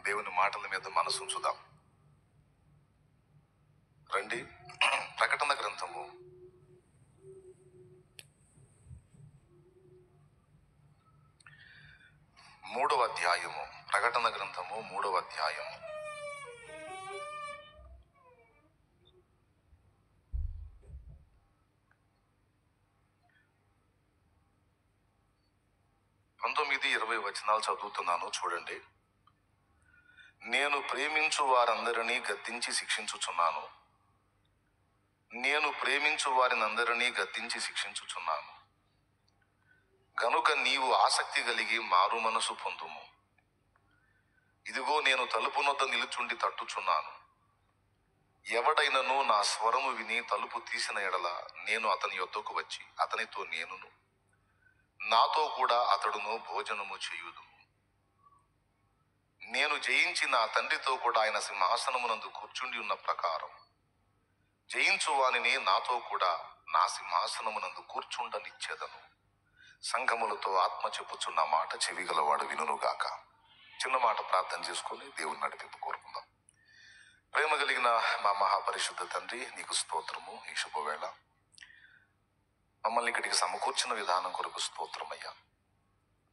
దేవుని మాటల మీద మనసు ఉంచుదాం. రండి. ప్రకటన గ్రంథము 3వ అధ్యాయము. ప్రకటన గ్రంథము 3వ అధ్యాయము. పంతొమ్మిది 20 వచనాలు చదువుతున్నాను, చూడండి. నేను ప్రేమించు వారందరినీ గద్దించి శిక్షించుచున్నాను. నేను ప్రేమించు వారినందరినీ గద్దించి శిక్షించుచున్నాను. గనుక నీవు ఆసక్తి కలిగి మారు మనసు పొందుము. ఇదిగో నేను తలుపు నొద్ద నిలుచుండి తట్టుచున్నాను. ఎవడైనను నా స్వరము విని తలుపు తీసిన ఎడల నేను అతని యొద్దకు వచ్చి అతనితో నేనును, నాతో కూడా అతడును భోజనము చేయుదుము. నేను జయించి నా తండ్రితో కూడా ఆయన సింహాసనమునందు కూర్చుండి ఉన్న ప్రకారం జయించు వానిని నాతో కూడా నా సింహాసనమునందు కూర్చుండనిచ్చేదను. సంఘములతో ఆత్మ చెప్పుచున్న మాట చెవిగలవాడు వినుగాక. చిన్న మాట ప్రార్థన చేసుకొని దేవుని నడిపింపు కోరుకుందాం. ప్రేమ కలిగిన మా మహాపరిశుద్ధ తండ్రి, నీకు స్తోత్రము. ఈ శుభవేళ మమ్మల్ని ఇక్కడికి సమకూర్చిన విధానం కొరకు స్తోత్రమయ్యా.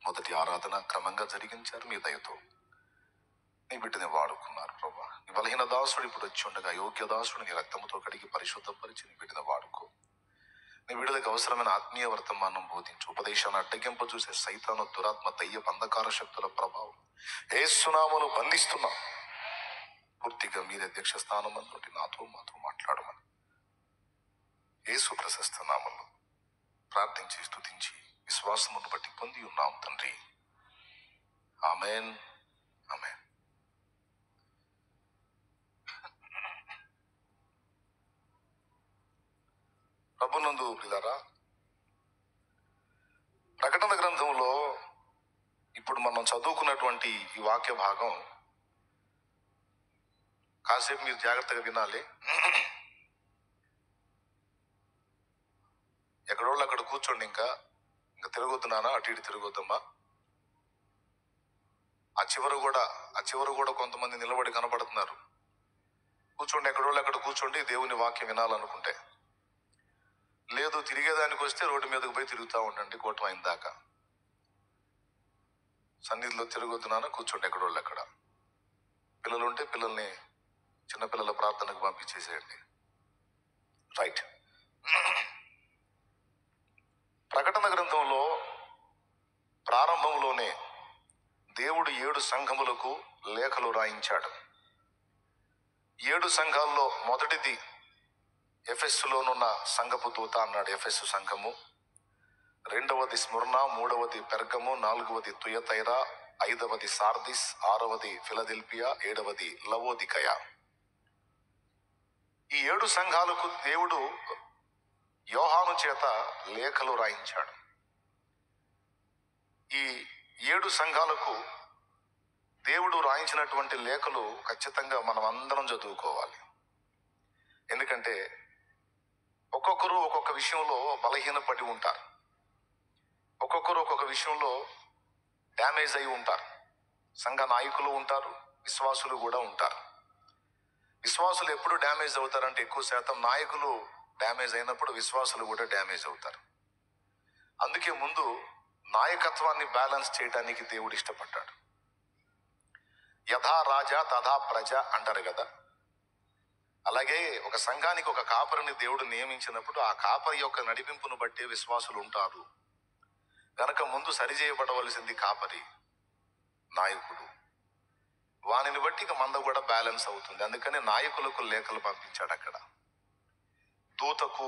మొదటి ఆరాధన క్రమంగా జరిగించారు. మీ దయతో నీ బిడ్డని వాడుకున్నారు ప్రభా. నీ బలహీన దాసుడు ఇప్పుడు వచ్చి ఉండగా యోగ్య దాసుడు నీ రక్తముతో కడిగి పరిశుద్ధపరిచి నీ బిడ్డని వాడుకో. నీ బిడ్డలకు అవసరమైన ఆత్మీయ వర్తమానం బోధించు. ఉపదేశాన్ని అడ్డగింప చూసే సైతాను, దురాత్మ, దయ్య, అంధకార శక్తుల ప్రభావం యేసునామములో బంధిస్తున్నాం. పూర్తిగా మీరే అధ్యక్ష స్థానం అందుటి నాతో మాతో మాట్లాడమని యేసు ప్రశస్త నామములో ప్రార్థించి స్తుతించి విశ్వాసమును బట్టి పొంది ఉన్నాం తండ్రి. Amen, amen. ప్రభునందు ప్రియులారా, ప్రకటన గ్రంథంలో ఇప్పుడు మనం చదువుకున్నటువంటి ఈ వాక్య భాగం కాసేపు మీరు జాగ్రత్తగా వినాలి. ఎక్కడోళ్ళు అక్కడ కూర్చోండి. ఇంకా తిరగొద్దునానా, అటు ఇటు తిరగొద్దమ్మా. ఆ చివర కూడా కొంతమంది నిలబడి కనపడుతున్నారు. కూర్చోండి, ఎక్కడోళ్ళు అక్కడ కూర్చోండి. దేవుని వాక్యం వినాలనుకుంటే. లేదు, తిరిగేదానికి వస్తే రోడ్డు మీదకి పోయి తిరుగుతూ ఉండండి కూటం అయిన దాకా. సన్నిధిలో తిరగొద్దునానా, కూర్చోండి ఎక్కడోళ్ళు అక్కడ. పిల్లలు ఉంటే పిల్లల్ని చిన్నపిల్లల ప్రార్థనకు పంపించేసేయండి. రైట్. ప్రకటన గ్రంథంలో ప్రారంభంలోనే దేవుడు 7 సంఘములకు లేఖలు రాయించాడు. 7 సంఘాల్లో మొదటిది ఎఫెస్సులోనున్న సంఘపు దూత అన్నాడు, ఎఫెస్సు సంఘము. రెండవది స్ముర్ణ, మూడవది పెర్గము, నాలుగవది తుయతైరా, ఐదవది సార్దిస్, ఆరవది ఫిలదెల్ఫియా, 7వది లవోదికయ. ఈ 7 సంఘాలకు దేవుడు యోహాను చేత లేఖలు రాయించాడు. ఈ 7 సంఘాలకు దేవుడు రాయించినటువంటి లేఖలు ఖచ్చితంగా మనం అందరం చదువుకోవాలి. ఎందుకంటే ఒక్కొక్కరు ఒక్కొక్క విషయంలో బలహీనపడి ఉంటారు. ఒక్కొక్కరు ఒక్కొక్క విషయంలో డ్యామేజ్ అయి ఉంటారు. సంఘ నాయకులు ఉంటారు, విశ్వాసులు కూడా ఉంటారు. విశ్వాసులు ఎప్పుడు డ్యామేజ్ అవుతారంటే ఎక్కువ శాతం నాయకులు డ్యామేజ్ అయినప్పుడు విశ్వాసులు కూడా డ్యామేజ్ అవుతారు. అందుకే ముందు నాయకత్వాన్ని బ్యాలెన్స్ చేయడానికి దేవుడు ఇష్టపడ్డాడు. యథా రాజా తథా ప్రజ అంటారు కదా. అలాగే ఒక సంఘానికి ఒక కాపరిని దేవుడు నియమించినప్పుడు ఆ కాపరి యొక్క నడిపింపును బట్టే విశ్వాసులు ఉంటారు. గనక ముందు సరిచేయబడవలసింది కాపరి, నాయకుడు. వానిని బట్టి ఇక మంద కూడా బ్యాలెన్స్ అవుతుంది. అందుకని నాయకులకు లేఖలు పంపించాడు. అక్కడ దూతకు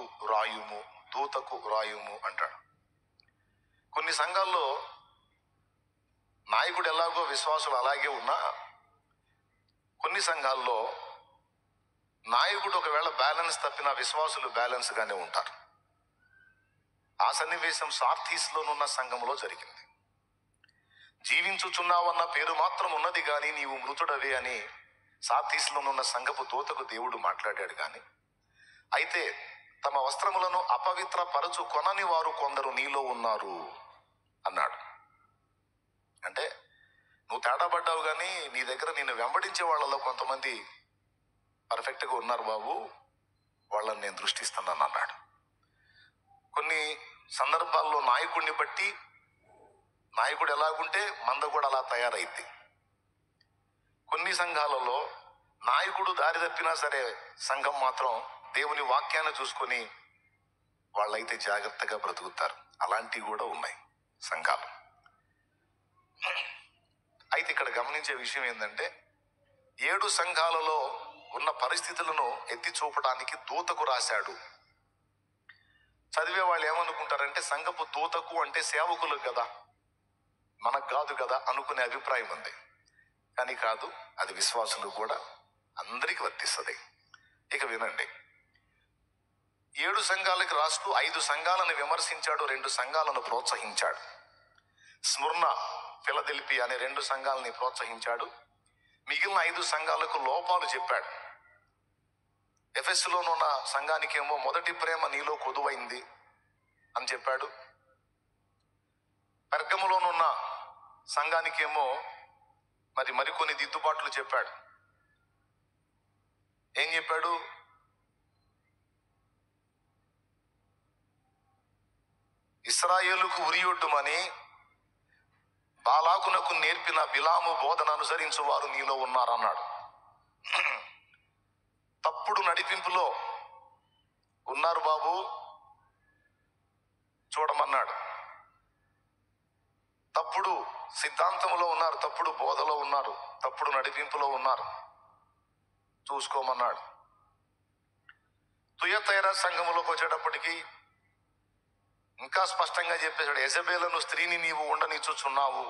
రాయుము అంటాడు. కొన్ని సంఘాల్లో నాయకుడు ఎలాగో విశ్వాసులు అలాగే ఉన్నా, కొన్ని సంఘాల్లో నాయకుడు ఒకవేళ బ్యాలెన్స్ తప్పిన విశ్వాసులు బ్యాలెన్స్ గానే ఉంటారు. ఆ సన్నివేశం సార్థీస్లోనున్న సంఘంలో జరిగింది. జీవించుచున్నావన్న పేరు మాత్రం ఉన్నది గాని నీవు మృతుడవే అని సార్థీస్లోనున్న సంఘపు దూతకు దేవుడు మాట్లాడాడు. గాని అయితే తమ వస్త్రములను అపవిత్ర పరచు కొనని వారు కొందరు నీలో ఉన్నారు అన్నాడు. అంటే నువ్వు తేడా పడ్డావు, కానీ నీ దగ్గర నిన్ను వెంబడించే వాళ్ళలో కొంతమంది పర్ఫెక్ట్గా ఉన్నారు బాబు, వాళ్ళని నేను దృష్టిస్తున్నాను అన్నాడు. కొన్ని సందర్భాల్లో నాయకుడిని బట్టి నాయకుడు ఎలాగుంటే మంద కూడా అలా తయారైద్ది. కొన్ని సంఘాలలో నాయకుడు దారి తప్పినా సరే సంఘం మాత్రం దేవుని వాక్యాన్ని చూసుకొని వాళ్ళైతే జాగ్రత్తగా బ్రతుకుతారు. అలాంటివి కూడా ఉన్నాయి సంఘాలు. అయితే ఇక్కడ గమనించే విషయం ఏంటంటే 7 సంఘాలలో ఉన్న పరిస్థితులను ఎత్తి చూపడానికి దూతకు రాశాడు. చదివే వాళ్ళు ఏమనుకుంటారంటే సంఘపు దూతకు అంటే సేవకులు కదా, మనకు కాదు కదా అనుకునే అభిప్రాయం ఉంది. కానీ కాదు, అది విశ్వాసులు కూడా అందరికీ వర్తిస్తుంది. ఇక వినండి, 7 సంఘాలకు రాస్తూ 5 సంఘాలను విమర్శించాడు, 2 సంఘాలను ప్రోత్సహించాడు. స్ముర్ణ, ఫిలదెల్ఫీ అనే 2 సంఘాలని ప్రోత్సహించాడు. మిగిలిన 5 సంఘాలకు లోపాలు చెప్పాడు. ఎఫెసులోనున్న సంఘానికేమో మొదటి ప్రేమ నీలో కొదువైంది అని చెప్పాడు. పెర్గములోనున్న సంఘానికేమో మరికొన్ని దిద్దుబాట్లు చెప్పాడు. ఏం చెప్పాడు? ఇశ్రాయేలుకు ఉరియొడ్డుమని బాలాకునకు నేర్పిన బిలాము బోధన అనుసరించు వారు నీలో ఉన్నారన్నాడు. తప్పుడు నడిపింపులో ఉన్నారు బాబు, చూడమన్నాడు. తప్పుడు సిద్ధాంతంలో ఉన్నారు, తప్పుడు బోధలో ఉన్నారు, తప్పుడు నడిపింపులో ఉన్నారు, చూసుకోమన్నాడు. తుయతైర సంఘములోకి వచ్చేటప్పటికి ఇంకా స్పష్టంగా చెప్పేశాడు, యెజబెలను స్త్రీని నీవు ఉండనిచ్చుచున్నావు,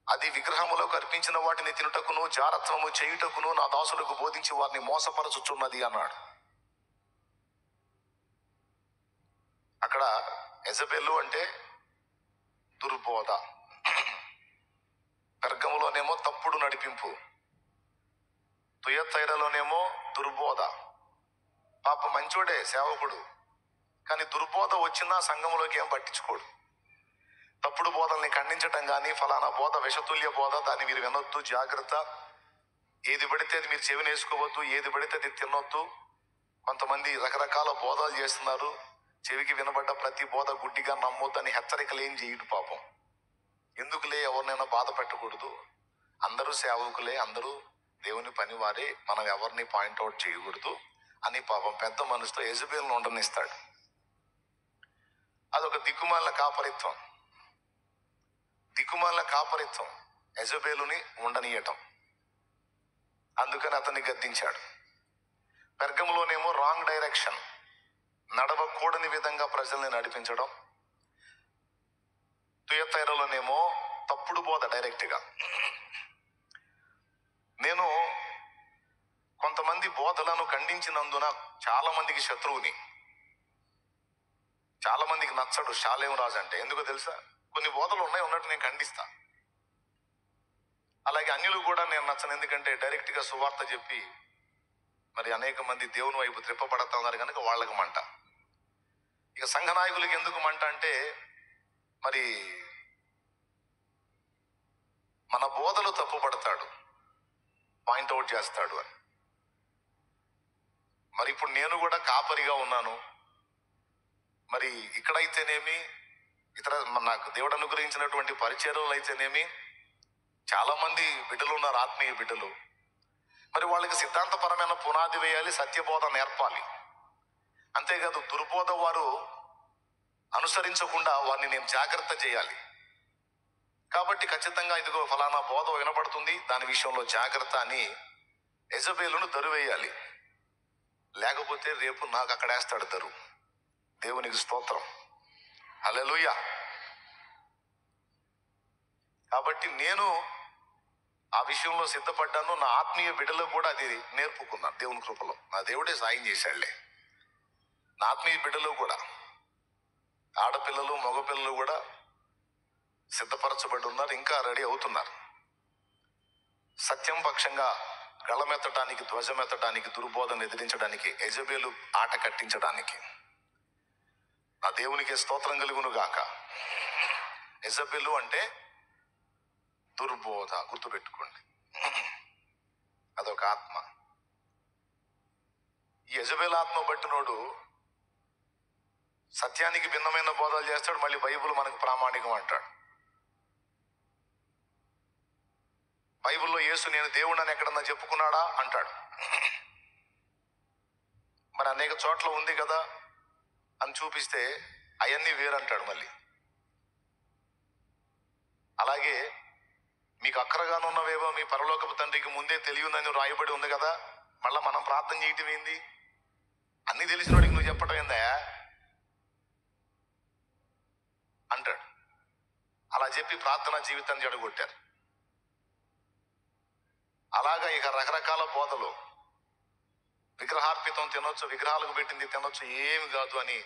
అది విగ్రహములకు అర్పించిన వాటిని తినుటకును జారత్వము చేయుటకును నా దాసులకు బోధించి వారిని మోసపరచుచున్నది అన్నాడు. అక్కడ యెజబెలు అంటే దుర్బోధ, పెర్గములోనేమో తప్పుడు నడిపింపు, తుయతైరలోనేమో దుర్బోధ. పాప మంచోడే సేవకుడు, కానీ దుర్బోధ వచ్చినా సంఘములోకి ఏం పట్టించుకోడు. తప్పుడు బోధల్ని ఖండించటం కానీ ఫలానా బోధ విషతుల్య బోధ, దాన్ని మీరు వినొద్దు, జాగ్రత్త, ఏది పడితే అది మీరు చెవిని వేసుకోవద్దు, ఏది పడితే అది తినొద్దు. కొంతమంది రకరకాల బోధలు చేస్తున్నారు, చెవికి వినబడ్డ ప్రతి బోధ గుడ్డిగా నమ్మొద్దని హెచ్చరికలు ఏం చేయడు పాపం. ఎందుకులే, ఎవరినైనా బాధ పెట్టకూడదు, అందరూ సేవకులే, అందరూ దేవుని పని వారే, మనం ఎవరిని పాయింట్అవుట్ చేయకూడదు అని పాపం పెద్ద మనసుతో యెజబెలును ఉండనిస్తాడు. అదొక దిక్కుమాలిన కాపరిత్వం. యెజబెలుని ఉండనీయటం. అందుకని అతన్ని గద్దించాడు. పెర్గములోనేమో రాంగ్ డైరెక్షన్, నడవకూడని విధంగా ప్రజల్ని నడిపించడం. తుయతైరలోనేమో తప్పుడు బోధ డైరెక్ట్గా. నేను కొంతమంది బోధలను ఖండించినందున చాలా మందికి శత్రువుని, చాలా మందికి నచ్చడు షాలేం రాజు అంటే. ఎందుకో తెలుసా? కొన్ని బోధలు ఉన్నట్టు నేను ఖండిస్తా. అలాగే అన్యులు కూడా నేను నచ్చను, ఎందుకంటే డైరెక్ట్గా సువార్త చెప్పి అనేక మంది దేవుని వైపు త్రిప్పబడతా ఉన్నారు కనుక వాళ్ళకి మంట. ఇక సంఘ నాయకులకి ఎందుకు మంట అంటే, మన బోధలు తప్పుపడతాడు, పాయింట్అవుట్ చేస్తాడు అని. ఇప్పుడు నేను కూడా కాపరిగా ఉన్నాను. ఇక్కడైతేనేమి, ఇతర నాకు దేవుడు అనుగ్రహించినటువంటి పరిచర్యలు అయితేనేమి, చాలా మంది బిడ్డలు ఉన్నారు, ఆత్మీయ బిడ్డలు. వాళ్ళకి సిద్ధాంతపరమైన పునాది వేయాలి, సత్యబోధ నేర్పాలి. అంతేకాదు దుర్బోధ వారు అనుసరించకుండా వారిని నేను జాగ్రత్త చేయాలి. కాబట్టి ఖచ్చితంగా ఇదిగో ఫలానా బోధ వినపడుతుంది, దాని విషయంలో జాగ్రత్త అని యెజబెలును దరువేయాలి. లేకపోతే రేపు నాకు అక్కడ వేస్తాడు దరు. దేవునికి స్తోత్రం, హల్లెలూయా. కాబట్టి నేను ఆ విషయంలో సిద్ధపడ్డాను. నా ఆత్మీయ బిడ్డలకు కూడా అది నేర్పుకున్నాను దేవుని కృపలో. నా దేవుడే సాయం చేశాడులే. నా ఆత్మీయ బిడ్డలు కూడా, ఆడపిల్లలు మగపిల్లలు కూడా సిద్ధపరచబడి ఉన్నారు, ఇంకా రెడీ అవుతున్నారు. సత్యం పక్షంగా గళమెత్తడానికి, ధ్వజమెత్తడానికి, దుర్బోధన ఎదిరించడానికి, యెజబెలు ఆట కట్టించడానికి. నా దేవునికి స్తోత్రం కలుగును గాక. యెజబెలు అంటే దుర్బోధ గుర్తుపెట్టుకోండి. అదొక ఆత్మ. ఈ యెజబెల్ ఆత్మ పట్టినోడు సత్యానికి భిన్నమైన బోధలు చేస్తాడు, మళ్ళీ బైబిల్ మనకు ప్రామాణికం అంటాడు. బైబిల్లో యేసు నేను దేవుడు అని ఎక్కడన్నా చెప్పుకున్నాడా అంటాడు. మరి అనేక చోట్ల ఉంది కదా అని చూపిస్తే అవన్నీ వేరంటాడు మళ్ళీ. అలాగే మీకు అక్కరగానున్నవేవో మీ పరలోకపు తండ్రికి ముందే తెలియదని రాయబడి ఉంది కదా, మళ్ళా మనం ప్రార్థన చేయటం ఏంది? అన్ని తెలిసిన వాడికి నువ్వు చెప్పటం ఏందా అంటాడు. అలా చెప్పి ప్రార్థనా జీవితాన్ని జడగొట్టారు. అలాగా ఇక రకరకాల బోధలు, విగ్రహార్పితం తినొచ్చు, విగ్రహాలకు పెట్టింది తినొచ్చు, ఏమి కాదు అని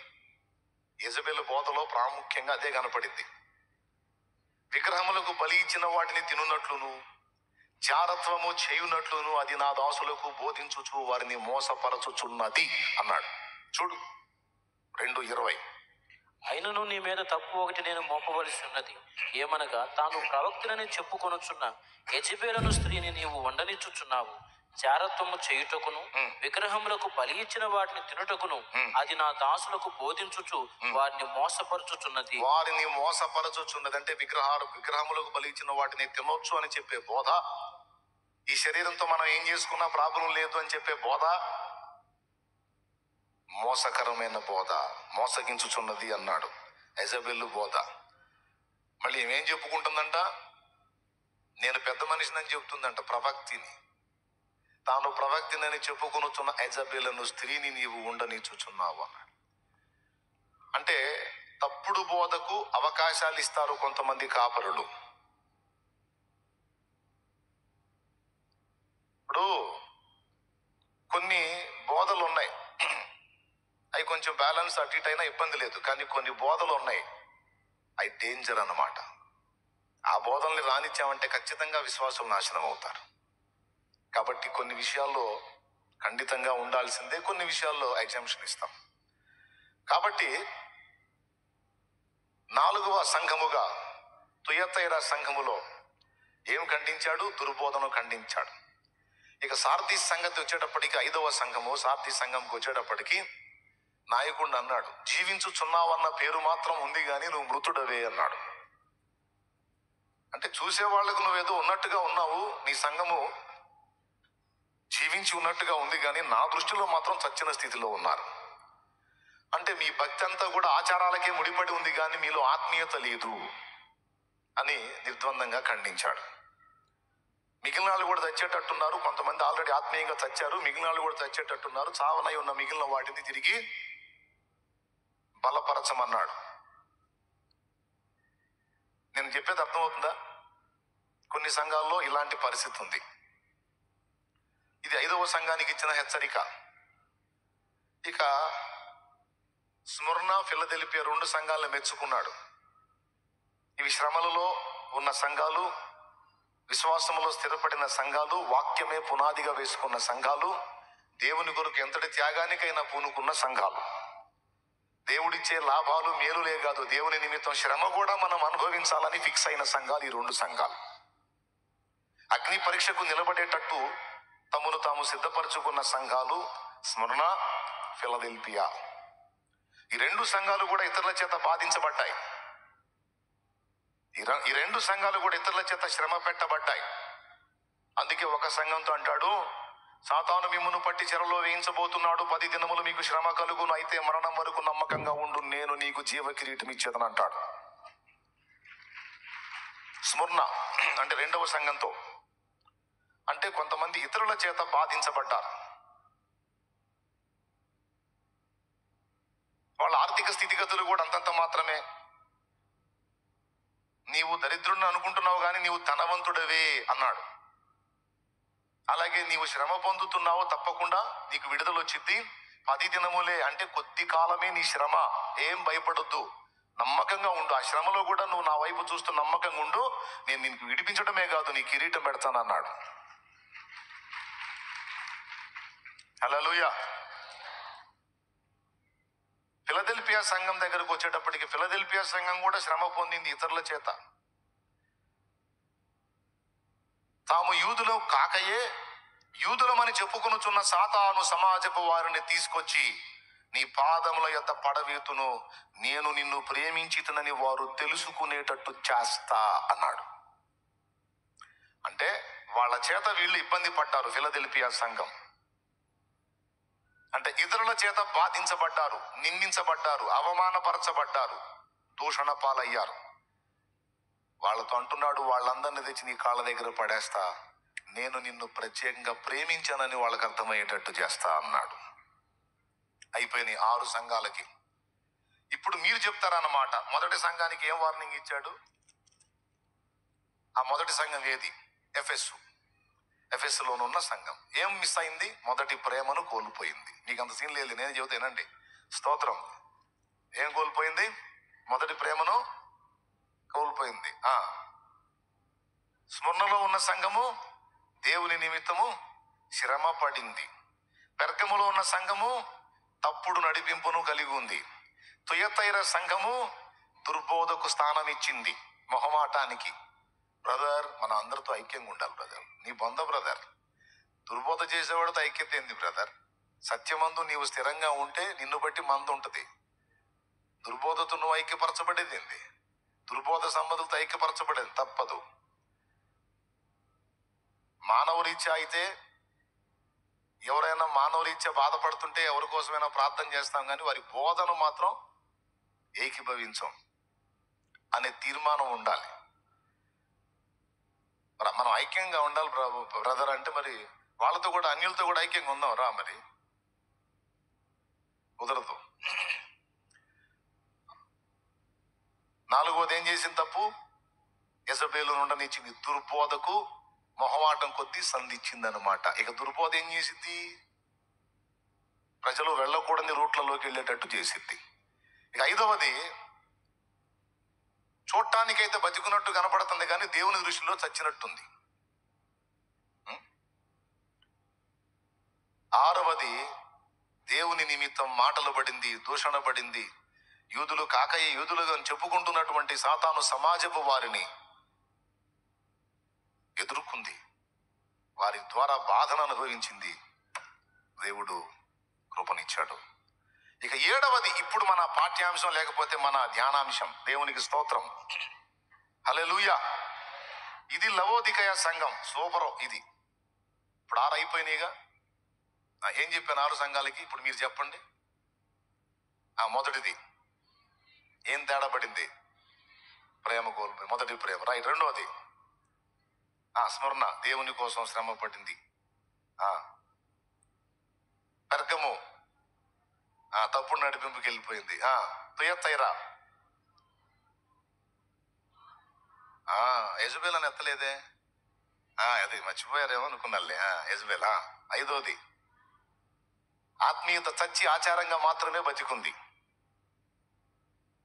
యెజబెల్ బోధలో ప్రాముఖ్యంగా అదే కనపడింది. విగ్రహములకు బలి ఇచ్చిన వాటిని తినున్నట్లును జారత్వము చేయునట్లును అది నా దాసులకు బోధించుచు వారిని మోసపరచుచున్నది అన్నాడు. చూడు 2:20. అయినను నీ మీద తప్పు ఒకటి నేను మోపవలసి ఉన్నది, ఏమనగా తాను ప్రవక్తనని చెప్పుకొనుచున్న యెజబెలను స్త్రీని నీవు వండనిచ్చుచున్నావు. జారత్వము చేయుటకును విగ్రహములకు బలి ఇచ్చిన వాటిని తినుటకును అది నా దాసులకు బోధించుచు వారిని మోసపరచుచున్నది. వారిని మోసపరచుచున్నది అంటే విగ్రహములకు బలి ఇచ్చిన వాటిని తినొచ్చు అని చెప్పే బోధ, ఈ శరీరంతో మనం ఏం చేసుకున్నా ప్రాబ్లం లేదు అని చెప్పే బోధ మోసకరమైన బోధ, మోసగించుచున్నది అన్నాడు. యెజబెల్ బోధ. మళ్ళీ ఏమేం చెప్పుకుంటుందంట? నేను పెద్ద మనిషిని చెప్తుందంట, ప్రవక్తిని. తాను ప్రవక్తినని చెప్పుకొనుచున్న యెజబెలను స్త్రీని నీవు ఉండనిచ్చుచున్నావు అన్నాడు. అంటే తప్పుడు బోధకు అవకాశాలు ఇస్తారు కొంతమంది కాపరులు. ఇప్పుడు కొన్ని బోధలు ఉన్నాయి, అవి కొంచెం బ్యాలెన్స్ అటు ఇటు అయినా ఇబ్బంది లేదు. కానీ కొన్ని బోధలు ఉన్నాయి, అవి డేంజర్ అన్నమాట. ఆ బోధల్ని రానిచ్చామంటే ఖచ్చితంగా విశ్వాసులు నాశనం అవుతారు. కాబట్టి కొన్ని విషయాల్లో ఖండితంగా ఉండాల్సిందే, కొన్ని విషయాల్లో ఎగ్జామ్షన్ ఇస్తాం. కాబట్టి 4వ సంఘముగా తుయతైరా సంఘములో ఏం ఖండించాడు? దుర్బోధను ఖండించాడు. ఇక సార్దీస్ సంగతి వచ్చేటప్పటికి 5వ సంఘము, సార్దీస్ సంఘంకి వచ్చేటప్పటికి నాయకుడు అన్నాడు, జీవించుచున్నావన్న పేరు మాత్రం ఉంది కానీ నువ్వు మృతుడవే అన్నాడు. అంటే చూసేవాళ్లకు నువ్వేదో ఉన్నట్టుగా ఉన్నావు, నీ సంఘము జీవించి ఉన్నట్టుగా ఉంది కానీ నా దృష్టిలో మాత్రం చచ్చిన స్థితిలో ఉన్నారు. అంటే మీ భక్తి అంతా కూడా ఆచారాలకే ముడిపడి ఉంది కానీ మీలో ఆత్మీయత లేదు అని నిర్ద్వందంగా ఖండించాడు. మిగిలిన వాళ్ళు కూడా చచ్చేటట్టున్నారు, కొంతమంది ఆల్రెడీ ఆత్మీయంగా చచ్చారు, మిగిలిన వాళ్ళు కూడా చచ్చేటట్టున్నారు. చావనై ఉన్న మిగిలిన వాటిని తిరిగి బలపరచమన్నాడు. నేను చెప్పేది అర్థమవుతుందా? కొన్ని సంఘాల్లో ఇలాంటి పరిస్థితి ఉంది. ఇది 5వ సంఘానికి ఇచ్చిన హెచ్చరిక. ఇక స్ముర్న, ఫిలదెల్ఫియా 2 సంఘాలను మెచ్చుకున్నాడు. ఇవి శ్రమలలో ఉన్న సంఘాలు, విశ్వాసములో స్థిరపడిన సంఘాలు, వాక్యమే పునాదిగా వేసుకున్న సంఘాలు, దేవుని కొరకు ఎంతటి త్యాగానికైనా పూనుకున్న సంఘాలు. దేవుడిచ్చే లాభాలు మేలులే కాదు, దేవుని నిమిత్తం శ్రమ కూడా మనం అనుభవించాలని ఫిక్స్ అయిన సంఘాలు ఈ 2 సంఘాలు. అగ్ని పరీక్షకు నిలబడేటట్టు తమను తాము సిద్ధపరచుకున్న సంఘాలు స్ముర్న, ఫిలదెల్ఫియా. ఈ 2 సంఘాలు కూడా ఇతరుల చేత బాధించబడ్డాయి. ఈ 2 సంఘాలు కూడా ఇతరుల చేత శ్రమ పెట్టబడ్డాయి. అందుకే ఒక సంఘంతో అంటాడు, సాతాను మిమ్మును పట్టి చెరలో వేయించబోతున్నాడు, 10 దినములు మీకు శ్రమ కలుగును, అయితే మరణం వరకు నమ్మకంగా ఉండు, నేను నీకు జీవ కిరీటం ఇచ్చేదని అంటాడు. స్ముర్న అంటే 2వ సంఘంతో, అంటే కొంతమంది ఇతరుల చేత బాధించబడ్డారు. వాళ్ళ ఆర్థిక స్థితిగతులు కూడా అంతంత మాత్రమే. నీవు దరిద్రుడిని అనుకుంటున్నావు కానీ నీవు ధనవంతుడవే అన్నాడు. అలాగే నీవు శ్రమ పొందుతున్నావు, తప్పకుండా నీకు విడుదల వచ్చింది, 10 దినములే అంటే కొద్ది కాలమే నీ శ్రమ, ఏం భయపడొద్దు, నమ్మకంగా ఉండు. ఆ శ్రమలో కూడా నువ్వు నా వైపు చూస్తూ నమ్మకంగా ఉండు, నేను నీకు విడిపించడమే కాదు నీ కిరీటం పెడతాను అన్నాడు. హల్లెలూయా. ఫిలదెల్ఫియా సంఘం దగ్గరకు వచ్చేటప్పటికి ఫిలదెల్ఫియా సంఘం కూడా శ్రమ పొందింది ఇతరుల చేత. తాము యూదులు కాకయే యూదులమని చెప్పుకొనుచున్న సాతాను సమాజపు వారిని తీసుకొచ్చి నీ పాదముల యొద్ద పడవేతును, నేను నిన్ను ప్రేమించితునని వారు తెలుసుకునేటట్టు చేస్తా అన్నాడు. అంటే వాళ్ళ చేత వీళ్ళు ఇబ్బంది పడ్డారు. ఫిలదెల్ఫియా సంఘం అంటే ఇతరుల చేత బాధించబడ్డారు, నిందించబడ్డారు, అవమానపరచబడ్డారు, దూషణ పాలయ్యారు. వాళ్ళతో అంటున్నాడు, వాళ్ళందరినీ తెచ్చి నీ కాళ్ళ దగ్గర పడేస్తా, నేను నిన్ను ప్రత్యేకంగా ప్రేమించానని వాళ్ళకి అర్థమయ్యేటట్టు చేస్తా అన్నాడు. అయిపోయినాయి 6 సంఘాలకి. ఇప్పుడు మీరు చెప్తారన్నమాట, మొదటి సంఘానికి ఏం వార్నింగ్ ఇచ్చాడు? ఆ మొదటి సంఘం ఏది? ఎఫెస్సులోనున్న సంఘం ఏం మిస్ అయింది? మొదటి ప్రేమను కోల్పోయింది. మీకు అంత సీన్ లేదు, నేను చెబుతానండి. స్తోత్రం. ఏం కోల్పోయింది? మొదటి ప్రేమను కోల్పోయింది. స్మరణలో ఉన్న సంఘము దేవుని నిమిత్తము శ్రమ పడింది. పెర్గములో ఉన్న సంఘము తప్పుడు నడిపింపును కలిగి ఉంది. తుయతైర సంఘము దుర్బోధకు స్థానం ఇచ్చింది, మొహమాటానికి. బ్రదర్, మన అందరితో ఐక్యంగా ఉండాలి బ్రదర్. నీ బొంద బ్రదర్. దుర్బోధ చేసేవాడితో ఐక్యత ఏంది బ్రదర్? సత్యమందు నీవు స్థిరంగా ఉంటే నిన్ను బట్టి మందు ఉంటుంది. దుర్బోధతో నువ్వు ఐక్యపరచబడేది ఏంది? దుర్బోధ సంబంధులతో ఐక్యపరచబడేది తప్పదు. మానవరీత్యా అయితే ఎవరైనా మానవరీత్యా బాధపడుతుంటే ఎవరి కోసమైనా ప్రార్థన చేస్తాం, కానీ వారి బోధను మాత్రం ఏకీభవించం అనే తీర్మానం ఉండాలి. మరి మనం ఐక్యంగా ఉండాలి బ్రదర్. అంటే మరి వాళ్ళతో కూడా, అన్యులతో కూడా ఐక్యంగా ఉందాం రా. మరి కుదరదు. 4వది ఏం చేసింది తప్పు? యెజబేలును ఉండనిచ్చింది. దుర్బోధకు మొహమాటం కొద్దీ సంధించింది అనమాట. ఇక దుర్బోధ ఏం చేసింది? ప్రజలు వెళ్ళకూడని రూట్లలోకి వెళ్ళేటట్టు చేసింది. ఇక 5వది, చూడటానికైతే బతికున్నట్టు కనపడుతుంది కానీ దేవుని దృష్టిలో చచ్చినట్టుంది. 6వది, దేవుని నిమిత్తం మాటలు పడింది, దూషణ పడింది. యూదులు కాకయే యూదులుగా చెప్పుకుంటున్నటువంటి సాతాను సమాజపు వారిని ఎదుర్కొంది, వారి ద్వారా బాధను అనుభవించింది. దేవుడు కృపనిచ్చాడు. ఇక 7వది, ఇప్పుడు మన పాఠ్యాంశం లేకపోతే మన ధ్యానాంశం. దేవునికి స్తోత్రం. హల్లెలూయా. ఇది లవోదికయ సంఘం. సూపర్. ఇది ఇప్పుడు 6 అయిపోయినాయిగా. ఏం చెప్పాను 6 సంఘాలకి? ఇప్పుడు మీరు చెప్పండి. మొదటిది ఏం తేడా పడింది? ప్రేమ కోల్పోయి, మొదటి ప్రేమ, రైట్. 2వది స్మరణ, దేవుని కోసం శ్రమ పడింది. పెర్గము తప్పుడు నడిపింపుకి వెళ్ళిపోయింది. తుయతైరా యెజబేల్ అని ఎత్తలేదే. అది మర్చిపోయారేమో అనుకున్నాలే. యెజబేల్. 5వది, ఆత్మీయత చచ్చి ఆచారంగా మాత్రమే బతికుంది.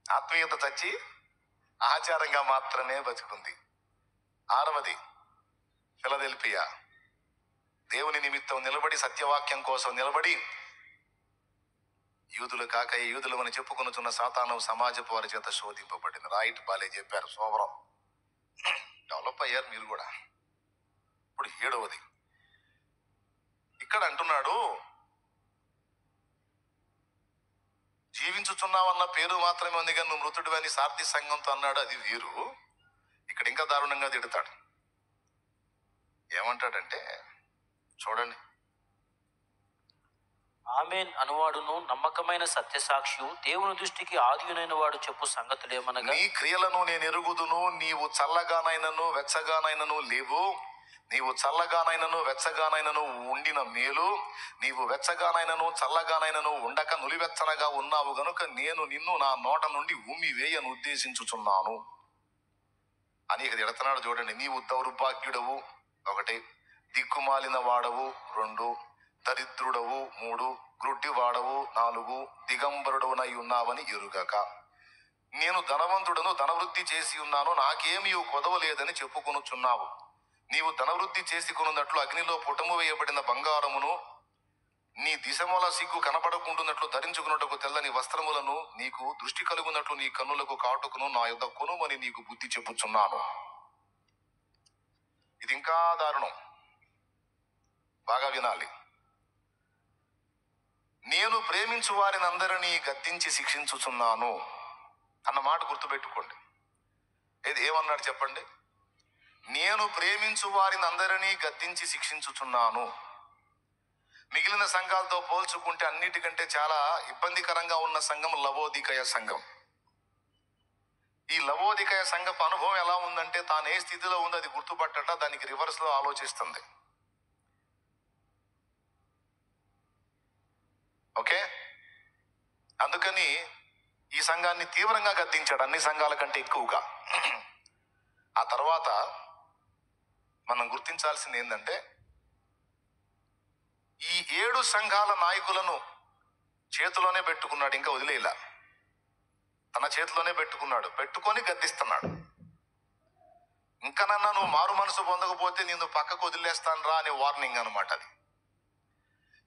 ఆత్మీయత చచ్చి ఆచారంగా మాత్రమే బతికుంది. 6వది, ఫిలదెల్ఫియా దేవుని నిమిత్తం నిలబడి, సత్యవాక్యం కోసం నిలబడి, యూదులు కాక యూదులు అని చెప్పుకొనుచున్న సాతాను సమాజపు వారి చేత శోధింపబడింది. రైట్, బాలే చెప్పారు. సోవరం. డెవలప్ అయ్యారు మీరు కూడా. ఇప్పుడు 7వది, ఇక్కడ అంటున్నాడు, జీవించుచున్నావన్న పేరు మాత్రమే ఉంది కానీ నువ్వు మృతుడు అని సార్థి సంఘంతో అన్నాడు. అది వీరు. ఇక్కడ ఇంకా దారుణంగా తిడతాడు. ఏమంటాడంటే చూడండి, ఆమేన్ అనువాడును నమ్మకమైన సత్యసాక్షియు దేవుని దృష్టికి ఆదియునైన వాడు చెప్పు సంగతులేమనగా, నీ క్రియలను నేను ఎరుగుదును, నీవు చల్లగానైనను వెచ్చగానైనను లేవు. నీవు చల్లగానైనను వెచ్చగానైనను ఉండిన మేలు, నీవు వెచ్చగానైనను చల్లగానైనను ఉండక నులివెచ్చనగా ఉన్నావు గనుక నేను నిన్ను నా నోట నుండి ఉమ్మి వేయను ఉద్దేశించుచున్నాను అని ఇక ఎడతనాడు. చూడండి, నీవు దౌర్భాగ్యుడవు 1, దిక్కుమాలిన వాడవు 2, దరిద్రుడవు 3, గ్రుడ్డి వాడవు 4, దిగంబరుడవునై ఉన్నావని ఎరుగక, నేను ధనవంతుడను, ధనవృద్ధి చేసి ఉన్నాను, నాకేమీ కొదవలేదని చెప్పుకొనుచున్నావు. నీవు ధనవృద్ధి చేసి కొనున్నట్లు అగ్నిలో పుటము వేయబడిన బంగారమును, నీ దిశమూల సిగ్గు కనబడకుంటున్నట్లు ధరించుకున్నట్టుకు తెల్లని వస్త్రములను, నీకు దృష్టి కలుగున్నట్లు నీ కన్నులకు కాటుకును నా యొద్ద కొనుమని నీకు బుద్ధి చెప్పుచున్నాను. ఇది ఇంకా దారుణం, బాగా వినాలి. నేను ప్రేమించు వారిని అందరినీ గద్దించి శిక్షించుచున్నాను అన్న మాట గుర్తుపెట్టుకోండి. ఏమన్నాడు చెప్పండి? నేను ప్రేమించు వారిని అందరినీ గద్దించి శిక్షించుచున్నాను. మిగిలిన సంఘాలతో పోల్చుకుంటే అన్నిటికంటే చాలా ఇబ్బందికరంగా ఉన్న సంఘం లవోదికయ సంఘం. ఈ లవోదికయ సంఘపు అనుభవం ఎలా ఉందంటే, తాను ఏ స్థితిలో ఉందో అది గుర్తుపట్టట దానికి రివర్స్ లో ఆలోచిస్తుంది. ఓకే, అందుకని ఈ సంఘాన్ని తీవ్రంగా గద్దించాడు, అన్ని సంఘాల కంటే ఎక్కువగా. ఆ తర్వాత మనం గుర్తించాల్సింది ఏంటంటే, ఈ 7 సంఘాల నాయకులను చేతిలోనే పెట్టుకున్నాడు, ఇంకా వదిలేలా. తన చేతిలోనే పెట్టుకొని గద్దిస్తున్నాడు. ఇంకనన్నా నువ్వు మారు మనసు పొందకపోతే నిన్ను పక్కకు వదిలేస్తాను రా అనే వార్నింగ్ అనమాట అది.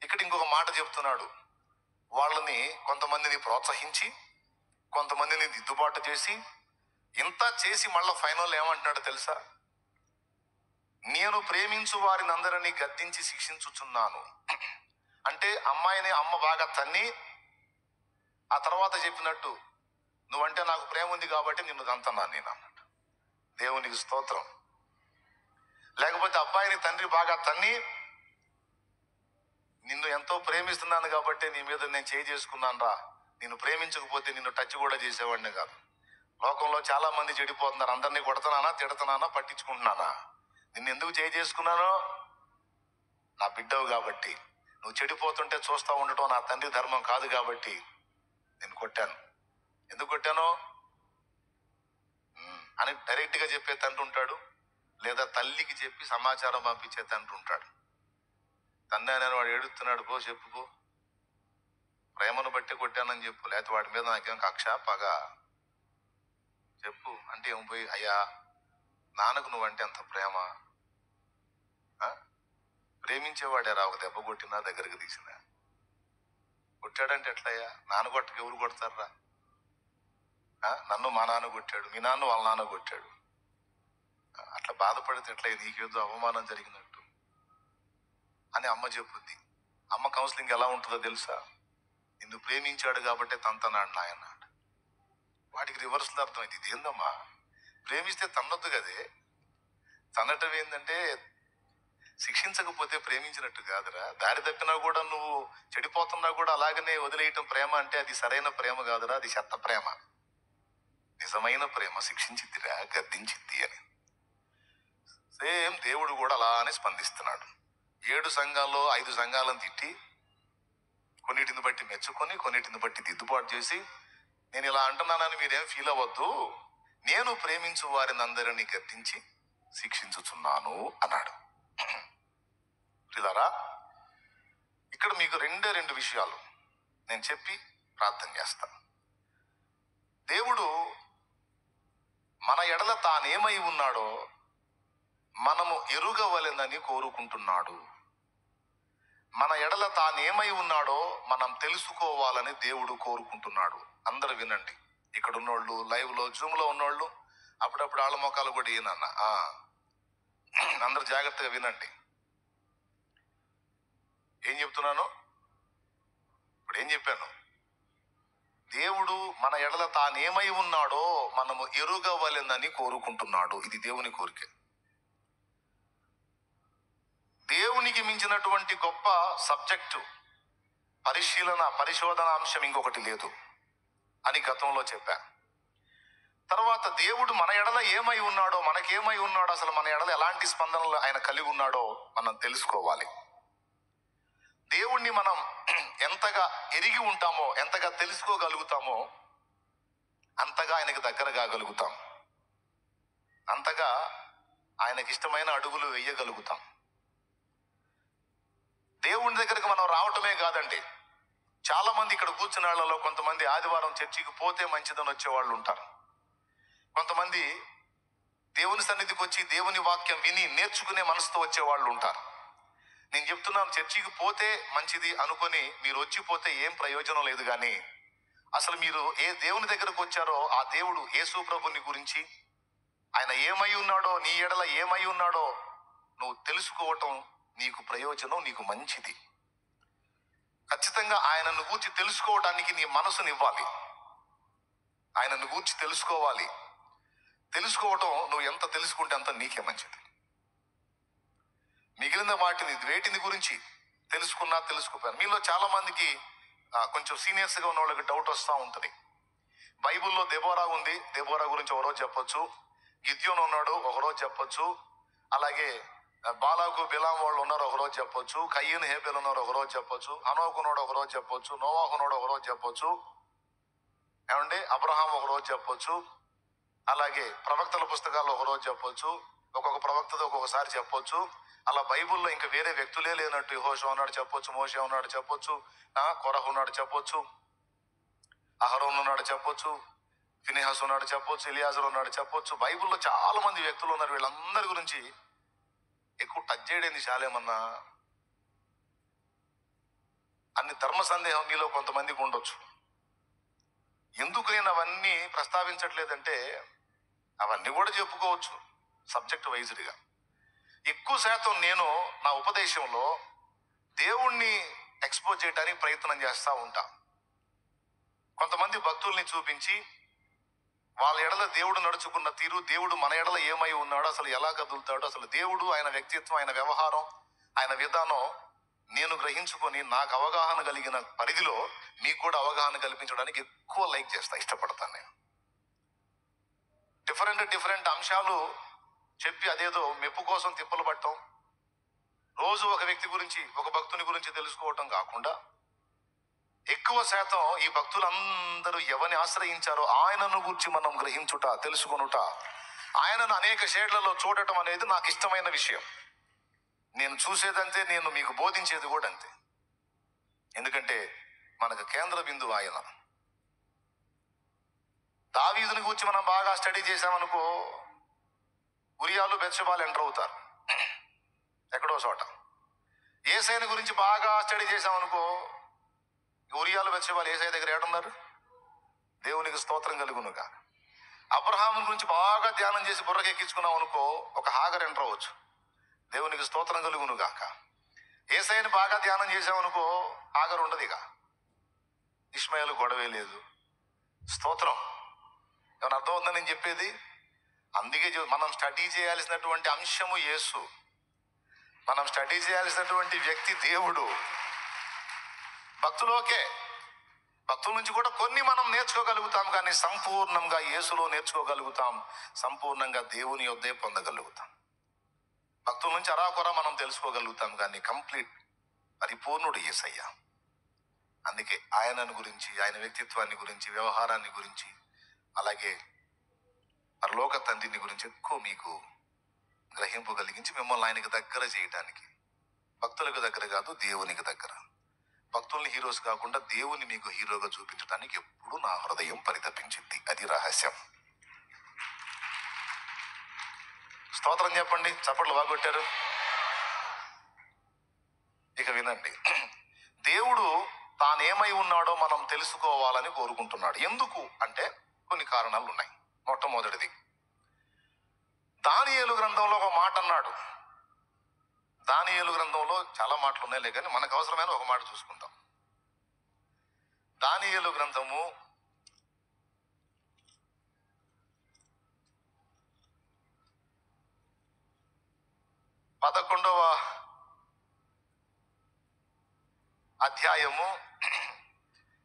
ఇక్కడ ఇంకొక మాట చెప్తున్నాడు, వాళ్ళని కొంతమందిని ప్రోత్సహించి కొంతమందిని దిద్దుబాటు చేసి ఇంత చేసి మళ్ళా ఫైనల్ ఏమంటున్నాడు తెలుసా? నేను ప్రేమించు వారిని అందరినీ గద్దించి శిక్షించుచున్నాను అంటే, అమ్మాయిని అమ్మ బాగా తన్ని ఆ తర్వాత చెప్పినట్టు, నువ్వంటే నాకు ప్రేమ ఉంది కాబట్టి నిన్ను తంతున్నాను నేను అన్నట్టు. దేవునికి స్తోత్రం. లేకపోతే అబ్బాయిని తండ్రి బాగా తన్ని, నిన్ను ఎంతో ప్రేమిస్తున్నాను కాబట్టి నీ మీద నేను చేయి చేసుకున్నాను రా, నిన్ను ప్రేమించకపోతే నిన్ను టచ్ కూడా చేసేవాడిని కాదు. లోకంలో చాలా మంది చెడిపోతున్నారు. అందరినీ కొడుతున్నానా, తిడుతున్నానా, పట్టించుకుంటున్నానా? నిన్ను ఎందుకు చేయి చేసుకున్నాను? నా బిడ్డవు కాబట్టి. నువ్వు చెడిపోతుంటే చూస్తూ ఉండటం నా తండ్రి ధర్మం కాదు కాబట్టి నేను కొట్టాను. ఎందుకు కొట్టాను అని డైరెక్ట్ గా చెప్పే తండ్రి ఉంటాడు, లేదా తల్లికి చెప్పి సమాచారం పంపించే తండ్రి ఉంటాడు. తండ్రి అని వాడు ఏడుస్తున్నాడు, పో చెప్పుకో, ప్రేమను బట్టి కొట్టానని చెప్పు, లేకపోతే వాడి మీద నాకేం కక్ష పగ చెప్పు అంటే ఏం పోయి, అయ్యా నాన్నకు నువ్వంటే అంత ప్రేమ, ప్రేమించేవాడే రా, ఒక దెబ్బ కొట్టినా దగ్గరికి తీసినా. కొట్టాడంటే ఎట్లయ్యా? నాన్న కొట్టకు ఎవరు కొడతారా? నన్ను మా నాన్న కొట్టాడు, మీ నాన్న వాళ్ళ నాన్న కొట్టాడు, అట్లా బాధపడితే ఎట్లా, నీకేదో అవమానం జరిగినట్టు అని అమ్మ చెప్పుద్ది. అమ్మ కౌన్సిలింగ్ ఎలా ఉంటుందో తెలుసా? నిన్ను ప్రేమించాడు కాబట్టి తంతనాడు నాయన. వాడికి రివర్స్లో అర్థమైంది, ఇది ఏందమ్మా, ప్రేమిస్తే తన్నొద్దు కదే, తన్నటం ఏంటంటే శిక్షించకపోతే ప్రేమించినట్టు కాదురా. దారి తప్పినా కూడా, నువ్వు చెడిపోతున్నా కూడా అలాగనే వదిలేయటం ప్రేమ అంటే అది సరైన ప్రేమ కాదురా, అది చెత్త ప్రేమ. నిజమైన ప్రేమ శిక్షించిద్దిరా, గద్దించిద్ది అని. సేమ్ దేవుడు కూడా అలానే స్పందిస్తున్నాడు. 7 సంఘాల్లో 5 సంఘాలను తిట్టి, కొన్నిటిని బట్టి మెచ్చుకొని కొన్నిటిని బట్టి దిద్దుబాటు చేసి, నేను ఇలా అంటున్నానని మీరేం ఫీల్ అవ్వద్దు, నేను ప్రేమించు వారిని అందరినీ గద్దించి శిక్షించుచున్నాను అన్నాడు. ప్రియులారా, ఇక్కడ మీకు 2 విషయాలు నేను చెప్పి ప్రార్థన చేస్తాను. దేవుడు మన ఎడల తానేమై ఉన్నాడో మనము ఎరుగవలెనని కోరుకుంటున్నాడు. మన ఎడల తానేమై ఉన్నాడో మనం తెలుసుకోవాలని దేవుడు కోరుకుంటున్నాడు. అందరు వినండి, ఇక్కడ ఉన్నోళ్ళు, లైవ్ లో జూమ్ లో ఉన్నోళ్ళు, అప్పుడప్పుడు ఆళ్ళ మొక్కలు కూడా ఏనన్నా అందరు జాగ్రత్తగా వినండి. ఏం చెప్తున్నాను ఇప్పుడు? ఏం చెప్పాను? దేవుడు మన ఎడల తానేమై ఉన్నాడో మనము ఎరుగవలెనని కోరుకుంటున్నాడు. ఇది దేవుని కోరిక. దేవునికి మించినటువంటి గొప్ప సబ్జెక్టు, పరిశోధన అంశం ఇంకొకటి లేదు అని గతంలో చెప్పా. తర్వాత దేవుడు మన ఎడల ఏమై ఉన్నాడో, మనకేమై ఉన్నాడో, అసలు మన ఎడల ఎలాంటి స్పందనలు ఆయన కలిగి ఉన్నాడో మనం తెలుసుకోవాలి. దేవుణ్ణి మనం ఎంతగా ఎరిగి ఉంటామో, ఎంతగా తెలుసుకోగలుగుతామో అంతగా ఆయనకి దగ్గర కాగలుగుతాం, అంతగా ఆయనకి ఇష్టమైన అడుగులు వేయగలుగుతాం. దేవుని దగ్గరికి మనం రావటమే కాదండి, చాలా మంది ఇక్కడ కూర్చున్న వాళ్ళలో కొంతమంది ఆదివారం చర్చికి పోతే మంచిదని వచ్చేవాళ్ళు ఉంటారు. కొంతమంది దేవుని సన్నిధికి వచ్చి దేవుని వాక్యం విని నేర్చుకునే మనసుతో వచ్చేవాళ్ళు ఉంటారు. నేను చెప్తున్నాను, చర్చికి పోతే మంచిది అనుకొని మీరు వచ్చిపోతే ఏం ప్రయోజనం లేదు. కానీ అసలు మీరు ఏ దేవుని దగ్గరకు వచ్చారో ఆ దేవుడు యేసు ప్రభుని గురించి, ఆయన ఏమై ఉన్నాడో, నీ ఎడల ఏమై ఉన్నాడో నువ్వు తెలుసుకోవటం నీకు ప్రయోజనం, నీకు మంచిది. ఖచ్చితంగా ఆయనను గూర్చి తెలుసుకోవడానికి నీ మనసునివ్వాలి. ఆయనను గూర్చి తెలుసుకోవాలి. తెలుసుకోవటం నువ్వు ఎంత తెలుసుకుంటే అంత నీకే మంచిది. మిగిలిన వేటిని గురించి తెలుసుకున్నా తెలుసుకోపోయాను. మీలో చాలా మందికి కొంచెం సీనియర్స్గా ఉన్న వాళ్ళకి డౌట్ వస్తూ ఉంటుంది. బైబిల్లో దెబోరా ఉంది, దెబోరా గురించి ఒకరోజు చెప్పొచ్చు. గిద్యోను ఉన్నాడు, ఒకరోజు చెప్పొచ్చు. అలాగే బాలాకు బిలాం వాళ్ళు ఉన్నారు, ఒకరోజు చెప్పొచ్చు. కయ్యను హేబెలు ఉన్నారు, ఒకరోజు చెప్పొచ్చు. హనోకు ఉన్నాడు, ఒకరోజు చెప్పొచ్చు. నోవాహు ఉన్నాడు, ఒకరోజు చెప్పొచ్చు. ఏమండి, అబ్రహాం ఒకరోజు చెప్పొచ్చు. అలాగే ప్రవక్తల పుస్తకాల్లో ఒకరోజు చెప్పొచ్చు. ఒక్కొక్క ప్రవక్తతో ఒక్కొక్కసారి చెప్పొచ్చు. అలా బైబిల్లో ఇంకా వేరే వ్యక్తులే లేనట్టు యెహోషువ ఉన్నాడు చెప్పొచ్చు, మోషే ఉన్నాడు చెప్పొచ్చు, కొరహు ఉన్నాడు చెప్పొచ్చు, అహరోను ఉన్నాడు చెప్పొచ్చు, ఫినెహాసు ఉన్నాడు చెప్పొచ్చు, ఎలియాజరు ఉన్నాడు చెప్పొచ్చు. బైబిల్లో చాలా మంది వ్యక్తులు ఉన్నారు. వీళ్ళందరి గురించి ఎక్కువ టచ్ చేయడేంది శాలేమన్నా? అన్ని ధర్మ సందేహం మీలో కొంతమందికి ఉండొచ్చు. ఎందుకు నేను అవన్నీ ప్రస్తావించట్లేదంటే, అవన్నీ కూడా చెప్పుకోవచ్చు సబ్జెక్ట్ వైజ్గా. ఎక్కువ శాతం నేను నా ఉపదేశంలో దేవుణ్ణి ఎక్స్పోజ్ చేయడానికి ప్రయత్నం చేస్తూ ఉంటా. కొంతమంది భక్తుల్ని చూపించి వాళ్ళ ఎడల దేవుడు నడుచుకున్న తీరు, దేవుడు మన ఎడల ఏమై ఉన్నాడో, అసలు ఎలా కదులుతాడో, అసలు దేవుడు, ఆయన వ్యక్తిత్వం, ఆయన వ్యవహారం, ఆయన విధానం నేను గ్రహించుకొని నాకు అవగాహన కలిగిన పరిధిలో మీకు కూడా అవగాహన కల్పించడానికి ఎక్కువ లైక్ చేస్తా, ఇష్టపడతాను నేను. డిఫరెంట్ అంశాలు చెప్పి అదేదో మెప్పు కోసం తిప్పలు పట్టడం, రోజు ఒక వ్యక్తి గురించి, ఒక భక్తుని గురించి తెలుసుకోవటం కాకుండా ఎక్కువ శాతం ఈ భక్తులందరూ ఎవరిని ఆశ్రయించారో ఆయనను గురించి మనం గ్రహించుట, తెలుసుకొనుట, ఆయనను అనేక షేడ్లలో చూడటం అనేది నాకు ఇష్టమైన విషయం. నేను చూసేదంతే, నేను మీకు బోధించేది కూడా అంతే. ఎందుకంటే మనకు కేంద్ర బిందువు ఆయన. దావీదుని గురించి మనం బాగా స్టడీ చేసామనుకో, ఉరియాలు బెత్షెబాలు ఎంటర్ అవుతారు ఎక్కడో చోట. యేసయ్యని గురించి బాగా స్టడీ చేసామనుకో, ఉరియాలు బెత్షెబాలు యేసయ్య దగ్గర ఏడున్నారు? దేవునికి స్తోత్రం కలుగునుగా. అబ్రహాము గురించి బాగా ధ్యానం చేసి బుర్రకి ఎక్కించుకున్నాం అనుకో, ఒక హాగర్ ఎంటర్ అవ్వచ్చు. దేవునికి స్తోత్రం కలుగునుగాక. యేసయ్యని బాగా ధ్యానం చేసామనుకో, హాగర్ ఉండదు ఇక. ఇష్మాయేలు గొడవే లేదు. స్తోత్రం. ఏమైనా అర్థం అవుతుందని నేను చెప్పేది? అందుకే మనం స్టడీ చేయాల్సినటువంటి అంశము యేసు. మనం స్టడీ చేయాల్సినటువంటి వ్యక్తి దేవుడు. భక్తుల నుంచి కూడా కొన్ని మనం నేర్చుకోగలుగుతాం, కానీ సంపూర్ణంగా యేసులో నేర్చుకోగలుగుతాం, సంపూర్ణంగా దేవుని యొద్దే పొందగలుగుతాం. భక్తుల నుంచి అరాకొర మనం తెలుసుకోగలుగుతాం, కానీ కంప్లీట్ పరిపూర్ణుడు యేసయ్య. అందుకే ఆయనను గురించి, ఆయన వ్యక్తిత్వాన్ని గురించి, వ్యవహారాన్ని గురించి, అలాగే పరలోక తండ్రిని గురించి ఎక్కువ మీకు గ్రహింపు కలిగించి మిమ్మల్ని ఆయనకి దగ్గర చేయడానికి, భక్తులకు దగ్గర కాదు, దేవునికి దగ్గర. భక్తుల్ని హీరోస్ కాకుండా దేవుని మీకు హీరోగా చూపించడానికి ఎప్పుడు నా హృదయం పరితపించింది. అది రహస్యం. స్తోత్రం చెప్పండి, చప్పట్లు బాగొట్టారు. ఇక వినండి, దేవుడు తానేమై ఉన్నాడో మనం తెలుసుకోవాలని కోరుకుంటున్నాడు. ఎందుకు అంటే కొన్ని కారణాలు ఉన్నాయి. మొట్టమొదటిది, దానియేలు గ్రంథంలో ఒక మాట అన్నాడు. దానియేలు గ్రంథంలో చాలా మాటలు ఉన్నాయిలే, కానీ మనకు అవసరమైన ఒక మాట చూసుకుందాం. దానియేలు గ్రంథము 11వ అధ్యాయము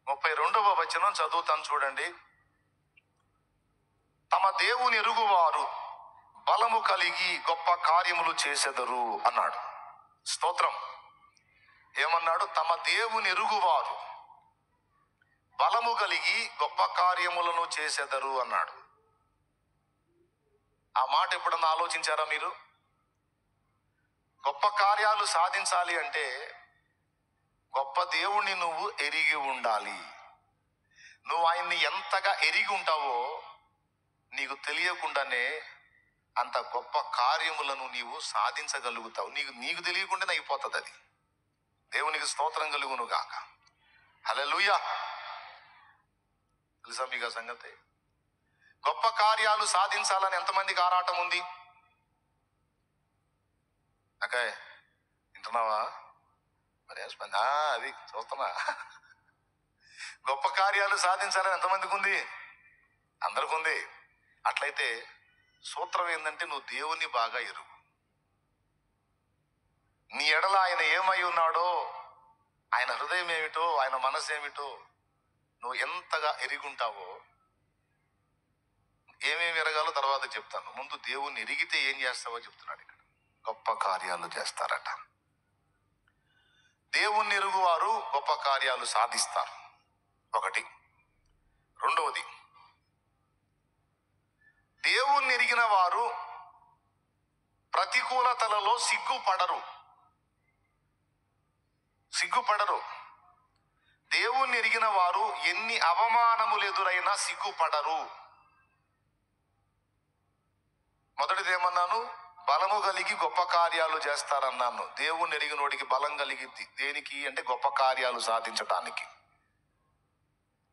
32వ వచనం చదువుతాను చూడండి. తమ దేవుని ఎరుగువారు బలము కలిగి గొప్ప కార్యములు చేసెదరు అన్నాడు. స్తోత్రం. ఏమన్నాడు? తమ దేవుని ఎరుగువారు బలము కలిగి గొప్ప కార్యములను చేసెదరు అన్నాడు. ఆ మాట ఎప్పుడన్నా ఆలోచించారా మీరు? గొప్ప కార్యాలు సాధించాలి అంటే గొప్ప దేవుణ్ణి నువ్వు ఎరిగి ఉండాలి. నువ్వు ఆయన్ని ఎంతగా ఎరిగి ఉంటావో నీకు తెలియకుండానే అంత గొప్ప కార్యములను నీవు సాధించగలుగుతావు. నీకు తెలియకుండానే అయిపోతుంది అది. దేవునికి స్తోత్రం కలుగును గాక. హల్లెలూయా. తెలుసా మీకు ఆ సంగతి? గొప్ప కార్యాలు సాధించాలని ఎంతమందికి ఆరాటం ఉంది? అకాయ్ వింటున్నావా? మరి అది చూస్తున్నా. గొప్ప కార్యాలు సాధించాలని ఎంతమందికి ఉంది? అందరికి ఉంది. అట్లయితే సూత్రం ఏంటంటే నువ్వు దేవుణ్ణి బాగా ఎరుగు. నీ ఎడల ఆయన ఏమై ఉన్నాడో, ఆయన హృదయం ఏమిటో, ఆయన మనసు ఏమిటో నువ్వు ఎంతగా ఎరిగుంటావో, ఏమేమి ఎరగాలో తర్వాత చెప్తాను. ముందు దేవుణ్ణి ఎరిగితే ఏం చేస్తావో చెప్తున్నాడు ఇక్కడ. గొప్ప కార్యాలు చేస్తారట. దేవుణ్ణి ఎరుగువారు గొప్ప కార్యాలు సాధిస్తారు. ఒకటి. రెండవది, దేవుణ్ణి ఎరిగిన వారు ప్రతికూలతలలో సిగ్గుపడరు. దేవుణ్ణి ఎరిగిన వారు ఎన్ని అవమానములు ఎదురైనా సిగ్గుపడరు. మొదటిది ఏమన్నాను? బలము కలిగి గొప్ప కార్యాలు చేస్తారన్నాను. దేవుణ్ణి ఎరిగినోడికి బలం కలిగిద్ది. దేనికి అంటే గొప్ప కార్యాలు సాధించటానికి.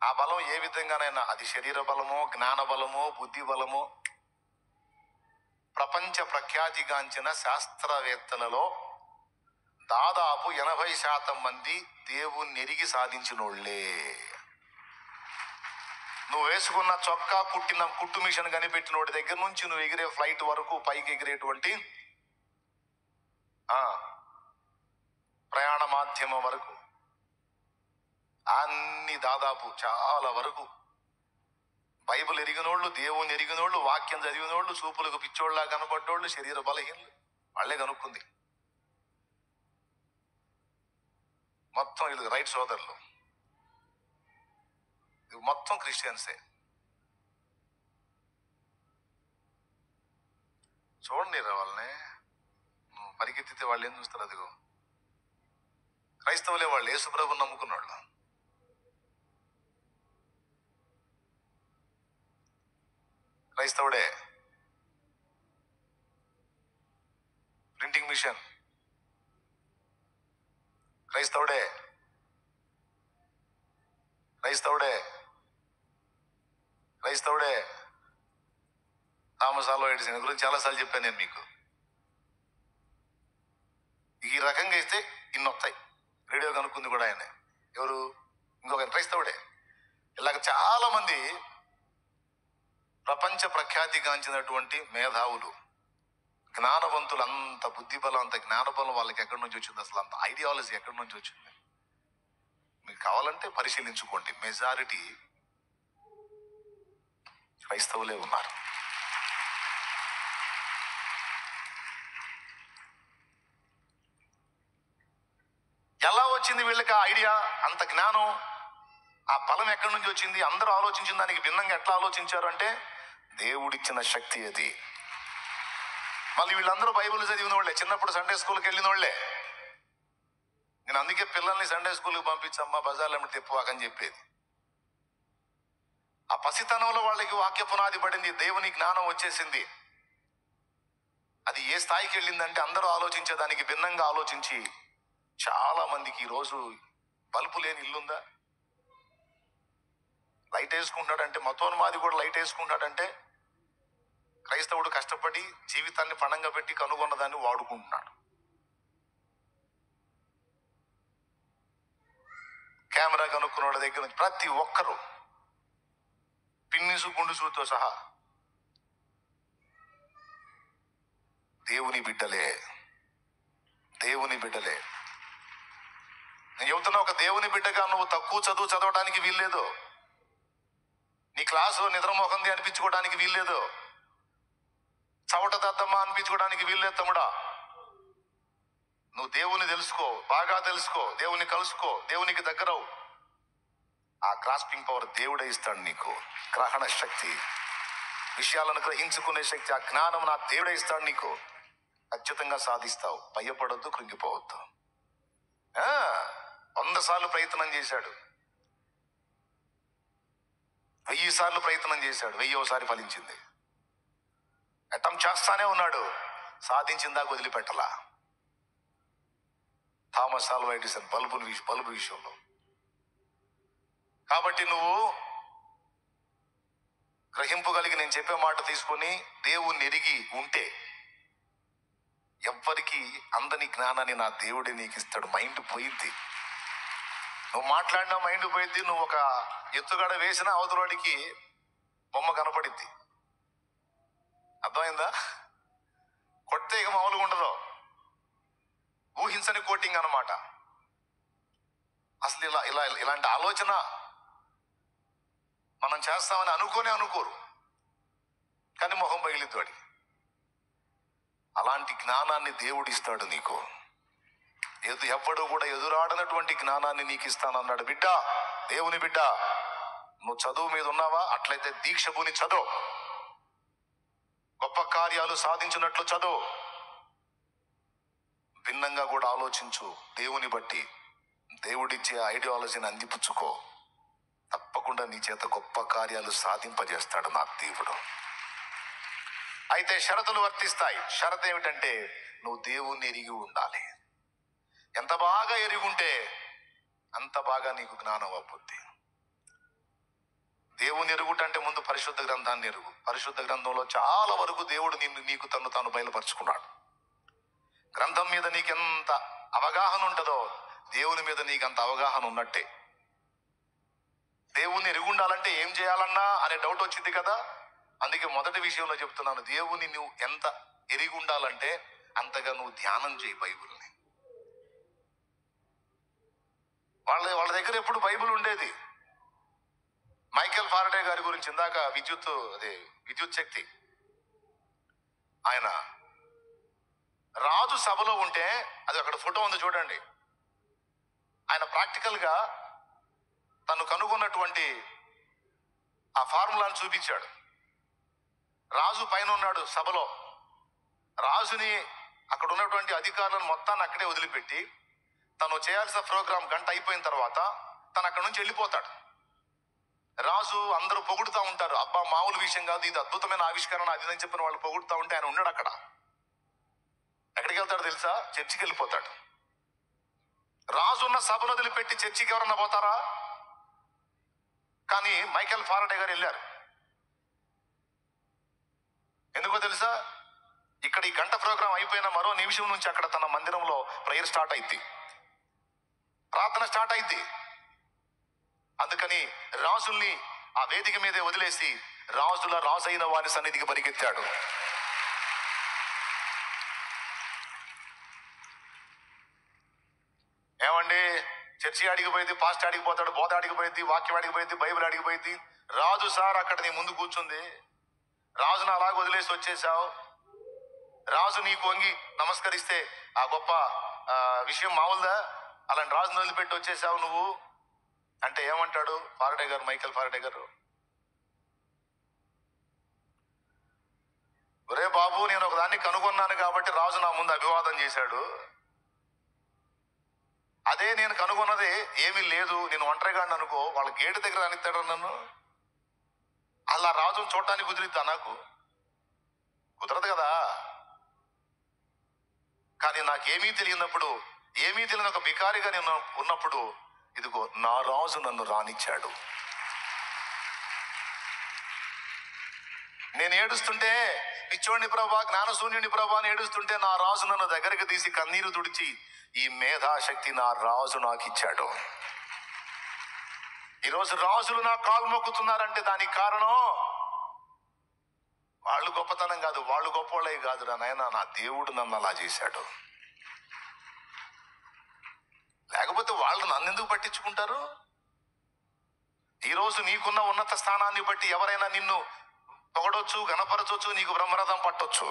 ఆ బలం ఏ విధంగానైనా, అది శరీర బలమో, జ్ఞాన బలమో, బుద్ధి బలమో. ప్రపంచ ప్రఖ్యాతిగాంచిన శాస్త్రవేత్తలలో దాదాపు 80% మంది దేవుణ్ణి ఎరిగి సాధించినోళ్లే. నువ్వు వేసుకున్న చొక్కా కుట్టు మిషన్ కనిపెట్టినోడి దగ్గర నుంచి నువ్వు ఎగిరే ఫ్లైట్ వరకు, పైకి ఎగిరేటువంటి ప్రయాణ మాధ్యమం వరకు, అన్ని దాదాపు చాలా వరకు బైబిల్ ఎరిగినోళ్ళు, దేవుని ఎరిగినోళ్ళు, వాక్యం చదివినోళ్ళు, చూపులకు పిచ్చోళ్ళ కనపడ్డోళ్ళు, శరీర బలహీనలు, వాళ్ళే కనుక్కుంది. మొత్తం వీళ్ళు రైట్ సోదరులు, మొత్తం క్రిస్టియన్సే. చూడండి వాళ్ళని పరిగెత్తితే వాళ్ళు ఏం చూస్తారు? అదిగో క్రైస్తవులే వాళ్ళు, యేసుప్రభుని నమ్ముకున్నాళ్ళు. క్రైస్తవుడే. ప్రింటింగ్ మిషన్ క్రైస్తవుడే. థామస్ ఆల్వా ఎడిసన్ గురించి చాలాసార్లు చెప్పాను నేను మీకు. ఈ రకంగా ఇస్తే ఇన్ని వస్తాయి. రేడియో కనుక్కుంది కూడా ఆయన. ఎవరు? ఇంకొక క్రైస్తవుడే. ఇలాగ చాలా మంది ప్రపంచ ప్రఖ్యాతిగాంచినటువంటి మేధావులు, జ్ఞానవంతులు, అంత బుద్ధి బలం, అంత జ్ఞానబలం వాళ్ళకి ఎక్కడి నుంచి వచ్చింది? అసలు అంత ఐడియాలజీ ఎక్కడి నుంచి వచ్చింది? మీకు కావాలంటే పరిశీలించుకోండి. మెజారిటీ క్రైస్తవులే ఉన్నారు. ఎలా వచ్చింది వీళ్ళకి ఆ ఐడియా, అంత జ్ఞానం, ఆ బలం ఎక్కడి నుంచి వచ్చింది? అందరూ ఆలోచించిన దానికి భిన్నంగా ఎట్లా ఆలోచించారు అంటే దేవుడిచ్చిన శక్తి అది. మళ్ళీ వీళ్ళందరూ బైబిల్ చదివిన వాళ్ళే, చిన్నప్పుడు సండే స్కూల్కి వెళ్ళిన వాళ్ళే. నేను అందుకే పిల్లల్ని సండే స్కూల్కి పంపించమ్మా, బజార్లో తిప్పవాకని చెప్పేది. ఆ పసితనంలో వాళ్ళకి వాక్య పునాది పడింది, దేవుని జ్ఞానం వచ్చేసింది. అది ఏ స్థాయికి వెళ్ళిందంటే అందరూ ఆలోచించేదానికి భిన్నంగా ఆలోచించి చాలా మందికి ఈరోజు బల్బు లేని ఇల్లుందా? లైట్ వేసుకుంటాడంటే, మతోన్మాది కూడా లైట్ వేసుకుంటాడంటే, క్రైస్తవుడు కష్టపడి జీవితాన్ని పణంగా పెట్టి కనుగొన్న దాన్ని వాడుకుంటున్నాడు. కెమెరా కనుక్కున్న దగ్గర నుంచి ప్రతి ఒక్కరూ పిన్నిసు గుండుసుతో సహా దేవుని బిడ్డలే. నేను చెబుతున్నా, ఒక దేవుని బిడ్డగా నువ్వు తక్కువ చదువు చదవడానికి వీల్లేదు. నీ క్లాసులో నిద్రమోకంది అనిపించుకోవడానికి వీల్లేదు. చవట దద్దమ్మా అనిపించుకోవడానికి వీల్లేదు తమ్ముడా. నువ్వు దేవుని తెలుసుకో, బాగా తెలుసుకో, దేవుని కలుసుకో, దేవునికి దగ్గరవు. ఆ గ్రాస్పింగ్ పవర్ దేవుడే ఇస్తాడు నీకు. గ్రహణ శక్తి, విషయాలను గ్రహించుకునే శక్తి, ఆ జ్ఞానం నా దేవుడే ఇస్తాడు నీకు. ఖచ్చితంగా సాధిస్తావు. భయపడొద్దు, కృంగిపోవద్దు. 100 సార్లు ప్రయత్నం చేశాడు, 1000 సార్లు ప్రయత్నం చేశాడు, 1000సారి ఫలించింది. అటెంప్ట్ చేస్తానే ఉన్నాడు, సాధించిందాక వదిలిపెట్టలా. థామస్ ఆల్వా ఎడిసన్ బల్బు విషయంలో. కాబట్టి నువ్వు గ్రహింపు కలిగి నేను చెప్పే మాట తీసుకొని దేవుణ్ణి ఎరిగి ఉంటే ఎవ్వరికి అందని జ్ఞానాన్ని నా దేవుడే నీకు ఇస్తాడు. మైండ్ పోయింది, నువ్వు మాట్లాడినా మైండ్ పోయింది. నువ్వు ఒక ఎత్తుగడ వేసినా అవతలవాడికి బొమ్మ కనపడిద్ది. అర్థమైందా? కొడితే ఇక మామూలుగా ఉండదు. ఊహించని కోటింగ్ అన్నమాట. అసలు ఇలాంటి ఆలోచన మనం చేస్తామని అనుకోరు, కానీ మొహం పగిలిద్దు వాడికి. అలాంటి జ్ఞానాన్ని దేవుడు ఇస్తాడు నీకు. ఎవ్వడు కూడా ఎదురాడనటువంటి జ్ఞానాన్ని నీకు ఇస్తానన్నాడు. బిడ్డ, దేవుని బిడ్డ, నువ్వు చదువు మీద ఉన్నావా? అట్లయితే దీక్ష పూని చదువు, గొప్ప కార్యాలు సాధించినట్లు చదువు. భిన్నంగా కూడా ఆలోచించు. దేవుని బట్టి దేవుడిచ్చే ఐడియాలజీని అందిపుచ్చుకో. తప్పకుండా నీ చేత గొప్ప కార్యాలు సాధింపజేస్తాడు నా దేవుడు. అయితే షరతులు వర్తిస్తాయి. షరతు ఏమిటంటే నువ్వు దేవుణ్ణి ఎరిగి ఉండాలి. ఎంత బాగా ఎరుగుంటే అంత బాగా నీకు జ్ఞానం అబ్బుద్ది. దేవుని ఎరుగుటంటే ముందు పరిశుద్ధ గ్రంథాన్ని ఎరుగు. పరిశుద్ధ గ్రంథంలో చాలా వరకు దేవుడు నీకు తను తాను బయలుపరుచుకున్నాడు. గ్రంథం మీద నీకెంత అవగాహన ఉంటుందో దేవుని మీద నీకంత అవగాహన ఉన్నట్టే. దేవుని ఎరుగుండాలంటే ఏం చేయాలన్నా అనే డౌట్ వచ్చింది కదా. అందుకే మొదటి విషయంలో చెప్తున్నాను, దేవుని నువ్వు ఎంత ఎరిగి ఉండాలంటే అంతగా నువ్వు ధ్యానం చేయి బైబిల్ని. వాళ్ళ దగ్గర ఎప్పుడు బైబిల్ ఉండేది. మైకేల్ ఫారడే గారి గురించి ఇందాక విద్యుత్ శక్తి, ఆయన రాజు సభలో ఉంటే, అది అక్కడ ఫోటో ఉంది చూడండి, ఆయన ప్రాక్టికల్ గా తను కనుగొన్నటువంటి ఆ ఫార్ములాను చూపించాడు. రాజు పైన ఉన్నాడు సభలో. రాజుని అక్కడ ఉన్నటువంటి అధికారులను మొత్తాన్ని అక్కడే వదిలిపెట్టి తను చేయాల్సిన ప్రోగ్రాం గంట అయిపోయిన తర్వాత తను అక్కడ నుంచి వెళ్ళిపోతాడు. రాజు అందరూ పొగుడుతూ ఉంటారు, అబ్బా మామూలు విషయం కాదు, ఇది అద్భుతమైన ఆవిష్కరణ, అది అని చెప్పిన వాళ్ళు పొగుడుతూ ఉంటే ఆయన ఉన్నాడు అక్కడ. ఎక్కడికి వెళ్తాడు తెలుసా? చర్చికి వెళ్ళిపోతాడు. రాజు ఉన్న సభను వదిలిపెట్టి చర్చికి ఎవరన్నా పోతారా? కానీ మైకేల్ ఫారడే గారు వెళ్ళారు. ఎందుకో తెలుసా? ఇక్కడ ఈ గంట ప్రోగ్రాం అయిపోయిన మరో నిమిషం నుంచి అక్కడ తన మందిరంలో ప్రేయర్ స్టార్ట్ అయింది, ప్రార్థన స్టార్ట్ అయింది. అందుకని రాజుల్ని ఆ వేదిక మీదే వదిలేసి రాజుల రాజైన వారి సన్నిధికి పరిగెత్తాడు. ఏమండి, చర్చి అడిగిపోయింది, పాస్ట్ అడిగిపోతాడు, బోధ అడిగిపోయింది, వాక్యం అడిగిపోయింది, బైబిల్ అడిగిపోయింది. రాజు సార్ అక్కడ నీ ముందు కూర్చుంది, రాజును అలాగ వదిలేసి వచ్చేసావు. రాజు నీకు వంగి నమస్కరిస్తే ఆ గొప్ప విషయం మామూలుదా? అలాంటి రాజును వదిలిపెట్టి వచ్చేసావు నువ్వు అంటే ఏమంటాడు ఫారడే గారు, మైకేల్ ఫారడే గారు? ఒరే బాబు, నేను ఒకదాన్ని కనుగొన్నాను కాబట్టి రాజు నా ముందు అభివాదం చేశాడు. అదే నేను కనుగొన్నది ఏమీ లేదు, నేను ఒంటరిగాడిని అనుకో, వాళ్ళ గేటు దగ్గర అనిస్తాడు నన్ను. అలా రాజును చూడటానికి కుదిరిద్దా? నాకు కుదరదు కదా. కానీ నాకేమీ తెలియనప్పుడు, ఏమీ తెలియని ఒక బికారిగా నేను ఉన్నప్పుడు, ఇదిగో నా రాజు నన్ను రానిచ్చాడు. నేను ఏడుస్తుంటే, పిచ్చోడిని ప్రభా, జ్ఞానశూన్యుని ప్రభా అని ఏడుస్తుంటే, నా రాజు నన్ను దగ్గరికి తీసి కన్నీరు తుడిచి ఈ మేధాశక్తి నా రాజు నాకు ఇచ్చాడు. ఈరోజు రాజులు నా కాలు మొక్కుతున్నారంటే దానికి కారణం వాళ్ళు గొప్పతనం కాదు, వాళ్ళు గొప్పవాళ్ళే కాదు రా నాయన, నా దేవుడు నన్ను అలా చేశాడు. లేకపోతే వాళ్ళు నన్ను ఎందుకు పట్టించుకుంటారు? ఈరోజు నీకున్న ఉన్నత స్థానాన్ని బట్టి ఎవరైనా నిన్ను పొగడొచ్చు, గణపరచొచ్చు, నీకు బ్రహ్మరథం పట్టొచ్చు.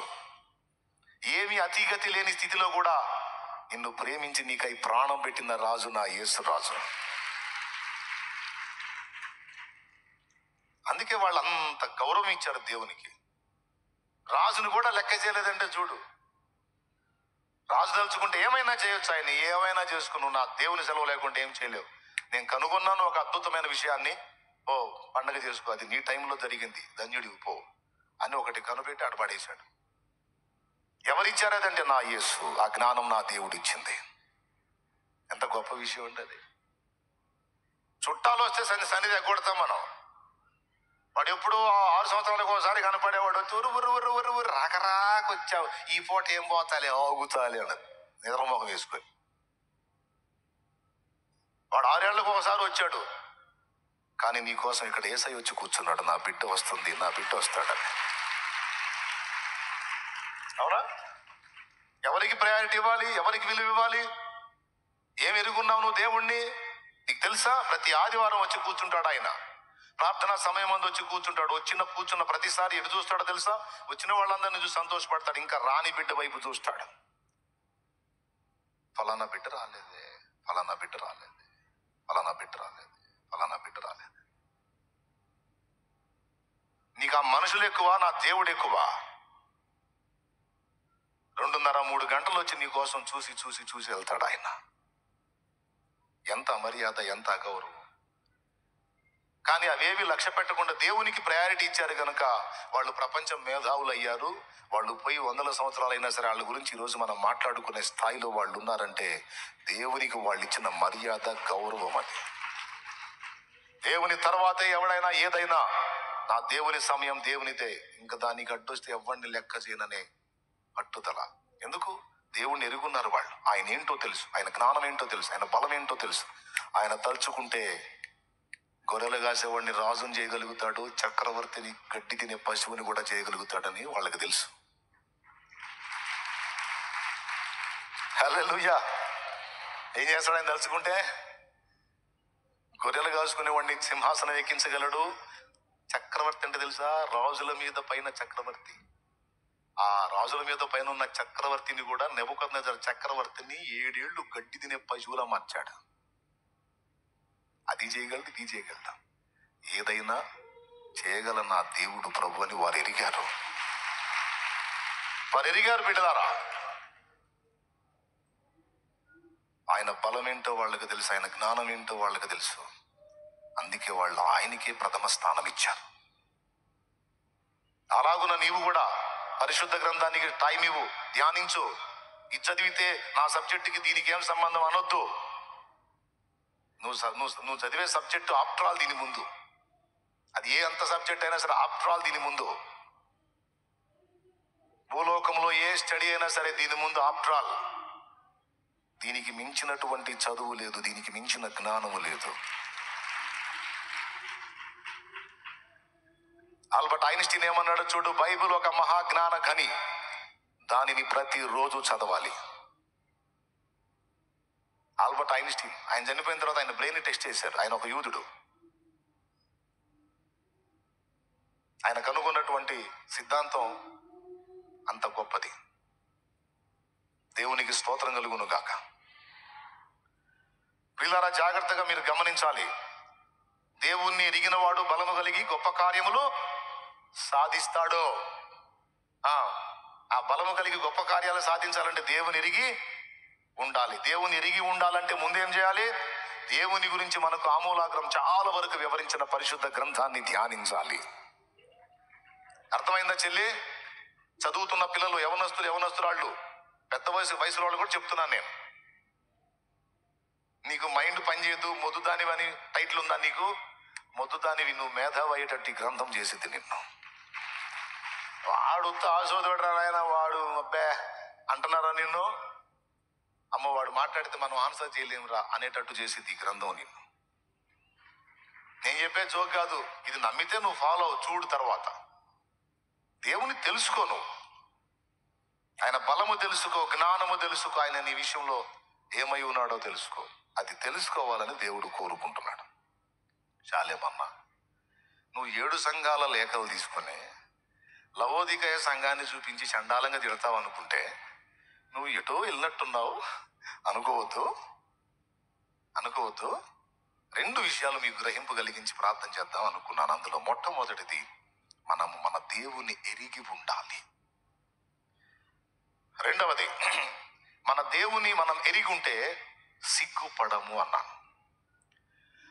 ఏమి అతిగతి లేని స్థితిలో కూడా నిన్ను ప్రేమించి నీకై ప్రాణం పెట్టిన రాజు నా యేసు రాజు. అందుకే వాళ్ళు అంత గౌరవం ఇచ్చారు దేవునికి. రాజును కూడా లెక్క చేయలేదంటే చూడు. రాజు తలుచుకుంటే ఏమైనా చేయొచ్చు, ఆయన ఏమైనా చేసుకున్నావు, నా దేవుని సెలవు లేకుంటే ఏం చేయలేవు. నేను కనుగొన్నాను ఒక అద్భుతమైన విషయాన్ని, ఓ పండగ చేసుకో, అది నీ టైంలో జరిగింది, ధన్యుడివి పో అని ఒకటి కనుపెట్టి అడపడేశాడు. ఎవరిచ్చారదంటే నా యేసు. ఆ జ్ఞానం నా దేవుడు ఇచ్చింది. ఎంత గొప్ప విషయం ఉండదు. చుట్టాలు వస్తే సన్నిధి ఎగ్గొడతాం మనం. వాడు ఎప్పుడు 6 సంవత్సరాలకు ఒకసారి కనపడేవాడు. తురు ఉర్రు ఉర్రు ఉర్రు ఉర్రు రాకరాకొచ్చావు, ఈ పూట ఏం పోతాలి ఆగుతాలి అన్నది నిద్రమోహం వేసుకొని. వాడు 6 ఏళ్లకు ఒకసారి వచ్చాడు, కానీ నీకోసం ఇక్కడ యేసయ్య వచ్చి కూర్చున్నాడు. నా బిడ్డ వస్తుంది, నా బిడ్డ వస్తాడని. అవునా? ఎవరికి ప్రయారిటీ ఇవ్వాలి, ఎవరికి విలువ ఇవ్వాలి? ఏం ఎరుగున్నావు నువ్వు దేవుణ్ణి? నీకు తెలుసా? ప్రతి ఆదివారం వచ్చి కూర్చుంటాడు ఆయన. ప్రార్థనా సమయం అందు వచ్చి కూర్చుంటాడు. కూర్చున్న ప్రతిసారి ఎటు చూస్తాడో తెలుసా? వచ్చిన వాళ్ళందరినీ చూసి సంతోషపడతాడు. ఇంకా రాని బిడ్డ వైపు చూస్తాడు. ఫలానా బిడ్డ రాలేదే, ఫలానా బిడ్డ రాలేదే, ఫలానా బిడ్డ రాలేదు, ఫలానా బిడ్డ రాలేదు. నీకు ఆ మనుషులు ఎక్కువ, నా దేవుడు ఎక్కువ? 2:30-3 గంటలు వచ్చి నీ కోసం చూసి చూసి చూసి వెళ్తాడు ఆయన. ఎంత మర్యాద, ఎంత అగౌరవం. కానీ అవేవి లక్ష్య పెట్టకుండా దేవునికి ప్రయారిటీ ఇచ్చారు కనుక వాళ్ళు ప్రపంచం మేధావులు అయ్యారు. వాళ్ళు పోయి 100 సంవత్సరాలైనా సరే వాళ్ళ గురించి ఈరోజు మనం మాట్లాడుకునే స్థాయిలో వాళ్ళు ఉన్నారంటే దేవునికి వాళ్ళు ఇచ్చిన మర్యాద, గౌరవం అది. దేవుని తర్వాతే ఎవడైనా ఏదైనా. నా దేవుని సమయం దేవునిదే, ఇంకా దానికి అడ్డొస్తే ఎవరిని లెక్క చేయననే పట్టుదల. ఎందుకు? దేవుణ్ణి ఎరుగున్నారు వాళ్ళు. ఆయన ఏంటో తెలుసు, ఆయన జ్ఞానం ఏంటో తెలుసు, ఆయన బలం ఏంటో తెలుసు. ఆయన తలుచుకుంటే గొర్రెలు కాసేవాడిని రాజుని చేయగలుగుతాడు, చక్రవర్తిని గడ్డి తినే పశువుని కూడా చేయగలుగుతాడని వాళ్ళకి తెలుసు. హల్లెలూయా. ఏం చేస్తాడు ఆయన తలుచుకుంటే? గొర్రెలు కాసుకునే వాడిని సింహాసనం ఎక్కించగలడు. చక్రవర్తి అంటే తెలుసా? రాజుల మీద పైన చక్రవర్తి. ఆ రాజుల మీద పైన ఉన్న చక్రవర్తిని కూడా, నెబుకద్నెజర్ చక్రవర్తిని 7 ఏళ్లు గడ్డి తినే పశువులా మార్చాడు. అది చేయగలదు, ఇది చేయగలదు. ఏదైనా చేయగల నా దేవుడు ప్రభు అని వారు ఎరిగారు. బిడ్డలారా. ఆయన బలం ఏంటో వాళ్ళకి తెలుసు, ఆయన జ్ఞానం ఏంటో వాళ్ళకి తెలుసు. అందుకే వాళ్ళు ఆయనకే ప్రథమ స్థానం ఇచ్చారు. అలాగున నీవు కూడా పరిశుద్ధ గ్రంథానికి టైం ఇవ్వు, ధ్యానించు. ఇది చదివితే నా సబ్జెక్టుకి దీనికి ఏం సంబంధం అనొద్దు. నువ్వు చదివే సబ్జెక్టు ఆఫ్టర్ ఆల్ దీని ముందు. అది ఏ అంత సబ్జెక్ట్ అయినా సరే ఆఫ్టర్ ఆల్ దీని ముందు. భూలోకంలో ఏ స్టడీ అయినా సరే దీని ముందు ఆఫ్టర్ ఆల్. దీనికి మించినటువంటి చదువు లేదు, దీనికి మించిన జ్ఞానము లేదు. ఆల్బర్ట్ ఐన్స్టీన్ ఏమన్నాడో చూడు, బైబిల్ ఒక మహాజ్ఞాన ఖని, దానిని ప్రతిరోజు చదవాలి. ఆల్బర్ట్ ఐన్స్టీన్, ఆయన చనిపోయిన తర్వాత ఆయన బ్రెయిన్ టెస్ట్ చేశారు. ఆయన ఒక యూదుడు. ఆయన కనుగొన్నటువంటి సిద్ధాంతం అంత గొప్పది. దేవునికి స్తోత్రం కలుగును గాక. ప్రియులారా, జాగ్రత్తగా మీరు గమనించాలి. దేవుణ్ణి ఎరిగిన వాడు బలము కలిగి గొప్ప కార్యములు సాధిస్తాడు. ఆ బలము కలిగి గొప్ప కార్యాలు సాధించాలంటే దేవుని ఎరిగి ఉండాలి. దేవుని ఎరిగి ఉండాలంటే ముందేం చేయాలి? దేవుని గురించి మనకు ఆమూలాగ్రం చాలా వరకు వివరించిన పరిశుద్ధ గ్రంథాన్ని ధ్యానించాలి. అర్థమైందా చెల్లి? చదువుతున్న పిల్లలు, యవనస్తురాళ్ళు, పెద్ద వయసు వాళ్ళు కూడా చెప్తున్నాను నేను. నీకు మైండ్ పనిచేయదు, మొద్దుదానివని టైటిల్ ఉందా నీకు? మొద్దుదానివి, నువ్వు మేధావి అయ్యేటట్టు ఈ గ్రంథం చేసింది నిన్ను. వాడు ఆశోదరా నాయన, వాడు అబ్బే అంటున్నారా నిన్ను? అమ్మ వాడు మాట్లాడితే మనం ఆన్సర్ చేయలేమురా అనేటట్టు చేసింది ఈ గ్రంథం నిన్ను. నేను చెప్పే జోక్ కాదు, ఇది నమ్మితే నువ్వు ఫాలో అవు. చూడు తర్వాత దేవుని తెలుసుకోను, ఆయన బలము తెలుసుకో, జ్ఞానము తెలుసుకో, ఆయన నీ విషయంలో ఏమై ఉన్నాడో తెలుసుకో. అది తెలుసుకోవాలని దేవుడు కోరుకుంటున్నాడు. చాలేమన్నా, నువ్వు 7 సంఘాల లేఖలు తీసుకొని లవోదికయ సంఘాన్ని చూపించి చండాలంగా తిడతావు అనుకుంటే నువ్వు ఎటో వెళ్ళినట్టున్నావు. అనుకోవద్దు. 2 విషయాలు మీకు గ్రహింపు కలిగించి ప్రార్థన చేద్దాం అనుకున్నాను. అందులో మొట్టమొదటిది, మనము మన దేవుని ఎరిగి ఉండాలి. రెండవది, మన దేవుని మనం ఎరిగి ఉంటే సిగ్గుపడము అన్నాను.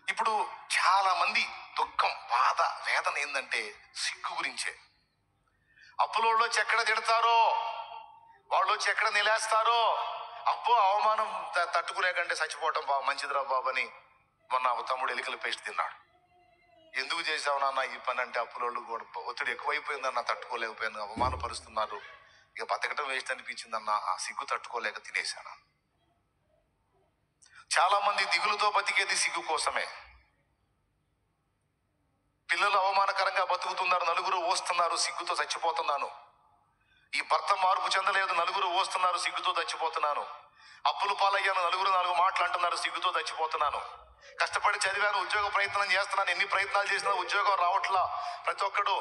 ఇప్పుడు చాలా మంది దుఃఖం, బాధ, వేదన ఏంటంటే సిగ్గు గురించే. అప్పులోళ్ళు వచ్చి ఎక్కడ తిడతారో, వాళ్ళు వచ్చి ఎక్కడ నిలేస్తారో, అప్పు అవమానం తట్టుకునే కంటే చచ్చిపోవటం మంచిదిరా బాబు అని మొన్న తమ్ముడు ఎలికల పేస్ట్ తిన్నాడు. ఎందుకు చేసావు నాన్న ఈ పని అంటే అప్పులోళ్ళు కూడా ఒత్తిడి ఎక్కువైపోయిందన్న, తట్టుకోలేకపోయాను, అవమానపరుస్తున్నారు, ఇక బతకటం వేస్ట్ అనిపించిందన్న, ఆ సిగ్గు తట్టుకోలేక తినేశాను. చాలా మంది దిగులుతో బతికేది సిగ్గు కోసమే. పిల్లలు అవమానకరంగా బతుకుతున్నారు, నలుగురు ఓస్తున్నారు, సిగ్గుతో చచ్చిపోతున్నాను. ఈ భర్త మార్పు చెందలేదు, నలుగురు ఓస్తున్నారు, సిగ్గుతో చచ్చిపోతున్నాను. అప్పులు పాలయ్యాను, నలుగురు నాలుగు మాటలు అంటున్నారు, సిగ్గుతో చచ్చిపోతున్నాను. కష్టపడి చదివాను, ఉద్యోగ ప్రయత్నం చేస్తున్నాను, ఎన్ని ప్రయత్నాలు చేసినా ఉద్యోగం రావట్లా. ప్రతి ఒక్కడు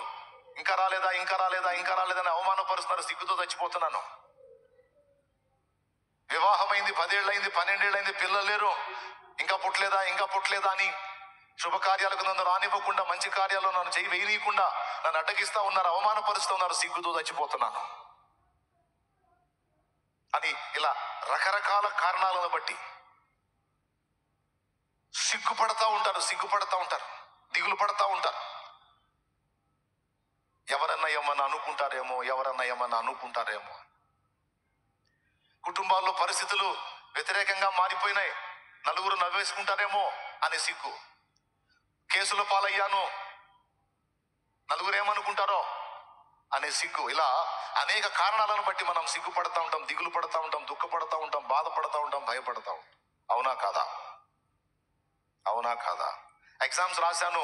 ఇంకా రాలేదా ఇంకా రాలేదా ఇంకా రాలేదని అవమానపరుస్తున్నారు, సిగ్గుతో చచ్చిపోతున్నాను. వివాహమైంది 10 ఏళ్ళైంది, 12 ఏళ్ళైంది, పిల్లలు లేరు, ఇంకా పుట్టలేదా ఇంకా పుట్టలేదా అని శుభకార్యాలకు నన్ను రానివ్వకుండా, మంచి కార్యాలు నన్ను చేయి వేయనీయకుండా నన్ను అడ్డగిస్తా ఉన్నారు, అవమానపరుస్తూ ఉన్నారు, సిగ్గుతో చచ్చిపోతున్నాను అని ఇలా రకరకాల కారణాలను బట్టి సిగ్గుపడతా ఉంటారు, దిగులు పడతా ఉంటారు. ఎవరన్నా ఏమన్నా అనుకుంటారేమో. కుటుంబాల్లో పరిస్థితులు వ్యతిరేకంగా మారిపోయినాయి, నలుగురు నవ్వేసుకుంటారేమో అనే సిగ్గు. కేసుల పాలయ్యాను, నలుగురు ఏమనుకుంటారో అనే సిగ్గు. ఇలా అనేక కారణాలను బట్టి మనం సిగ్గుపడతా ఉంటాం, దిగులు పడతా ఉంటాం, దుఃఖపడతా ఉంటాం, బాధపడతా ఉంటాం, భయపడతా ఉంటాం. అవునా కాదా? ఎగ్జామ్స్ రాశాను,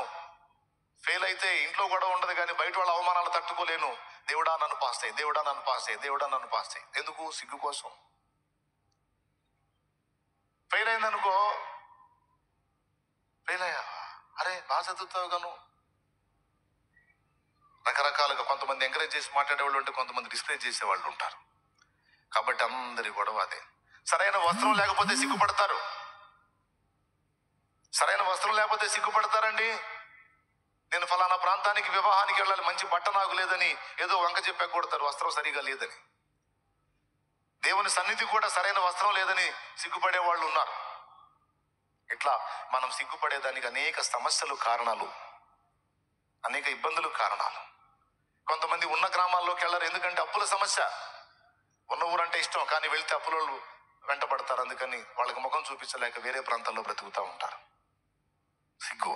ఫెయిల్ అయితే ఇంట్లో గొడవ ఉండదు, కానీ బయట వాళ్ళ అవమానాలు తట్టుకోలేను. దేవుడా నన్ను పాస్ చేయి. ఎందుకు? సిగ్గు కోసం. ఫెయిల్ అయిందనుకో, ఫెయిల్ అయ్యా, అరే బాగా చదువుతావు గాను, రకరకాలుగా కొంతమంది ఎంకరేజ్ చేసి మాట్లాడేవాళ్ళు ఉంటే, కొంతమంది డిస్కరేజ్ చేసేవాళ్ళు ఉంటారు. కాబట్టి అందరి గొడవ అదే. సరైన వస్త్రం లేకపోతే సిగ్గుపడతారండి. నేను ఫలానా ప్రాంతానికి వివాహానికి వెళ్ళాలి, మంచి బట్ట నాకు లేదని ఏదో వంక చెప్పా కొడతారు, వస్త్రం సరిగా లేదని. దేవుని సన్నిధి కూడా సరైన వస్త్రం లేదని సిగ్గుపడే వాళ్ళు ఉన్నారు. ఇట్లా మనం సిగ్గుపడేదానికి అనేక సమస్యలు కారణాలు, అనేక ఇబ్బందులు కారణాలు. కొంతమంది ఉన్న గ్రామాల్లోకి వెళ్ళరు, ఎందుకంటే అప్పుల సమస్య. ఉన్న ఊరంటే ఇష్టం, కానీ వెళ్తే అప్పులోళ్ళు వెంటబడతారు, అందుకని వాళ్ళకి ముఖం చూపించలేక వేరే ప్రాంతాల్లో బ్రతుకుతూ ఉంటారు. సిగ్గు.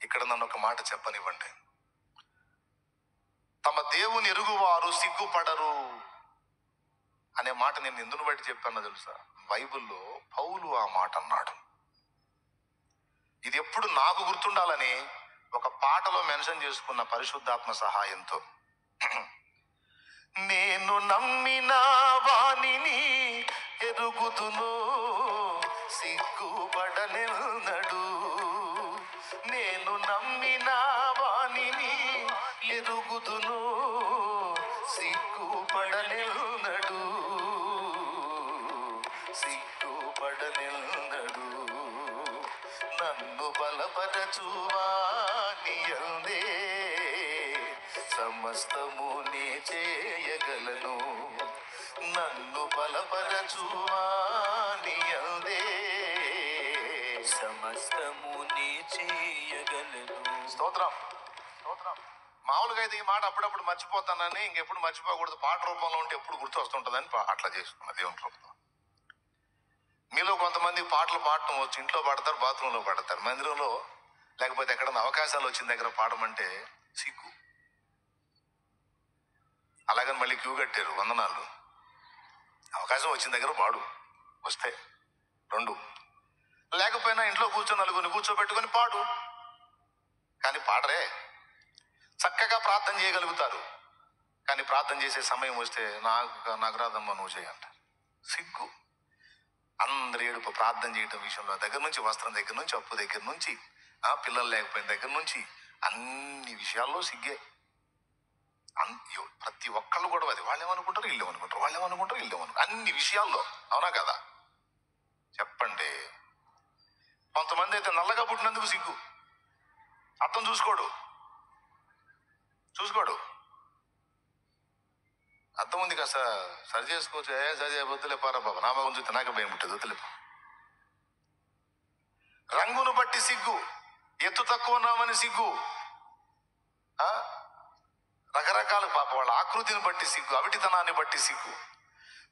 ఇక్కడ నన్ను ఒక మాట చెప్పనివ్వండి. తమ దేవుని ఎరుగువారు సిగ్గుపడరు అనే మాట నేను ఎందును బట్టి చెప్పానో తెలుసా? బైబిల్లో పౌలు ఆ మాట అన్నాడు. ఇది ఎప్పుడు నాకు గుర్తుండాలని ఒక పాటలో మెన్షన్ చేసుకున్న పరిశుద్ధాత్మ సహాయంతో, నేను నమ్మిన వానిని ఎరుగుదును, సిగ్గుపడనెన్నడు. నేను నమ్మిన వానిని ఎరుగుదును, సిగ్గుపడనెన్నడు. నన్ను బలపరచువాని యందే సమస్తము నే చేయగలను. నన్ను బలపరచువాని యందే సమస్తము నీ చేయగలను. స్తోత్రం. మామూలుగా అయితే ఈ మాట అప్పుడప్పుడు మర్చిపోతానని, ఇంకెప్పుడు మర్చిపోకూడదు, పాట రూపంలో ఉంటే ఎప్పుడు గుర్తు వస్తుంటుందని అట్లా చేసుకున్నా దేవుని రూపంలో. మీలో కొంతమంది పాటలు పాడటం వచ్చి ఇంట్లో పాడతారు, బాత్రూంలో పాడతారు, మందిరంలో లేకపోతే ఎక్కడన్నా అవకాశాలు వచ్చిన దగ్గర పాడమంటే సిగ్గు. అలాగని మళ్ళీ క్యూ కట్టారు, వందనాలు. అవకాశం వచ్చిన దగ్గర పాడు, వస్తే 2, లేకపోయినా ఇంట్లో కూర్చొని నలుగురిని కూర్చోబెట్టుకొని పాడు. కానీ పాడరే. చక్కగా ప్రార్థన చేయగలుగుతారు, కానీ ప్రార్థన చేసే సమయం వస్తే నాకు రాదమ్మా నువ్వు చేయంటారు. సిగ్గు. అందరి ఏడుపు ప్రార్థన చేయటం విషయంలో దగ్గర నుంచి, వస్త్రం దగ్గర నుంచి, అప్పు దగ్గర నుంచి, పిల్లలు లేకపోయిన దగ్గర నుంచి, అన్ని విషయాల్లో సిగ్గే. ప్రతి ఒక్కళ్ళు కూడా అది. వాళ్ళు ఏమనుకుంటారు, ఇల్లు ఏమనుకుంటారు, అన్ని విషయాల్లో. అవునా కదా? చెప్పండి. కొంతమంది అయితే నల్లగా పుట్టినందుకు సిగ్గు, అర్థం చూసుకోడు. అర్థం ఉంది కదా, సరి చేసుకోవచ్చు. సరి వద్దులే పారా బాబా, నా మగం చూస్తే నాకే భయం పుట్టేది, వద్దులేపా. రంగును బట్టి సిగ్గు, ఎత్తు తక్కువ ఉన్నామని సిగ్గు, రకరకాల పాప వాళ్ళ ఆకృతిని బట్టి సిగ్గు, అవిటితనాన్ని బట్టి సిగ్గు,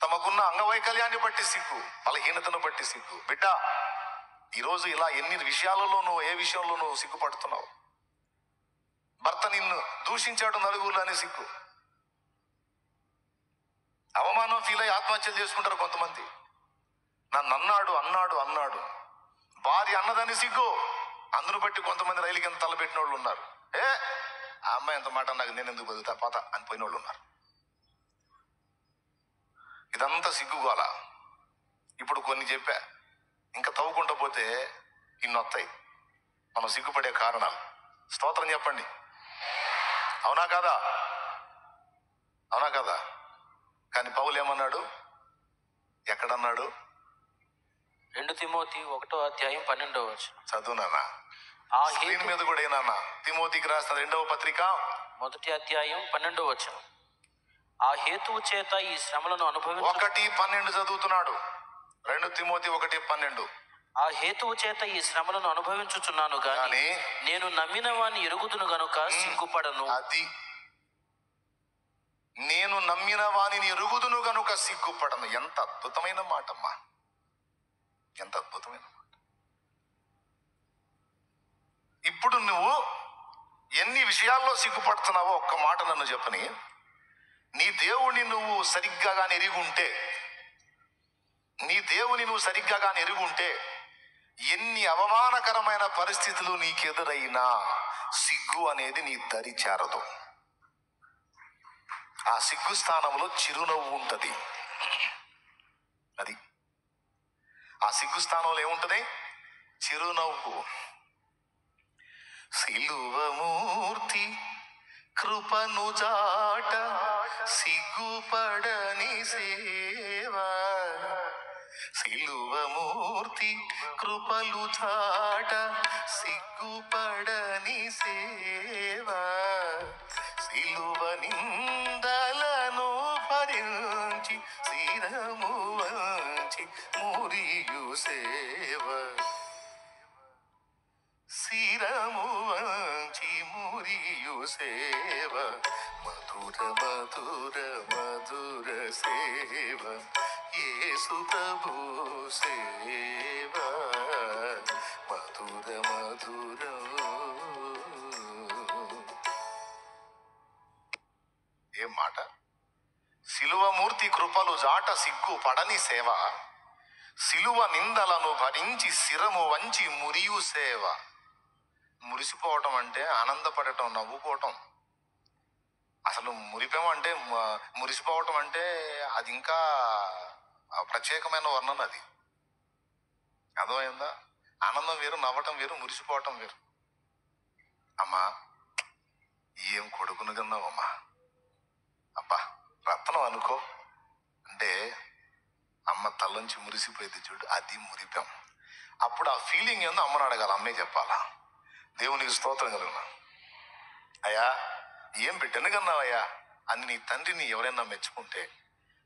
తమకున్న అంగవైకల్యాన్ని బట్టి సిగ్గు, బలహీనతను బట్టి సిగ్గు. బిడ్డ, ఈరోజు ఇలా ఎన్ని విషయాలలో నువ్వు ఏ విషయంలో నువ్వు సిగ్గుపడుతున్నావు? భర్త నిన్ను దూషించాడు నలుగురు అనే సిగ్గు, అవమానం ఫీల్ అయ్యి ఆత్మహత్యలు చేసుకుంటారు కొంతమంది. నన్ను అన్నాడు భార్య అన్నదని సిగ్గు, అందును బట్టి కొంతమంది రైలు కింద తలబెట్టిన వాళ్ళు ఉన్నారు. ఆ అమ్మాయి ఎంత మాట నాకు నేను ఎందుకు బతుకుతా పాత అని పోయిన వాళ్ళు ఉన్నారు. ఇదంతా సిగ్గుగోల. ఇప్పుడు కొన్ని చెప్పా, ఇంకా తవ్వుకుంటూ పోతే ఇన్ని వస్తాయి మనం సిగ్గుపడే కారణాలు. స్తోత్రం చెప్పండి. అవునా కాదా? కానీ పౌలు ఏమన్నాడు? ఎక్కడన్నాడు? 2 తిమోతి 1:12 చదువు నాన్న. ఆ స్క్రీన్ మీద కూడా ఏనా? తిమోతికి రాసిన 2వ పత్రిక 1:12 ఆ హేతువు చేత ఈ శ్రమలను 1:12 చదువుతున్నాడు. 2 తిమోతి 1:12. ఆ హేతువు చేత ఈ శ్రమలను అనుభవించుచున్నాను గాని నేను నమ్మిన వాణ్ణి ఎరుగుదును గనుక సిగ్గుపడను. అది నేను నమ్మిన వాణిని ఎరుగుదును గనుక సిగ్గుపడను. ఎంత అద్భుతమైన మాటమ్మా, ఎంత అద్భుతమైన మాట. ఇప్పుడు నువ్వు ఎన్ని విషయాల్లో సిగ్గుపడుతున్నావో ఒక్క మాట నన్ను చెప్పని. నీ దేవుని నువ్వు సరిగ్గా కానీ ఎరుగుంటే ఎన్ని అవమానకరమైన పరిస్థితులు నీకెదురైనా సిగ్గు అనేది నీ దరి చేరదు. ఆ సిగ్గు స్థానంలో చిరునవ్వు ఉంటుంది. అది ఆ సిగ్గు స్థానంలో ఏముంటుంది? చిరునవ్వు. సిలువమూర్తి కృపను చాట సిగ్గుపడని సేవ, సిలువమూర్తి కృపలు చాట సిగ్గుపడని సేవ, సిలువ నిందలను భరించి శిరము వంచి మురియు సేవ, శిరము వంచి మురియు సేవ, మధుర మధుర మధుర సేవ, యేసు ప్రభు సేవ, మధుర మధుర. ఏం మాట? సిలువమూర్తి కృపలు జాట సిగ్గు పడని సేవ, సిలువ నిందలను భరించి శిరము వంచి మురియు సేవ. మురిసిపోవటం అంటే ఆనందపడటం, నవ్వుకోవటం. అసలు మురిసిపోవటం అంటే అది ఇంకా ప్రత్యేకమైన వర్ణన. అది అర్థమైందా? ఆనందం వేరు, నవ్వటం వేరు, మురిసిపోవటం వేరు. అమ్మా ఏం కొడుకును కన్నావమ్మా, అబ్బా రత్నం అనుకో అంటే అమ్మ తల్లోంచి మురిసిపోయింది చూడు, అది మురిపాం. అప్పుడు ఆ ఫీలింగ్ ఏందో అమ్మని అడగాలి, అమ్మే చెప్పాలా. దేవునికి స్తోత్రం కలుగునా. అయ్యా ఏం బిడ్డను కన్నావయ్యా అని నీ తండ్రిని ఎవరైనా మెచ్చుకుంటే,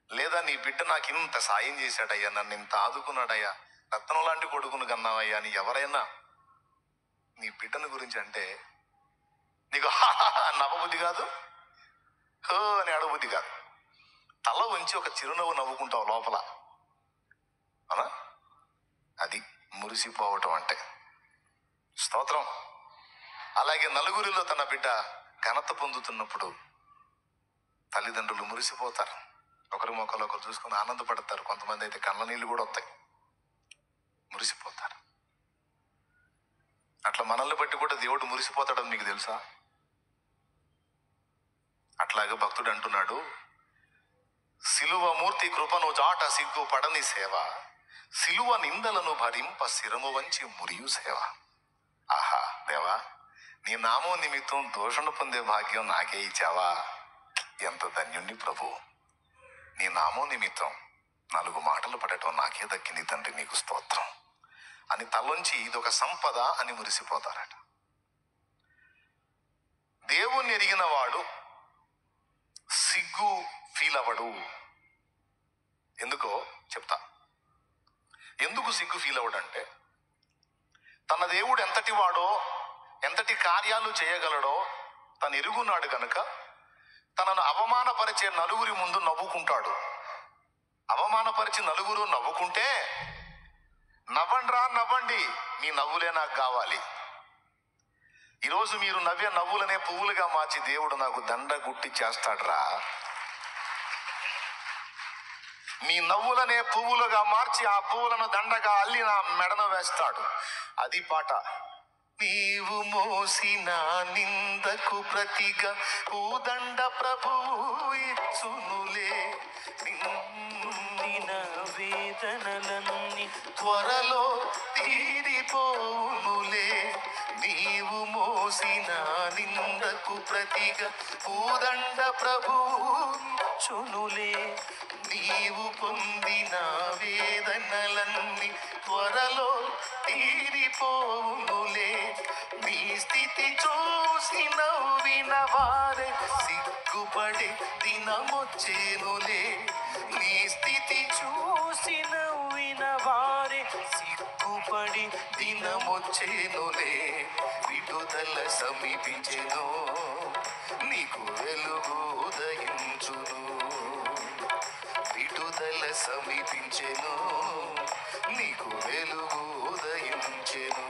లేదా నీ బిడ్డ నాకు ఇంత సాయం చేశాడయ్యా, నన్ను ఇంత ఆదుకున్నాడయ్యా, రత్నం లాంటి కొడుకును కన్నావయ్యా అని ఎవరైనా నీ బిడ్డను గురించి అంటే నీకు నవ్వబుద్ధి కాదు, హో అని అడబుద్ధి కాదు. తల ఉంచి ఒక చిరునవ్వు నవ్వుకుంటావు లోపల. అనా అది మురిసిపోవటం అంటే. స్తోత్రం. అలాగే నలుగురిలో తన బిడ్డ ఘనత పొందుతున్నప్పుడు తల్లిదండ్రులు మురిసిపోతారు, ఒకరి మొక్కలు ఒకరు చూసుకొని ఆనందపడతారు. కొంతమంది అయితే కళ్ళ నీళ్ళు కూడా వస్తాయి, మురిసిపోతారు. అట్లా మనల్ని బట్టి కూడా దేవుడు మురిసిపోతాడని మీకు తెలుసా? అట్లాగే భక్తుడు అంటున్నాడు, సిలువమూర్తి కృపను జాట సిగ్గు పడని సేవ, సిలువ నిందలను భరింప శిరము వంచి మురియు సేవ. ఆహా దేవా, నీ నామం నిమిత్తం దోషణ పొందే భాగ్యం నాకే ఇచ్చావా, ఎంత ధన్యుణ్ణి ప్రభు. నీ నామం నిమిత్తం 4 మాటలు పడటం నాకే దక్కింది తండ్రి, నీకు స్తోత్రం అని తలొంచి ఇదొక సంపద అని మురిసిపోతారట. దేవుణ్ణి ఎరిగిన వాడు సిగ్గు ఫీల్ అవ్వడు. ఎందుకో చెప్తా. ఎందుకు సిగ్గు ఫీల్ అవ్వడంటే, తన దేవుడు ఎంతటి వాడో, ఎంతటి కార్యాలు చేయగలడో తను ఎరుగున్నాడు గనుక తనను అవమానపరిచే నలుగురి ముందు నవ్వుకుంటాడు. అవమానపరిచి నలుగురు నవ్వుకుంటే నవ్వండ్రా నవ్వండి, మీ నవ్వులే నాకు కావాలి. ఈరోజు మీరు నవ్వే నవ్వులనే పువ్వులుగా మార్చి దేవుడు నాకు దండ గుట్టి చేస్తాడ్రా. మీ నవ్వులనే పువ్వులుగా మార్చి ఆ పువ్వులను దండగా అల్లి నా మెడను వేస్తాడు. అది పాట. నీవు మోసిన నిందకు ప్రతిగా పూదండ ప్రభువు ఇచ్చునులే. నిందిన వేదనలన్నీ త్వరలో తీరిపోనులే. నీవు మోసిన నిందకు ప్రతిగా పూదండ ప్రభువు ఇచ్చునులే. నీవు పొందిన వేదనలన్నీ త్వరలో తీరిపోనులే. నీ స్థితి చూసి నవ్విన వారే సిగ్గుపడే దినమొచ్చేనులే. నీ స్థితి చూసి నవ్విన వారే సిగ్గుపడి దినమొచ్చేనులే. విడుదల సమీపించెను, నీకు వెలుగు ఉదయించును. విడుదల సమీపించెను, నీకు వెలుగు ఉదయించెను.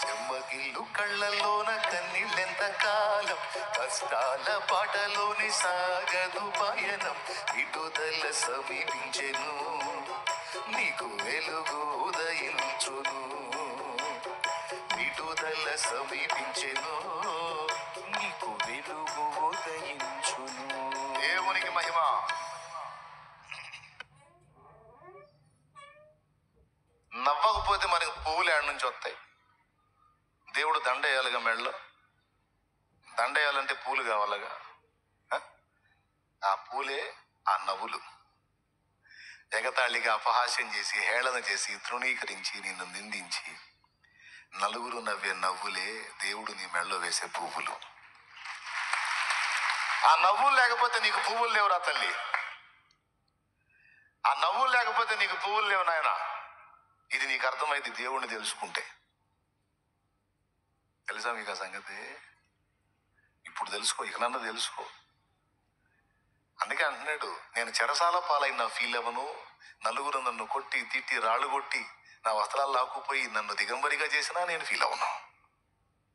చెమ్మగిల్లు కళ్ళల్లోన కన్నీళ్ళెంత కాలం, కష్టాల పాటలోని సాగదు పయనం. విడుదల సమీపించెను, నీకు వెలుగు ఉదయించును. విడుదల సమీపించెను, నీకు వెలుగు ఉదయించును. దేవునికి మహిమ. నవ్వకపోతే మనకి పువ్వులు ఏడ నుంచి వస్తాయి? దేవుడు దండ వేయాలిగా మెడలో. దండ వేయాలంటే పూలు కావాలగా. ఆ పూలే ఆ నవ్వులు. ఎగతాళిగా అపహాస్యం చేసి, హేళన చేసి, తృణీకరించి, నిన్ను నిందించి నలుగురు నవ్వే నవ్వులే దేవుడు నీ మెడలో వేసే పువ్వులు. ఆ నవ్వులు లేకపోతే నీకు పువ్వులు లేవురా తల్లి. ఆ నవ్వులు లేకపోతే నీకు పువ్వులు లేవు నాయన. ఇది నీకు అర్థమైంది దేవుణ్ణి తెలుసుకుంటే. తెలుసా మీకు ఆ సంగతి? ఇప్పుడు తెలుసుకో, ఇక నన్ను తెలుసుకో. అందుకే అంటున్నాడు, నేను చెరసాల పాలైన ఫీల్ అవ్వను. నలుగురు నన్ను కొట్టి తిట్టి రాళ్ళు కొట్టి నా వస్త్రాలు లాక్కుపోయి నన్ను దిగంబరిగా చేసినా నేను ఫీల్ అవ్వను.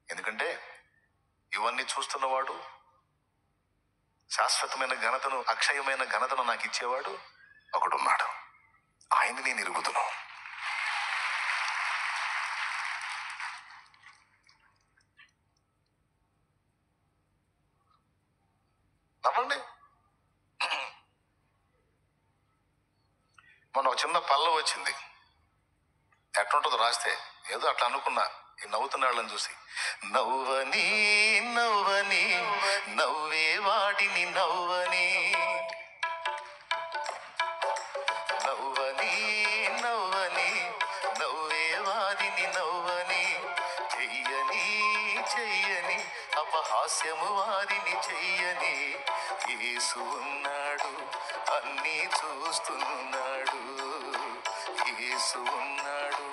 ఎందుకంటే ఇవన్నీ చూస్తున్నవాడు, శాశ్వతమైన ఘనతను, అక్షయమైన ఘనతను నాకు ఇచ్చేవాడు ఒకడున్నాడు. ఆయన్ని నేను ఎరుగుదును. నవ్వండి. మొన్న ఒక చిన్న పల్ల వచ్చింది. ఎట్లుంటుందో రాస్తే ఏదో అట్లా అనుకున్నా. ఈ నవ్వుతున్న వాళ్ళని చూసి, నవ్వని నవ్వని నవ్వే వాడిని నవ్వని, నవ్వని నవ్వని నవ్వే వాడిని నవ్వని, చెయ్యని చెయ్యని అపహాస్యము వారిని చెయ్యని. యేసు ఉన్నాడు, అన్నీ చూస్తున్నాడు. యేసు ఉన్నాడు,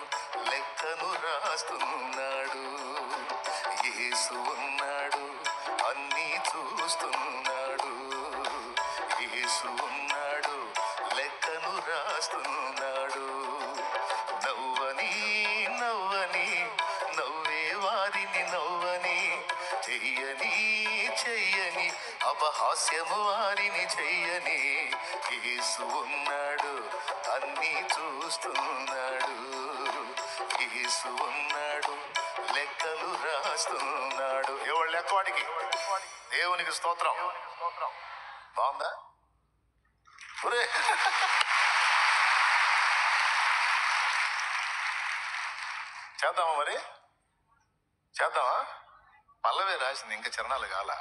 లెక్కను రాస్తున్నాడు. యేసు ఉన్నాడు, అన్నీ చూస్తున్నాడు. యేసు ఉన్నాడు, లెక్కను రాస్తున్నాడు. నవ్వని నవ్వని నవ్వే వారిని నవ్వని, చెయ్యని చెయ్యని అపహాస్యము వారిని చెయ్యని. యేసు ఉన్నాడు, అన్నీ చూస్తున్నాడు. యేసు ఉన్నాడు, లెక్కలు రాస్తున్నాడు. ఎవడు లెక్క వాడికి? దేవునికి స్తోత్రం. బాగుందా? ఒరే చేద్దామా మరి? చేద్దామా? పల్లవే రాసింది, ఇంకా చరణాలు కాల.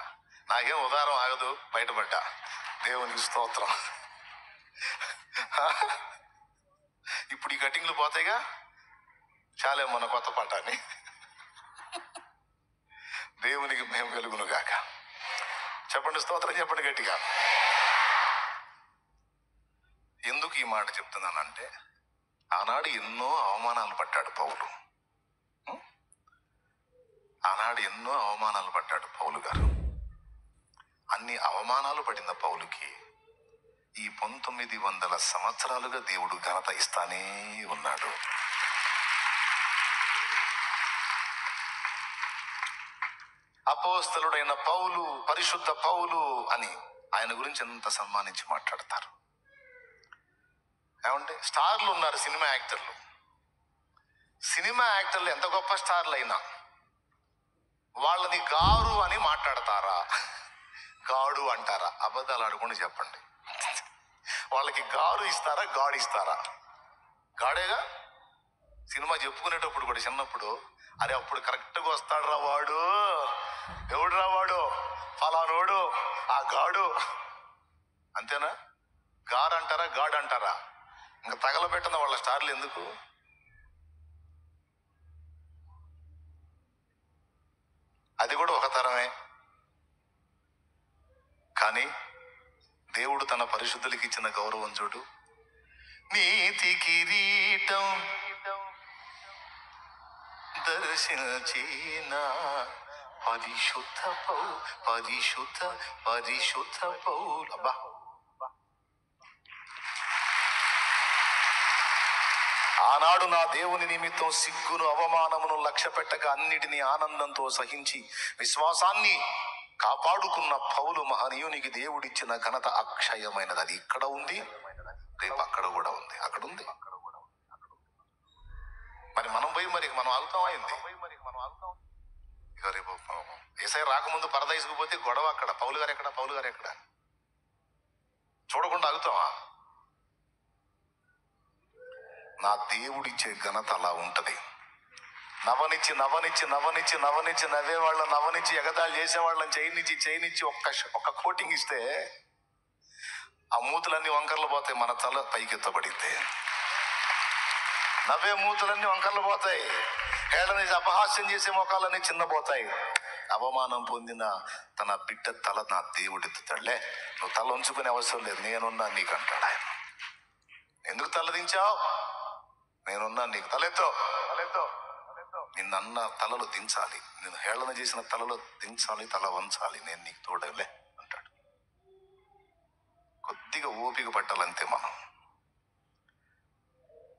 నాకేం ఉదారం ఆగదు, బయటపడ్డా. దేవునికి స్తోత్రం. ఇప్పుడు ఈ కటింగ్లు పోతాయిగా, చాలే మన కొత్త పాఠాన్ని. దేవునికి మేము కలుగును గాక. చెప్పండి స్తోత్రం, చెప్పండి గట్టిగా. ఎందుకు ఈ మాట చెప్తున్నానంటే, ఆనాడు ఎన్నో అవమానాలు పడ్డాడు పౌలు. ఆనాడు ఎన్నో అవమానాలు పడ్డాడు పౌలు గారు. అన్ని అవమానాలు పడిన పౌలుకి ఈ 1900 సంవత్సరాలుగా దేవుడు ఘనత ఇస్తానే ఉన్నాడు. అపోస్తలుడైన పౌలు, పరిశుద్ధ పౌలు అని ఆయన గురించి ఎంత సన్మానించి మాట్లాడతారు. ఏమంటే స్టార్లు ఉన్నారు, సినిమా యాక్టర్లు. సినిమా యాక్టర్లు ఎంత గొప్ప స్టార్లు అయినా వాళ్ళని గారు అని మాట్లాడతారా, గాడు అంటారా? అబద్ధాలు ఆడుకొని చెప్పండి. వాళ్ళకి గారు ఇస్తారా, గాడు ఇస్తారా? గాడేగా. సినిమా చెప్పుకునేటప్పుడు కూడా చిన్నప్పుడు, అరే అప్పుడు కరెక్ట్గా వస్తాడు రా వాడు, ఎవడు రా వాడు, ఫలానోడు, ఆ గాడు. అంతేనా? గారు అంటారా, గాడు అంటారా? ఇంకా తగలబెట్టిన వాళ్ళ స్టార్లు ఎందుకు? అది కూడా ఒక తరమే. కానీ దేవుడు తన పరిశుద్ధులకి ఇచ్చిన గౌరవం చూడు. నీతి కిరీటం దర్శించిన పరిశుద్ధ పౌలు. అబ్బా, ఆనాడు నా దేవుని నిమిత్తం సిగ్గును అవమానమును లక్ష్య పెట్టక అన్నిటినీ ఆనందంతో సహించి విశ్వాసాన్ని కాపాడుకున్న పౌలు మహనీయునికి దేవుడిచ్చిన ఘనత అక్షయమైనది. అది ఇక్కడ ఉంది, రేపు అక్కడ కూడా ఉంది, అక్కడ ఉంది. మరి మనం పోయి మనం ఆగుతాం అయింది. ఇక రేపు యేసయ్య రాకముందు పరదైసుకు పోతే గొడవ అక్కడ, పౌలు గారు ఎక్కడ చూడకుండా ఆగుతావా? నా దేవుడిచ్చే ఘనత అలా ఉంటది. నవనిచ్చి నవ్వేవాళ్ళని, నవనిచ్చి ఎగతాళి చేసేవాళ్ళని చేయనిచ్చి ఒక్క కోటింగ్ ఇస్తే ఆ మూతులన్నీ వంకర్లు పోతాయి. మన తల పైకెత్తబడితే నవ్వే మూతులన్నీ వంకర్లు పోతాయి. హేళన అపహాస్యం చేసే మొఖాలన్నీ చిన్నపోతాయి. అవమానం పొందిన తన బిడ్డ తల నా దేవుడెత్తుతాడులే, నువ్వు తల ఉంచుకునే అవసరం లేదు, నేనున్నా నీకు అంటాడు ఆయన. ఎందుకు తలదించావు? నేనున్నా నీకు. తలెత్తో నిన్నన్న తలలు దించాలి, నేను హేళన చేసిన తలలు దించాలి, తల వంచాలి, నేను నీకు తోడలే అంటాడు. కొద్దిగా ఓపిక పట్టాలంతే. మనం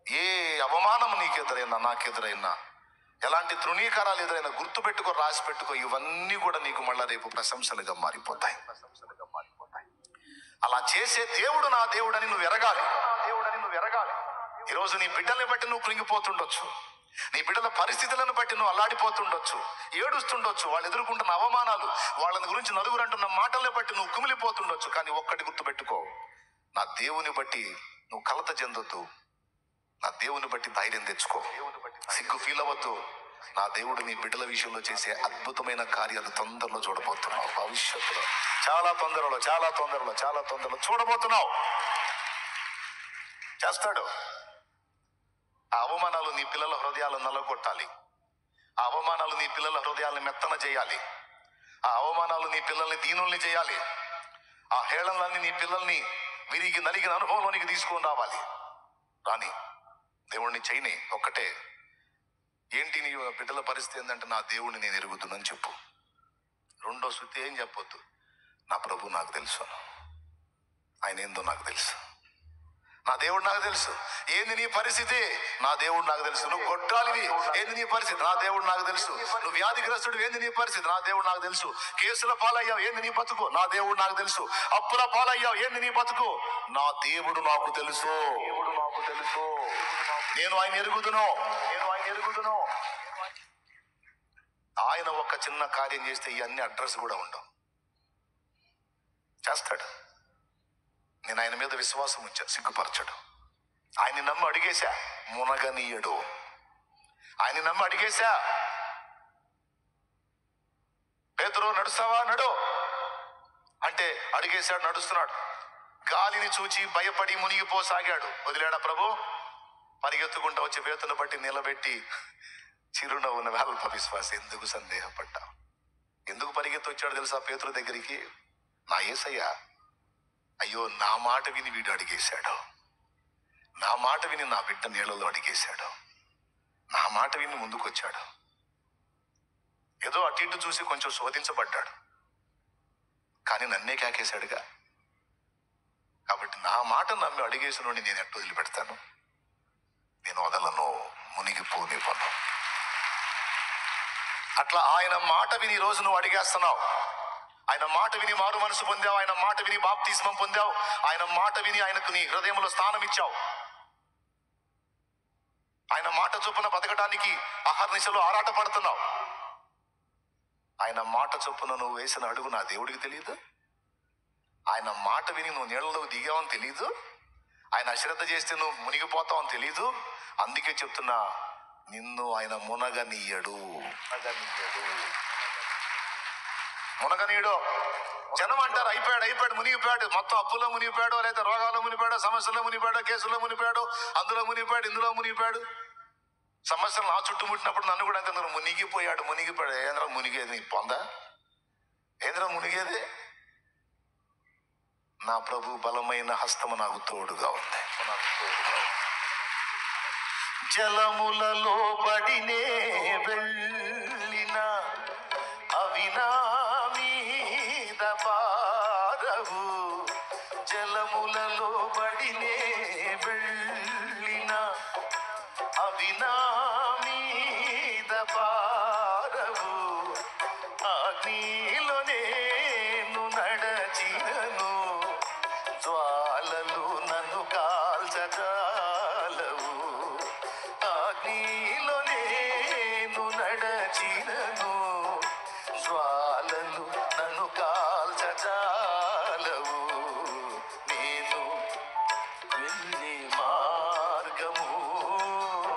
ఏ అవమానం నీకెదురైనా, నాకెదురైనా, ఎలాంటి తృణీకారాలు ఎదురైనా గుర్తుపెట్టుకో, రాసి పెట్టుకో, ఇవన్నీ కూడా నీకు మళ్ళా రేపు ప్రశంసలుగా మారిపోతాయి. అలా చేసే దేవుడు నా దేవుడని నువ్వు ఎరగాలి. ఈరోజు నీ బిడ్డల్ని బట్టి నువ్వు కృంగిపోతుండొచ్చు, నీ బిడ్డల పరిస్థితులను బట్టి నువ్వు అల్లాడిపోతుండొచ్చు, ఏడుస్తుండొచ్చు, వాళ్ళు ఎదుర్కొంటున్న అవమానాలు, వాళ్ళని గురించి నలుగురు అంటున్న మాటల్ని బట్టి నువ్వు కుమిలిపోతుండొచ్చు. కానీ ఒక్కటి గుర్తుపెట్టుకో, నా దేవుని బట్టి నువ్వు కలత చెందొద్దు, నా దేవుని బట్టి ధైర్యం తెచ్చుకో, సిగ్గు ఫీల్ అవ్వద్దు. నా దేవుడు నీ బిడ్డల విషయంలో చేసే అద్భుతమైన కార్యాలు తొందరలో చూడబోతున్నావు. భవిష్యత్తులో చాలా తొందరలో చూడబోతున్నావు. చేస్తాడు. ఆ అవమానాలు నీ పిల్లల హృదయాలను నలగొట్టాలి. ఆ అవమానాలు నీ పిల్లల హృదయాలను మెత్తన చేయాలి. ఆ అవమానాలు నీ పిల్లల్ని దీనుల్ని చేయాలి. ఆ హేళనలన్నీ నీ పిల్లల్ని విరిగి నలిగిన అనుభవంలోనికి తీసుకొని రావాలి. రాని దేవుడిని చేయని ఒక్కటే, ఏంటి నీ బిడ్డల పరిస్థితి ఏంటంటే, నా దేవుడిని నేను ఎరుగుతున్నాను చెప్పు. రెండో శృతి ఏం చెప్పొద్దు, నా ప్రభు నాకు తెలుసు, ఆయన ఏందో నాకు తెలుసు, నా దేవుడు నాకు తెలుసు. ఏంది నీ పరిస్థితి? నా దేవుడు నాకు తెలుసు. నువ్వు కొట్టాలివి, ఏంది నీ పరిస్థితి? నా దేవుడు నాకు తెలుసు. నువ్వు వ్యాధిగ్రస్తుడు, ఏంది నీ పరిస్థితి? నా దేవుడు నాకు తెలుసు. కేసుల పాలయ్యావు, ఏంది నీ బతుకు? నా దేవుడు నాకు తెలుసు. అప్పుల పాలయ్యావు, ఏంది నీ బతుకు? నా దేవుడు నాకు తెలుసు. నేను ఆయన ఎరుగుదును. ఆయన ఒక చిన్న కార్యం చేస్తే ఇవన్నీ అడ్రస్ కూడా ఉండవు. చేస్తాడు. నేను ఆయన మీద విశ్వాసం ఉంచా, సిగ్గుపరచడు. ఆయన్ని నమ్మి అడిగేశా, మునగనీయడు. ఆయన్ని నమ్మి అడిగేశా, పేతురు నడుస్తావా, నడు అంటే అడిగేశాడు, నడుస్తున్నాడు. గాలిని చూచి భయపడి మునిగిపోసాగాడు. వదిలేడా ప్రభు? పరిగెత్తుకుంటూ వచ్చి పేతును బట్టి నిలబెట్టి, చిరునవ్వున అల్ప విశ్వాసం, ఎందుకు సందేహపడ్డా? ఎందుకు పరిగెత్తి వచ్చాడు తెలుసా పేతురు దగ్గరికి? నా యేసయ్య, అయ్యో నా మాట విని వీడు అడిగేశాడు, నా మాట విని నా బిడ్డ నీళ్ళలో అడిగేశాడు, నా మాట విని ముందుకొచ్చాడు. ఏదో అటు ఇటు చూసి కొంచెం శోధించబడ్డాడు, కానీ నన్నే కాకేశాడుగా. కాబట్టి నా మాట నమ్మి అడిగేసిన నుండి నేను ఎట్టు వదిలిపెడతాను? నేను వదలను, మునిగిపోనివ్వను. అట్లా ఆయన మాట విని ఈ రోజు నువ్వు అడిగేస్తున్నావు. ఆయన మాట విని మారు మనసు పొందావు. ఆయన మాట విని బాప్తిస్మం పొందావు. ఆయన మాట విని ఆయనకు నీ హృదయంలో స్థానం ఇచ్చావు. ఆయన మాట చొప్పున బతకడానికి అహర్నిశలు ఆరాట పడుతున్నావు. ఆయన మాట చొప్పున నువ్వు వేసిన అడుగు నా దేవుడికి తెలియదు. ఆయన మాట విని నువ్వు నీళ్ళలోకి దిగావని తెలియదు. ఆయన అశ్రద్ధ చేస్తే నువ్వు మునిగిపోతావని తెలియదు. అందుకే చెప్తున్నా, నిన్ను ఆయన మునగనీయడు. మునగనీయడు. జనం అంటారు అయిపోయాడు మునిగిపోయాడు, మొత్తం అప్పులో మునిగిపోయాడు, లేదా రోగాల్లో మునిగిపోయాడు, సమస్యల్లో మునిగిపోయాడు, కేసుల్లో మునిగిపోయాడు, అందులో మునిగిపోయాడు, ఇందులో మునిగిపోయాడు. సమస్యలు నా చుట్టుముట్టినప్పుడు నన్ను కూడా అంత మునిగిపోయాడు. ఏంద్రా మునిగేది? నీ పొందా ఏంద్రా మునిగేది? నా ప్రభు బలమైన హస్తము నాకు తోడుగా ఉంది. జలములలో బడినే వెళ్ళిన అవి నా మీద పారవు. జలములలో బడినే వెళ్ళిన అవి నా మీద పారవు. అగ్నిలో నేను నడచినను, జ్వాలలు నన్ను కాల్చజాలవు. అగ్నిలో నేను నడచినను, జ్వాలలు నన్ను కాల్చజాలవు. నేను వెళ్ళే మార్గము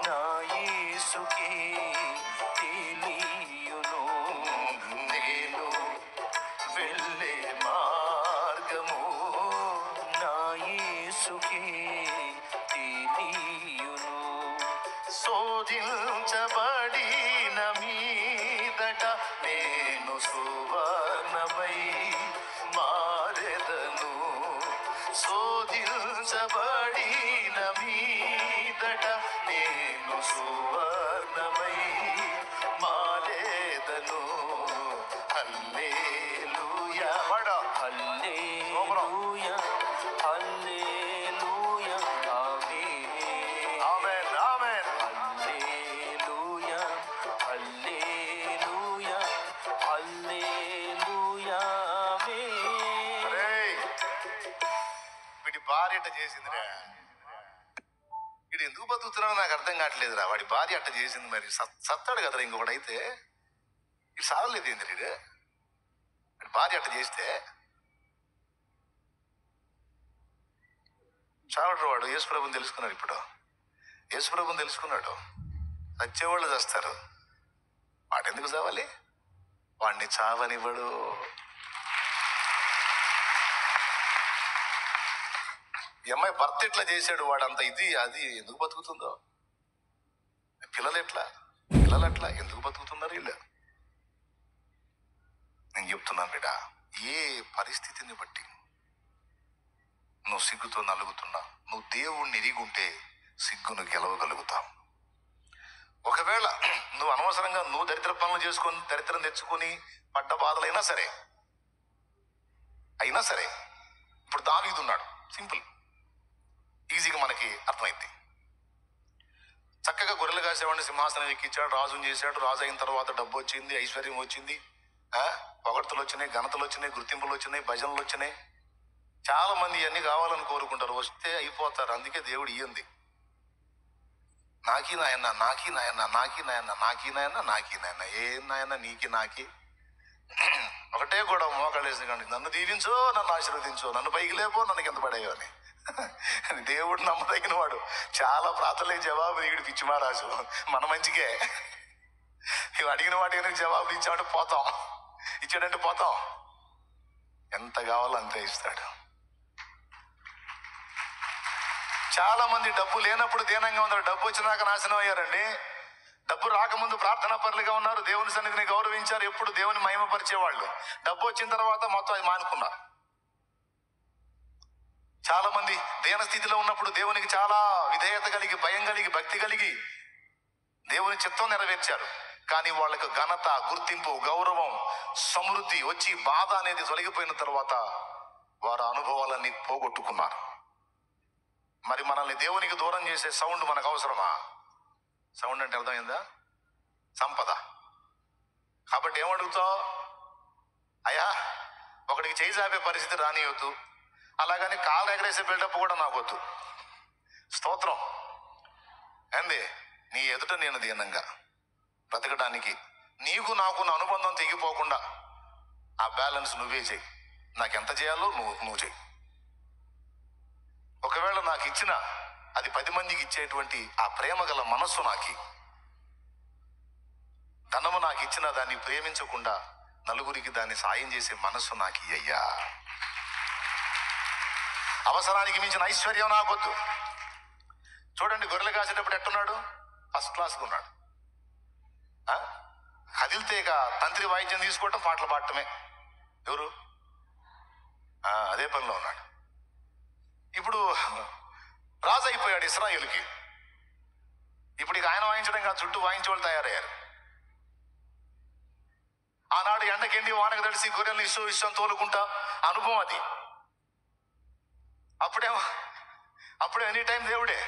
నా యేసుకే తెలియును. నేను వెళ్ళే మార్గము నా యేసుకే తెలియును. శోధించబడిన మీదట నేను సువర్ణమై మారెదను. శోధించబడిన మీదట నేను సువర్ణమై మారెదను. హల్లెలూయా, హల్లెలూయా, హల్లెలూయా, ఆమేన్, ఆమేన్. హల్లెలూయా, హల్లెలూయా, హల్లెలూయా, ఆమేన్. వీడి భార్య అట్ట చేసిందిరా. వీడు ఎందుకు బతుకుతున్నాడో నాకు అర్థం కావట్లేదురా. వాడి భార్య అట్ట చేసింది. మరి సత్తాడు కదరా ఇంకొకడైతే. ఇది సాగలేదు ఏంది వీడు? వాడి భార్య అట్ట చేస్తే చావడు. వాడు యేసుప్రభుని తెలుసుకున్నాడు. ఇప్పుడు యేసుప్రభుని తెలుసుకున్నాడు. వచ్చేవాళ్ళు చేస్తారు. వాడెందుకు చావాలి? వాడిని చావనివ్వడు. ఈ అమ్మాయి భర్త ఎట్లా చేశాడు, వాడంత ఇది అది ఎందుకు బతుకుతుందో. పిల్లలు ఎట్లా ఎందుకు బతుకుతున్నారు వీళ్ళు? నేను చెప్తున్నాను బిడ్డ, ఏ పరిస్థితిని బట్టి నువ్వు సిగ్గుతో నలుగుతున్నా, నువ్వు దేవుణ్ణి ఎరిగుంటే సిగ్గును గెలవగలుగుతావు. ఒకవేళ నువ్వు అనవసరంగా నువ్వు దరిద్ర పనులు చేసుకొని దరిద్రం తెచ్చుకొని పడ్డ బాధలైనా సరే ఇప్పుడు దావీదు ఉన్నాడు. సింపుల్, ఈజీగా మనకి అర్థమైంది. చక్కగా గొర్రెలు కాసేవాడిని సింహాసనం ఎక్కించాడు, రాజుని చేశాడు. రాజు అయిన తర్వాత డబ్బు వచ్చింది, ఐశ్వర్యం వచ్చింది, పొగడ్తలు వచ్చినాయి, ఘనతలు వచ్చినాయి, గుర్తింపులు వచ్చినాయి, భజనలు వచ్చినాయి. చాలా మంది ఇవన్నీ కావాలని కోరుకుంటారు, వస్తే అయిపోతారు. అందుకే దేవుడు ఇయ్యంది. నాకీ నాయన ఏం నాయన నీకి నాకి ఒకటే కూడా మోకాళ్ళేసి కండి, నన్ను దీవించో, నన్ను ఆశీర్వదించో, నన్ను పైకి లేపో, నన్ను కింద పడేయో అని. దేవుడు నమ్మదగిన వాడు. చాలా ప్రార్థనలే జవాబు ఈడు పిచ్చి మహారాజు. మన మంచికే ఇవి అడిగిన వాటికి జవాబు ఇచ్చామంటే పోతాం, ఇచ్చాడంటే పోతాం. ఎంత కావాలో అంతే ఇస్తాడు. చాలా మంది డబ్బు లేనప్పుడు దీనంగా ఉన్నారు, డబ్బు వచ్చినాక నాశనం అయ్యారండి. డబ్బు రాకముందు ప్రార్థనా పరులుగా ఉన్నారు, దేవుని సన్నిధిని గౌరవించారు, ఎప్పుడు దేవుని మహిమపరిచేవాళ్ళు. డబ్బు వచ్చిన తర్వాత మొత్తం అది మానుకున్నారు. చాలా మంది దీన స్థితిలో ఉన్నప్పుడు దేవునికి చాలా విధేయత కలిగి, భయం కలిగి, భక్తి కలిగి దేవుని చిత్తం నెరవేర్చారు. కానీ వాళ్ళకు ఘనత, గుర్తింపు, గౌరవం, సమృద్ధి వచ్చి బాధ అనేది తొలగిపోయిన తర్వాత వారు అనుభవాలన్నీ పోగొట్టుకున్నారు. మరి మనల్ని దేవునికి దూరం చేసే సౌండ్ మనకు అవసరమా? సౌండ్ అంటే అర్థమైందా? సంపద. కాబట్టి ఏమడుగుతావు? అయ్యా, ఒకడికి చేయి చాపే పరిస్థితి రానియొద్దు, అలాగని కాలు ఎగరేసే బిల్డప్ కూడా నాకు వద్దు. స్తోత్రం. ఏంది? నీ ఎదుట నేను దీనంగా బ్రతకడానికి నీకు నాకు నా అనుబంధం తెగిపోకుండా ఆ బ్యాలెన్స్ నువ్వే చెయ్యి. నాకెంత చేయాలో నువ్వు చెయ్యి. ఒకవేళ నాకు ఇచ్చిన అది 10 మందికి ఇచ్చేటువంటి ఆ ప్రేమ గల మనస్సు నాకి, ధనము నాకు ఇచ్చిన దాన్ని ప్రేమించకుండా నలుగురికి దాన్ని సాయం చేసే మనస్సు నాకు అయ్యా. అవసరానికి మించిన ఐశ్వర్యం నాకొద్దు. చూడండి, గొర్రెలు కాసేటప్పుడు ఎట్టున్నాడు? ఫస్ట్ క్లాస్గా ఉన్నాడు. కదిలితే ఇక తంత్రి వాయిద్యం తీసుకోవటం, పాటలు పాడటమే. ఎవరు? అదే పనిలో ఉన్నాడు. ఇప్పుడు రాజు అయిపోయాడు ఇశ్రాయేలుకి. ఇప్పుడు ఇక ఆయన వాయించడం కాదు, చుట్టూ వాయించే వాళ్ళు తయారయ్యారు. ఆనాడు ఎండకెండి వానకు తడిసి గొర్రెలను ఇష్టం తోలుకుంటా అనుభవం అది. అప్పుడే ఎనీ టైం దేవుడే.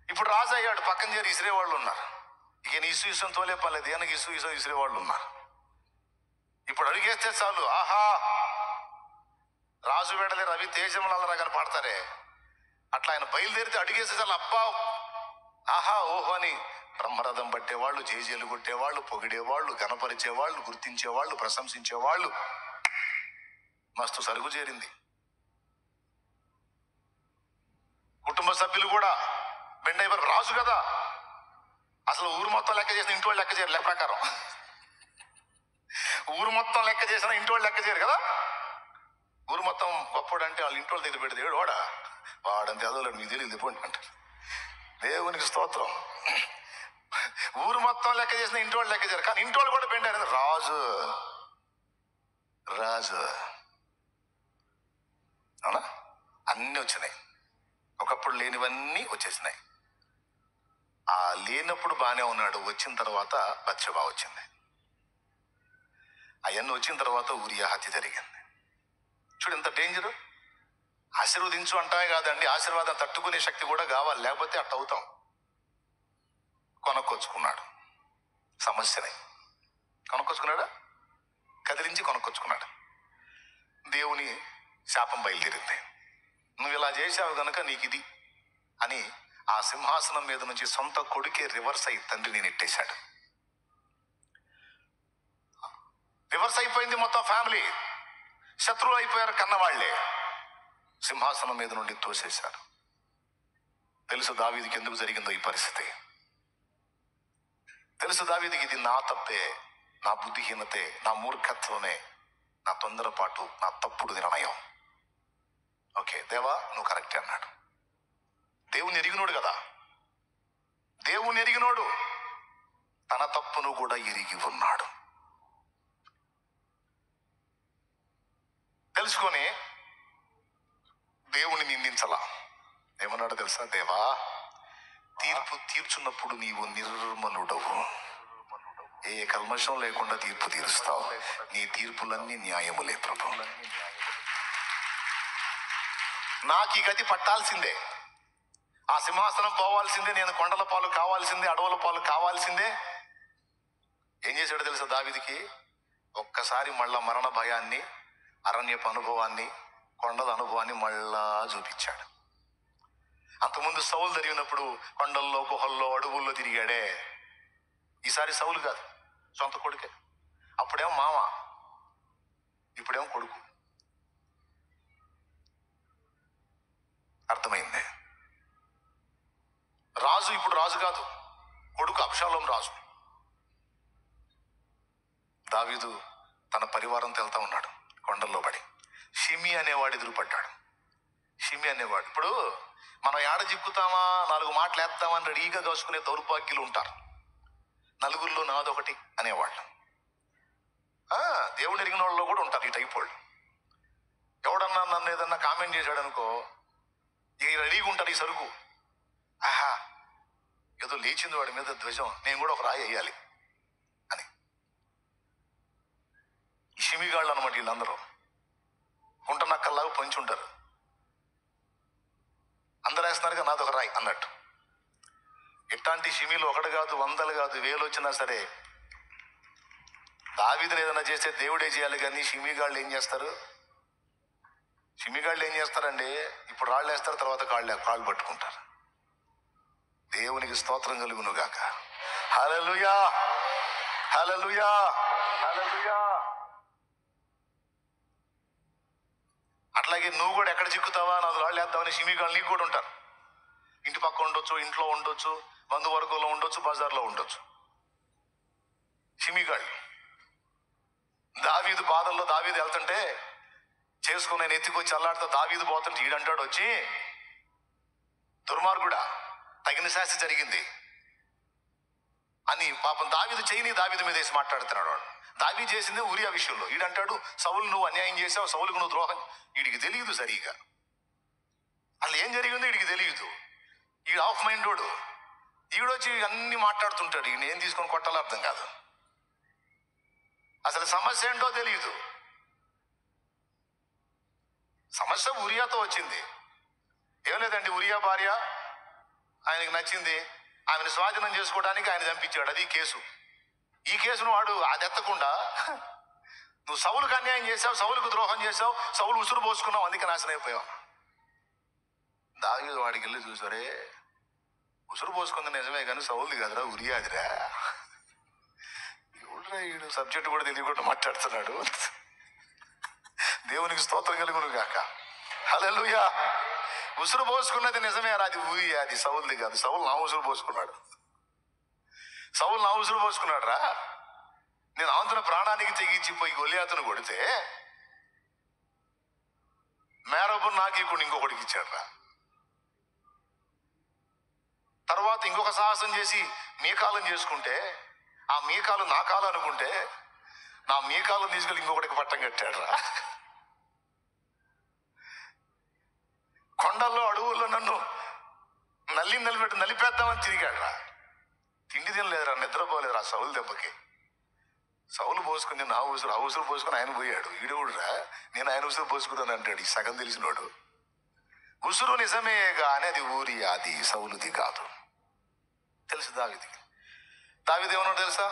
ఇప్పుడు రాజు అయ్యాడు, పక్కన చేరి ఇసిరేవాళ్ళు ఉన్నారు. ఇక నీ ఇష్టం తోలే పర్లేదు, ఈయనకి ఇసిరేవాళ్ళు ఉన్నారు. ఇప్పుడు అడిగేస్తే చాలు, ఆహా రాజు వెడలే రవి తేజములరా కానీ పాడతారే, అట్లా ఆయన బయలుదేరితే అడిగేస్తే చాలు, అబ్బా ఆహా ఓహో అని బ్రహ్మరథం పట్టేవాళ్ళు, జేజేలు కొట్టేవాళ్ళు, పొగిడేవాళ్ళు, గణపరిచేవాళ్ళు, గుర్తించేవాళ్ళు, ప్రశంసించేవాళ్ళు. మస్తు సరుకు చేరింది. కుటుంబ సభ్యులు కూడా బెండైవర్ రాజు కదా, అసలు ఊరు మొత్తం లెక్క చేసిన ఇంటి వాళ్ళు లెక్క చేయరు. లెక్క ప్రకారం ఊరు మొత్తం లెక్క చేసిన ఇంటి వాళ్ళు లెక్క చేయరు కదా. ఊరు మొత్తం గొప్పడు అంటే వాళ్ళ ఇంటి వాళ్ళు దగ్గర పెడితే వాడంతే చదవలేడు, మీకు తెలియదు పోండి అంటారు. దేవునికి స్తోత్రం. ఊరు మొత్తం లెక్క చేసిన ఇంటి వాళ్ళు లెక్క చేయరు, కానీ ఇంటి వాళ్ళు కూడా బెండారు. రాజు అవునా? అన్నీ వచ్చినాయి, ఒకప్పుడు లేనివన్నీ వచ్చేసినాయి. ఆ లేనప్పుడు బాగానే ఉన్నాడు, వచ్చిన తర్వాత బత్షెబా వచ్చింది. అవన్నీ వచ్చిన తర్వాత ఊరియా హత్య జరిగింది. చూడు ఎంత డేంజరు. ఆశీర్వదించు అంటామే కాదండి, ఆశీర్వాదం తట్టుకునే శక్తి కూడా కావాలి, లేకపోతే అట్ట అవుతాం. కొనుక్కొచ్చుకున్నాడు సమస్యని. కొనుక్కొచ్చుకున్నాడా? కదిలించి కొనుక్కొచ్చుకున్నాడు. దేవుని శాపం బయలుదేరింది. నువ్వు ఇలా చేశావు గనుక నీకు ఇది అని ఆ సింహాసనం మీద నుంచి సొంత కొడుకే రివర్స్ అయి తండ్రిని నెట్టేశాడు. రివర్స్ అయిపోయింది మొత్తం ఫ్యామిలీ. శత్రువులు అయిపోయారు కన్నవాళ్లే. సింహాసనం మీద నుండి తోసేశారు. తెలుసు దావీదుకి ఎందుకు జరిగిందో ఈ పరిస్థితి. తెలుసు దావీదుకి ఇది నా తప్పే, నా బుద్ధిహీనతే, నా మూర్ఖత్వమే, నా తొందరపాటు, నా తప్పుడు నిర్ణయం. ఓకే దేవా నువ్వు కరెక్టే అన్నాడు. దేవుని ఎరిగినోడు కదా, దేవుని ఎరిగినోడు తన తప్పును కూడా ఎరిగి ఉన్నాడు. తెలుసుకొని దేవుని నిందించలా. ఏమన్నాడు తెలుసా? దేవా తీర్పు తీర్చున్నప్పుడు నీవు నిర్మలుడవు, ఏ కల్మషం లేకుండా తీర్పు తీరుస్తావు. నీ తీర్పులన్నీ న్యాయములే ప్రభు. నాకు ఈ గతి పట్టాల్సిందే, ఆ సింహాసనం పోవాల్సిందే, నేను కొండల పాలు కావాల్సిందే, అడవుల పాలు కావాల్సిందే. ఏం చేశాడు తెలుసా దావీదుకి? ఒక్కసారి మళ్ళా మరణ భయాన్ని, అరణ్యపు అనుభవాన్ని, కొండల అనుభవాన్ని మళ్ళా చూపించాడు. అంతకుముందు సౌలు జరిగినప్పుడు కొండల్లో, గుహల్లో, అడవుల్లో తిరిగాడే. ఈసారి సౌలు కాదు, సొంత కొడుకే. అప్పుడేమో మామ, ఇప్పుడేమో కొడుకు. అర్థమైంది? రాజు ఇప్పుడు రాజు కాదు, కొడుకు అబ్షాలోం రాజు. దావీదు తన పరివారంతో వెళ్తా ఉన్నాడు కొండల్లో పడి. షిమి అనేవాడు ఎదురుపడ్డాడు. షిమి అనేవాడు, ఇప్పుడు మనం ఏడ చిక్కుతామా, 4 మాటలు వేస్తామని రెడీగా దోచుకునే దౌర్భాగ్యులు ఉంటారు. నలుగురిలో నాదొకటి అనేవాళ్ళు. దేవుని ఎరిగిన వాళ్ళలో కూడా ఉంటారు ఈ టైప్ వాళ్ళు. ఎవడన్నా నన్ను ఏదన్నా కామెంట్ చేశాడు అనుకో, ఇక రెడీగా ఉంటారు ఈ సరుకు. ఆహా ఏదో లేచింది వాడి మీద ధ్వజం, నేను కూడా ఒక రాయి వేయాలి అని. షిమిగాళ్ళు అనమాట వీళ్ళందరూ. గుంట నక్కల్లాగా పొంచి ఉంటారు. అందరూ వేస్తున్నారుగా నాది ఒక రాయి అన్నట్టు. ఇట్లాంటి షిమీలు ఒకటి కాదు, వందలు కాదు, వేలు వచ్చినా సరే దావీదుని ఏదైనా చేస్తే దేవుడే చేయాలి. కానీ షిమీగాళ్ళు ఏం చేస్తారు? షిమీగాళ్ళు ఏం చేస్తారండి? ఇప్పుడు రాళ్ళు వేస్తారు, తర్వాత కాళ్ళు పట్టుకుంటారు. దేవునికి స్తోత్రం కలుగును గాక. హల్లెలూయా, హల్లెలూయా, హల్లెలూయా. అట్లాగే నువ్వు కూడా ఎక్కడ చిక్కుతావా, నాలుగు రాళ్ళు వేద్దామని షిమీగాళ్ళు నీకు కూడా ఉంటారు. ఇంటి పక్క ఉండొచ్చు, ఇంట్లో ఉండొచ్చు, బంధువర్గంలో ఉండొచ్చు, బజార్లో ఉండొచ్చు. షిమీగాళ్ళు దావీదు బాధల్లో దావీదు వెళ్తుంటే చేసుకుని నేను ఎత్తుకొచ్చి అల్లాడితే దావీదు పోతుంటే ఈడంటాడు వచ్చి, దుర్మార్గుడా తగిన శాస్తి జరిగింది అని పాపం దావీదు చేయని దావీదు మీద వేసి మాట్లాడుతున్నాడు. వాడు దావీదు చేసిందే ఉరియా విషయంలో. ఈడంటాడు సౌలు నువ్వు అన్యాయం చేసావు, సౌలుకు నువ్వు ద్రోహం. వీడికి తెలియదు సరిగా అసలు ఏం జరిగిందో, వీడికి తెలియదు. ఈడు ఆఫ్ మైండ్ వాడు. ఈడొచ్చి అన్ని మాట్లాడుతుంటాడు. ఈయన ఏం తీసుకొని కొట్టాలో అర్థం కాదు. అసలు సమస్య ఏంటో తెలియదు. సమస్య ఉరియాతో వచ్చింది. ఏం లేదండి, ఉరియా భార్య ఆయనకి నచ్చింది, ఆమెను స్వాధీనం చేసుకోవడానికి ఆయన చంపించాడు. అది కేసు. ఈ కేసును వాడు అది ఎత్తకుండా నువ్వు సౌలుకు అన్యాయం చేసావు, సౌలుకు ద్రోహం చేసావు, సౌలు ఉసురు పోసుకున్నావు, అందుకే నాశనం అయిపోయావు. దావీదు వాడికి వెళ్ళి చూసారే, ఉసురు పోసుకుంది నిజమే కానీ సౌలుది కాదురా, ఉరియాదిరా. ఎవడురా వీడు, సబ్జెక్ట్ కూడా తెలియకుండా మాట్లాడుతున్నాడు. దేవునికి స్తోత్రం కలుగును గాక. హల్లెలూయా. ఉసురు పోసుకున్నది నిజమే రా, అది ఊరి, అది సౌలుది కాదు. సౌలు నా ఉసురు పోసుకున్నాడు. సౌలు నా ఉసురు పోసుకున్నాడు రా. నేను అవంతున ప్రాణానికి తెగించిపోయి గొలియాతును కొడితే మేరబు నాకు ఇప్పుడు ఇంకొకటికి ఇచ్చాడు రా. తర్వాత ఇంకొక సాహసం చేసి మీకాలం చేసుకుంటే ఆ మీకాలు నా కాలు అనుకుంటే నా మీకాలను తీసుకెళ్ళి ఇంకొకటికి పట్టం కట్టాడు రా. కొండల్లో అడవుల్లో నన్ను నిలబెట్టి నలిపేద్దామని తిరిగాడు రా. తిండి తినలేదురా, నిద్రపోలేదురా సౌలు దెబ్బకి. సౌలు పోసుకుని నా ఉసురు, ఆ ఉసురు పోసుకుని ఆయన పోయాడు. ఈడవుడురా నేను ఆయన ఉసురు పోసుకున్నాను అంటాడు. ఈ సగం తెలిసినోడు. ఉసురు నిజమే కానీ అది ఊరి, అది సౌలుది కాదు. తెలుసు దావీదుకి. దావీదు ఏమన్నాడు తెలుసా?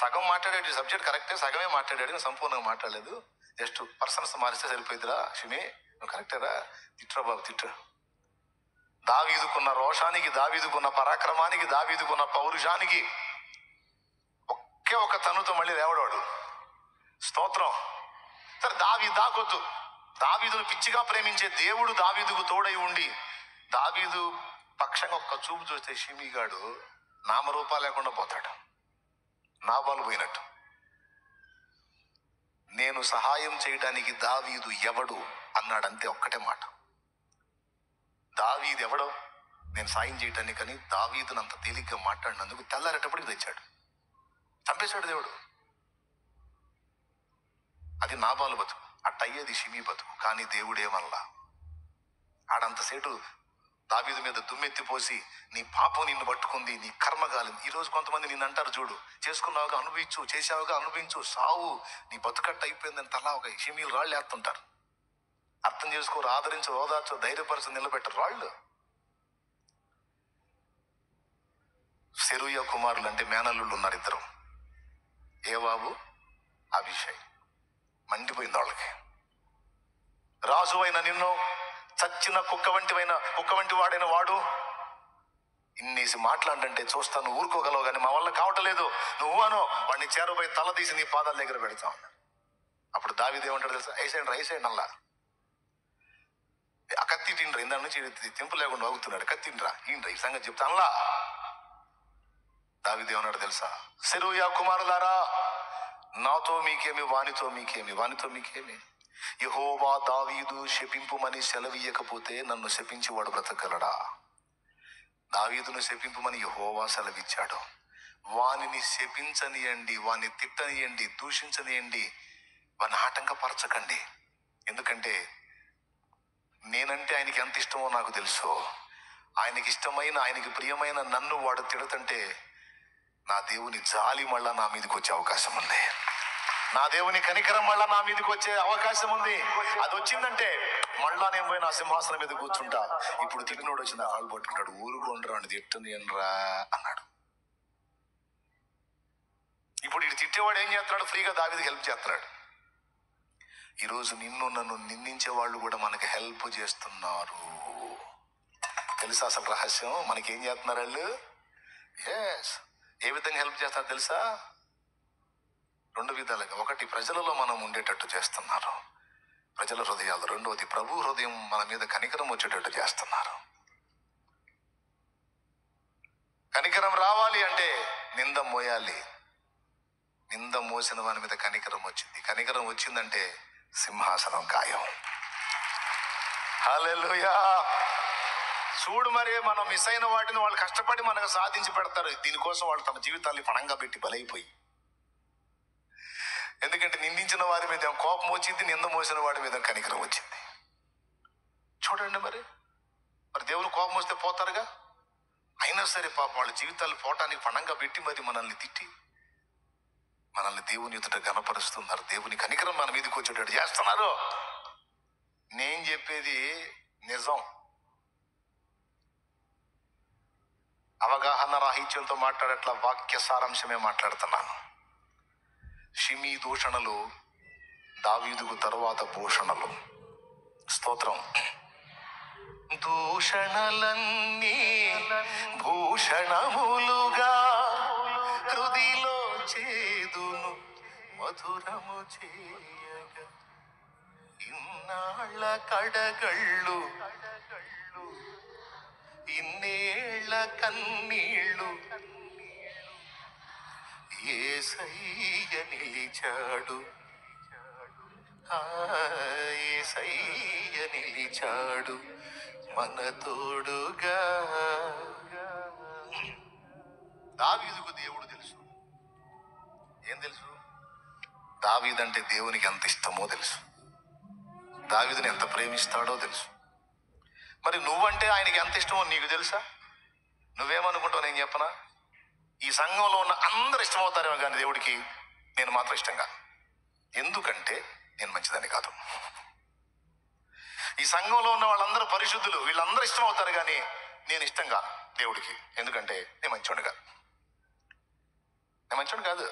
సగం మాట్లాడాడు. సబ్జెక్ట్ కరెక్టే, సగమే మాట్లాడాడు, సంపూర్ణంగా మాట్లాడలేదు. జస్ట్ పర్సన్స్ మారిస్తే సరిపోయిద్దిరా. షిమి నువ్వు కరెక్టేరా, తిట్రా బాబు తిట్టు. దావీదుకున్న రోషానికి, దావీదుకున్న పరాక్రమానికి, దావీదుకున్న పౌరుషానికి ఒకే ఒక తనుతో మళ్ళీ లేవడాడు. స్తోత్రం. సరే దావీదు దాకొద్దు. దావీదును పిచ్చిగా ప్రేమించే దేవుడు దావీదుకు తోడై ఉండి దావీదు పక్షంగా ఒక్క చూపు చూస్తే షిమీగాడు నామరూపా లేకుండా పోతాడు. నాబాలు పోయినట్టు. నేను సహాయం చేయడానికి దావీదు ఎవడు అన్నాడంతే, ఒక్కటే మాట. దావీదు ఎవడో నేను సాయం చేయటానికి, కానీ దావీదును అంత తేలిగ్గా మాట్లాడినందుకు తెల్లారేటప్పటికి తెచ్చాడు, చంపేశాడు దేవుడు. అది నాబాలు బతుకు, అట్టయ్యేది షిమీ బతుకు. కానీ దేవుడేమల్లా. ఆడంతసేటు దావీదు మీద దుమ్మెత్తిపోసి నీ పాపం నిన్ను పట్టుకుంది, నీ కర్మగాలి. ఈరోజు కొంతమంది నిన్ను అంటారు చూడు, చేసుకున్నావుగా అనుభవించు, చేసావుగా అనుభవించు, సావు నీ బతుకట్ట అయిపోయిందని తలా ఒక షిమీలు రాళ్ళు వేస్తుంటారు. అర్థం చేసుకోరు, ఆదరించు, ఓదార్చు, ధైర్యపరచు, నిలబెట్టరు రాళ్ళు. సెరూయా కుమారులు అంటే మేనల్లుళ్ళు ఉన్నారు ఇద్దరు, ఏవాబు అభిషేక్. మండిపోయింది వాళ్ళకి. రాజు అయిన నిన్ను చచ్చిన కుక్క వంటి వాడైన వాడు ఇన్నేసి మాట్లాడంటే చూస్తాను ఊరుకోగలవు, కానీ మా వల్ల కావట్లేదు. నువ్వు అను వాడిని చేరబోయి తల తీసి నీ పాదాల దగ్గర పెడతాం. అప్పుడు దావీదు ఏమంటాడు తెలుసా? ఐసేయండి అల్లా. ఆ కత్తి తిండ్రా, ఇందా నుంచి తెంపు లేకుండా అవుతున్నాడు. కత్తిండ్రా ఈ సంగతి చెప్తా అల్లా. దావీదు ఏమన్నాడు తెలుసా? సెరూయా కుమారులారా, నాతో మీకేమి, వానితో మీకేమి. యెహోవా దావీదు శపింపుమని సెలవీయకపోతే నన్ను శపించి వాడు బ్రతకగలడా? దావీదును శపింపుమని యెహోవా సెలవిచ్చాడు. వానిని శపించనియండి, వాని తిట్టనియండి, దూషించనియండి, వాని ఆటంకపరచకండి. ఎందుకంటే నేనంటే ఆయనకి ఎంత ఇష్టమో నాకు తెలుసు. ఆయనకి ఇష్టమైన, ఆయనకి ప్రియమైన నన్ను వాడు తిడుతుంటే నా దేవుని జాలి మళ్ళా నా మీదకి వచ్చే అవకాశం ఉంది. నా దేవుని కనికరం వల్ల నా మీదకి వచ్చే అవకాశం ఉంది. అది వచ్చిందంటే మళ్ళా నేను పోయి నా సింహాసనం మీద కూర్చుంటా. ఇప్పుడు తిట్టినోడు వచ్చి నా కాళ్ళు పట్టుకుంటాడు, ఊరుకోండ్రా అని తిట్టని అనరా అన్నాడు. ఇప్పుడు ఇటు తిట్టేవాడు ఏం చేస్తున్నాడు? ఫ్రీగా దావీదుకి హెల్ప్ చేస్తున్నాడు. ఈరోజు నిన్ను నన్ను నిందించే వాళ్ళు కూడా మనకి హెల్ప్ చేస్తున్నారు. తెలుసా అసలు రహస్యం? మనకేం చేస్తున్నారు వాళ్ళు? ఎస్. ఏ విధంగా హెల్ప్ చేస్తారు తెలుసా? 2 విధాలుగా. ఒకటి, ప్రజలలో మనం ఉండేటట్టు చేస్తున్నారు, ప్రజల హృదయాలు. రెండోది, ప్రభు హృదయం మన మీద కనికరం వచ్చేటట్టు చేస్తున్నారు. కనికరం రావాలి అంటే నింద మోయాలి. నింద మోసిన వాని మీద కనికరం వచ్చింది. కనికరం వచ్చిందంటే సింహాసనం ఖాయం. హల్లెలూయా. చూడు, మరి మనం మిస్ అయిన వాటిని వాళ్ళు కష్టపడి మనకు సాధించి పెడతారు. దీనికోసం వాళ్ళు తమ జీవితాన్ని పణంగా పెట్టి బలైపోయి. ఎందుకంటే నిందించిన వారి మీద కోపం వచ్చింది, నింద మోసిన వాడి మీద కనికరం వచ్చింది. చూడండి, మరి దేవుని కోపం వస్తే పోతారుగా. అయినా సరే పాపం వాళ్ళ జీవితాలు పోవటానికి పణంగా పెట్టి మరి మనల్ని తిట్టి మనల్ని దేవుని ఎదుట గణపరుస్తున్నారు. దేవుని కనికరం మన మీదకి వచ్చేటట్టు చేస్తున్నారు. నేను చెప్పేది నిజం. అవగాహన రాహిత్యంతో మాట్లాడట్లా, వాక్య సారాంశమే మాట్లాడుతున్నాను. షిమీ దూషణలు దావీదుకు తరువాత భూషణలు. స్తోత్రం. దూషణలన్నీ భూషణములుగా హృదిలో చేదును మధురము చేయగా, ఇన్నాళ్ళ కడగళ్ళు ఇన్నేళ్ల కన్నీళ్ళు యేసయ్య నిలిచాడు, యేసయ్య నిలిచాడు మన తోడుగా. దావీదుకు దేవుడు తెలుసు. ఏం తెలుసు? దావీదంటే దేవునికి ఎంత ఇష్టమో తెలుసు. దావీదుని ఎంత ప్రేమిస్తాడో తెలుసు. మరి నువ్వంటే ఆయనకి ఎంత ఇష్టమో నీకు తెలుసా? నువ్వేమనుకుంటావు నేను చెప్పనా? ఈ సంఘంలో ఉన్న అందరు ఇష్టమవుతారేమో కానీ దేవుడికి నేను మాత్రం ఇష్టంగా. ఎందుకంటే నేను మంచిదని కాదు. ఈ సంఘంలో ఉన్న వాళ్ళందరూ పరిశుద్ధులు, వీళ్ళందరూ ఇష్టమవుతారు కానీ నేను ఇష్టంగా దేవుడికి. ఎందుకంటే నేను మంచోడు కాదు. నేను మంచోడు కాదు.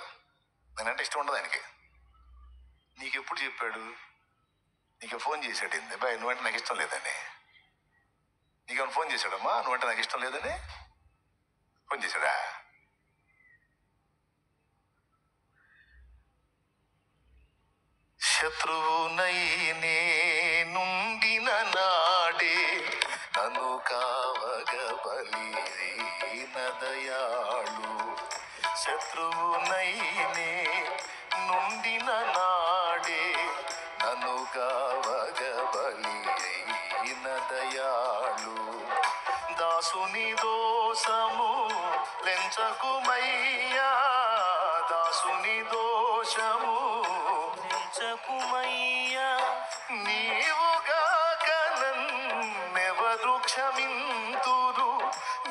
నేనంటే ఇష్టం ఉండదు ఆయనకి. నీకెప్పుడు చెప్పాడు? నీకు ఫోన్ చేసాడు, ఏంది బాయ్ నువ్వంటే నాకు ఇష్టం లేదని? నీకేమైనా ఫోన్ చేశాడమ్మా నువ్వంటే నాకు ఇష్టం లేదని? ఫోన్ చేశాడా? శత్రువునై నేనుండిన నాడే నన్ను కావగ బలిన దయాళు. శత్రువునై నేనుండిన నాడే నన్ను కావగ బలిన దయాళు. దాసుని దోషము లెంచకుమయ్యా, దాసుని దోషము లెంచకుమయ్యా. నీవుగాక నన్నెవరు క్షమింతురు,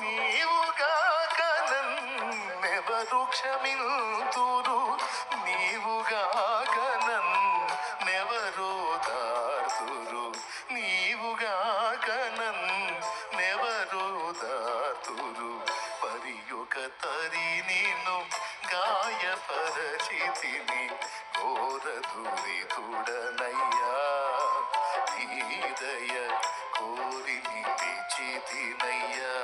నీవుగాక నన్నెవరు క్షమింతురు, నీవుగాక నన్నెవరు దార్తురు, నీవుగాక నన్నెవరు దార్తురు. పరియుక తరి నిన్ను గాయపరచితిని ఘోర దురితుడనయ్యా, నీ దయ కోరి నిలిచితినయ్యా.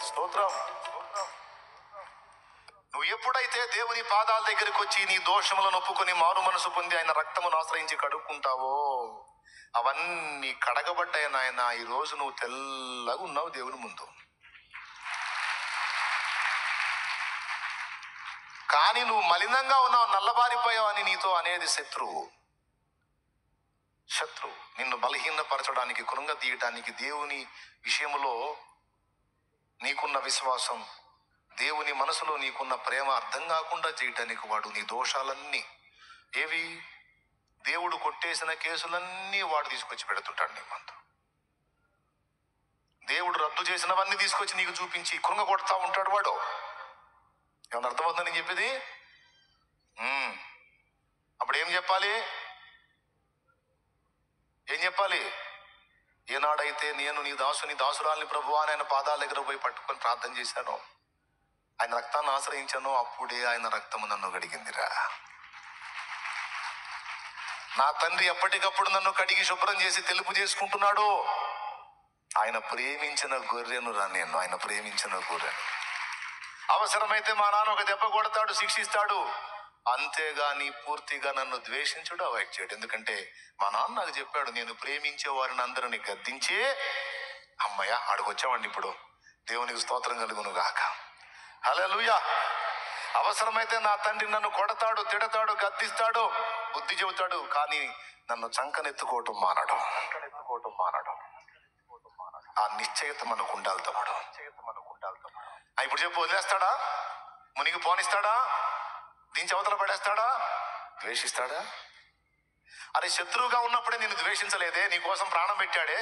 స్తోత్రం. నువ్వు ఎప్పుడైతే దేవుని పాదాల దగ్గరికి వచ్చి నీ దోషములను ఒప్పుకొని మారు మనసు పొంది ఆయన రక్తమును ఆశ్రయించి కడుక్కుంటావో అవన్నీ కడగబడ్డాయి నాయన. ఈ రోజు నువ్వు తెల్లగా ఉన్నావు దేవుని ముందు. కానీ నువ్వు మలినంగా ఉన్నావు, నల్లబారిపోయావు అని నీతో అనేది శత్రువు. నిన్ను బలహీనపరచడానికి, కృంగ తీయటానికి, దేవుని విషయంలో నీకున్న విశ్వాసం, దేవుని మనసులో నీకున్న ప్రేమ అర్థం కాకుండా చేయటానికి వాడు నీ దోషాలన్నీ, ఏవి దేవుడు కొట్టేసిన కేసులన్నీ వాడు తీసుకొచ్చి పెడుతుంటాడు నీ ముందు. దేవుడు రద్దు చేసినవన్నీ తీసుకొచ్చి నీకు చూపించి కృంగ కొడతా ఉంటాడు వాడు. ఏమన్నా అర్థమవుతుందని నేను చెప్పేది? అప్పుడు ఏం చెప్పాలి? ఏం చెప్పాలి? ఏనాడైతే నేను నీ దాసుని దాసురాల్ని ప్రభువా అని ఆయన పాదాల దగ్గర పోయి పట్టుకొని ప్రార్థన చేశాను, ఆయన రక్తాన్ని ఆశ్రయించాను, అప్పుడే ఆయన రక్తము నన్ను కడిగిందిరా. నా తండ్రి ఎప్పటికప్పుడు నన్ను కడిగి శుభ్రం చేసి తెలుపు చేసుకుంటున్నాడు. ఆయన ప్రేమించిన గొర్రెను రా నేను, ఆయన ప్రేమించిన గొర్రెను. అవసరమైతే మా నాన్న ఒక దెబ్బ కొడతాడు, శిక్షిస్తాడు, అంతేగాని పూర్తిగా నన్ను ద్వేషించుడు, అవాయిడ్ చేయడు. ఎందుకంటే మా నాన్న నాకు చెప్పాడు, నేను ప్రేమించే వారిని అందరిని గద్దించే అమ్మయ్య ఆడకొచ్చామండి ఇప్పుడు. దేవునికి స్తోత్రం కలుగును గాక. హల్లెలూయా. అవసరమైతే నా తండ్రి నన్ను కొడతాడు, తిడతాడు, గద్దిస్తాడు, బుద్ధి చెబుతాడు, కానీ నన్ను చంకనెత్తుకోవటం మానడు. ఆ నిశ్చయత మనకు ఉండాలి తమ్ముడు. ఇప్పుడు చెప్పు, వదిలేస్తాడా? మునిగి పోనిస్తాడా? దీని అవతల పడేస్తాడా? ద్వేషిస్తాడా? అరే, శత్రువుగా ఉన్నప్పుడే నేను ద్వేషించలేదే, నీ కోసం ప్రాణం పెట్టాడే.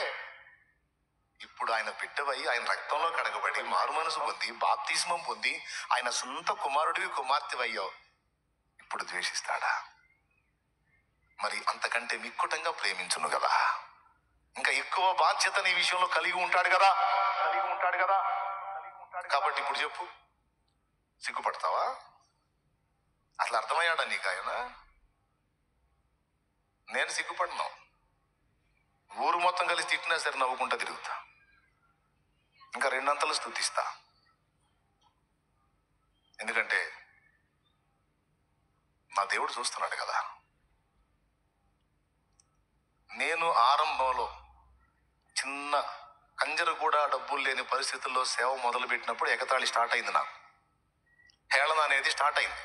ఇప్పుడు ఆయన బిడ్డవై ఆయన రక్తంలో కడగబడి మారు మనసు పొంది బాప్తిస్మం పొంది ఆయన సొంత కుమారుడివి కుమార్తెవయ్యావు, ఇప్పుడు ద్వేషిస్తాడా? మరి అంతకంటే మిక్కుటంగా ప్రేమించును కదా, ఇంకా ఎక్కువ బాధ్యత నీ విషయంలో కలిగి ఉంటాడు కదా. కాబట్టి ఇప్పుడు చెప్పు, సిగ్గుపడతావా? అసలు అర్థమయ్యాడా నీకు ఆయన? నేను సిగ్గుపడను. ఊరు మొత్తం కలిసి తిట్టినా సరే నవ్వుకుంటా తిరుగుతా, ఇంకా రెండంతలు స్తుతిస్తా. ఎందుకంటే నా దేవుడు చూస్తున్నాడు కదా. నేను ఆరంభంలో చిన్న కంజరు కూడా డబ్బులు లేని పరిస్థితుల్లో సేవ మొదలు పెట్టినప్పుడు ఎగతాళి స్టార్ట్ అయింది, నాకు హేళన అనేది స్టార్ట్ అయింది.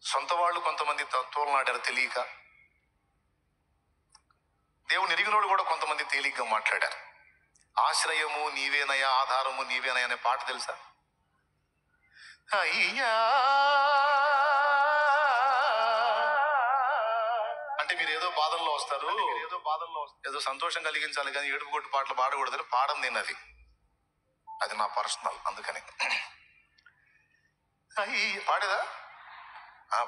సొంత వాళ్ళు కొంతమంది తత్వాలు నాటారు తెలియక, దేవుని ఎరిగినోడు కూడా కొంతమంది తేలిగ్గా మాట్లాడారు. ఆశ్రయము నీవేనయా, ఆధారము నీవేనయా అనే పాట తెలుసా? అయ్యా అంటే మీరు ఏదో బాధల్లో వస్తారు, ఏదో సంతోషం కలిగించాలి కానీ ఏడుపు కొట్టి పాటలు పాడకూడదని పాడం నేను, అది నా పర్సనల్. అందుకని పాడేదా?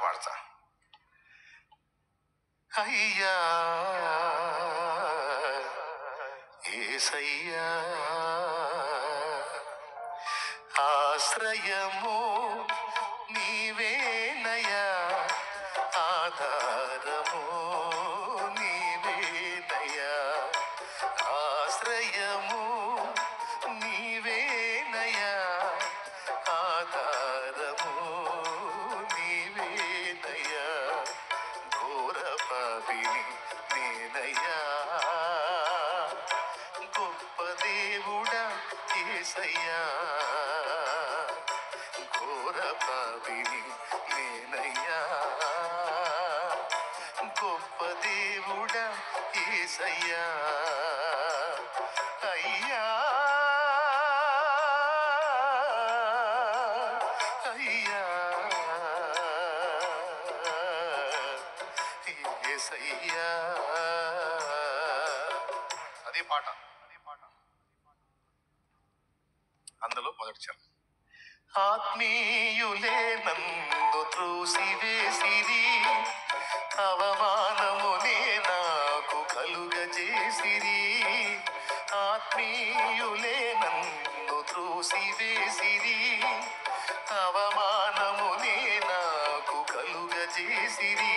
పాడతా. అయ్యా యేసయ్యా ఆశ్రయము నీవేనయా, ఆధారము నీవేనయా, ఆశ్రయము నీవేనయా, ఆధారము నీవేనయా, ఘోర పాపిని నేనయ్యా, గొప్ప దేవుడా యేసయ్యా, ఘోర పాపిని నేనయ్యా, గొప్ప దేవుడా యేసయ్యా, అయ్యా అయ్యా యేసయ్యా. అదే పాట. అందులో మొదటి చరణం, ఆత్మీయులే నన్ను త్రోసివేసిరి, అవమానమునే నాకు కలుగజేసిరి, ఆత్మీయులే నన్ను త్రోసివేసిరి, అవమానమునే నాకు కలుగజేసిరి,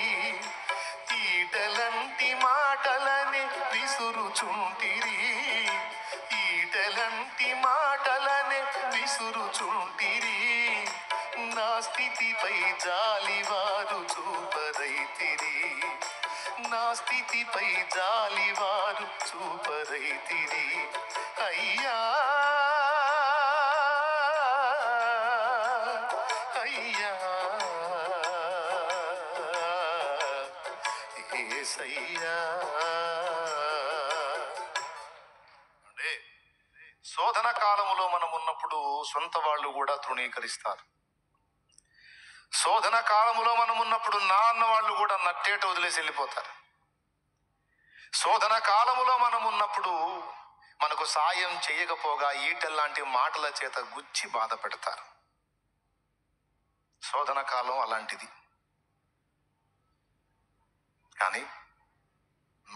ఈటలంటి మాటలని విసురుచుంటిరి, ఈటలంటి మాటలని విసురుచుంటిరి, నా స్థితిపై జాలివారు చూపరైతిరి, నా స్థితిపై జాలివారు చూపరైతిరి, అయ్యా అయ్యా యేసయ్యా. శోధన కాలములో మనం ఉన్నప్పుడు సొంత వాళ్ళు కూడా తృణీకరిస్తారు. శోధన కాలములో మనం ఉన్నప్పుడు నాన్న వాళ్ళు కూడా నట్టేట వదిలేసి వెళ్ళిపోతారు. శోధన కాలములో మనం ఉన్నప్పుడు మనకు సాయం చేయకపోగా ఈటెల్లాంటి మాటల చేత గుచ్చి బాధ పెడతారు. శోధన కాలం అలాంటిది. కానీ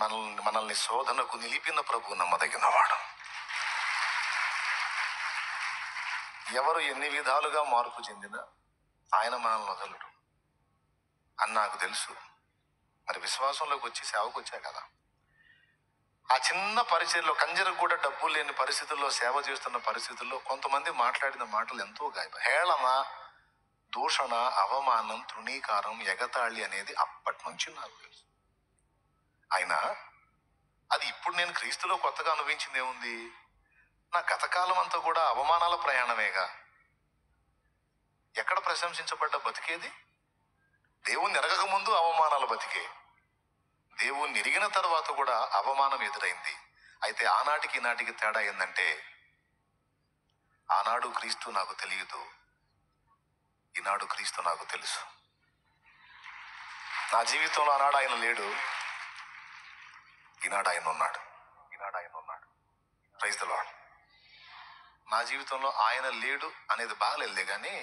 మనల్ని శోధనకు నిలిపిన ప్రభు నమ్మదగినవాడు. ఎవరు ఎన్ని విధాలుగా మార్పు చెందినా ఆయన మనల్ని వదలడు అని నాకు తెలుసు. మరి విశ్వాసంలోకి వచ్చి సేవకు వచ్చా కదా, ఆ చిన్న పరిచయంలో కంజరకు కూడా డబ్బులు లేని పరిస్థితుల్లో సేవ చేస్తున్న పరిస్థితుల్లో కొంతమంది మాట్లాడిన మాటలు ఎంతో గాయప, హేళన, దూషణ, అవమానం, తృణీకారం, ఎగతాళి అనేది అప్పటి నుంచి నాకు తెలుసు. అయినా అది ఇప్పుడు నేను క్రీస్తులో కొత్తగా అనుభవించింది ఏముంది? నా గతకాలం అంతా కూడా అవమానాల ప్రయాణమేగా. ఎక్కడ ప్రశంసించబడ్డ బతికేది? దేవుణ్ణి ఎరగక ముందు అవమానాల బతికే, దేవుణ్ణి ఎరిగిన తర్వాత కూడా అవమానం ఎదురైంది. అయితే ఆనాటికి ఈనాటికి తేడా ఏంటంటే, ఆనాడు క్రీస్తు నాకు తెలియదు, ఈనాడు క్రీస్తు నాకు తెలుసు. నా జీవితంలో ఆనాడు ఆయన లేడు, ఈనాడు ఆయన ఉన్నాడు. Praise the Lord. నా జీవితంలో ఆయన లేడు అనేది బాగలేదులే, కానీ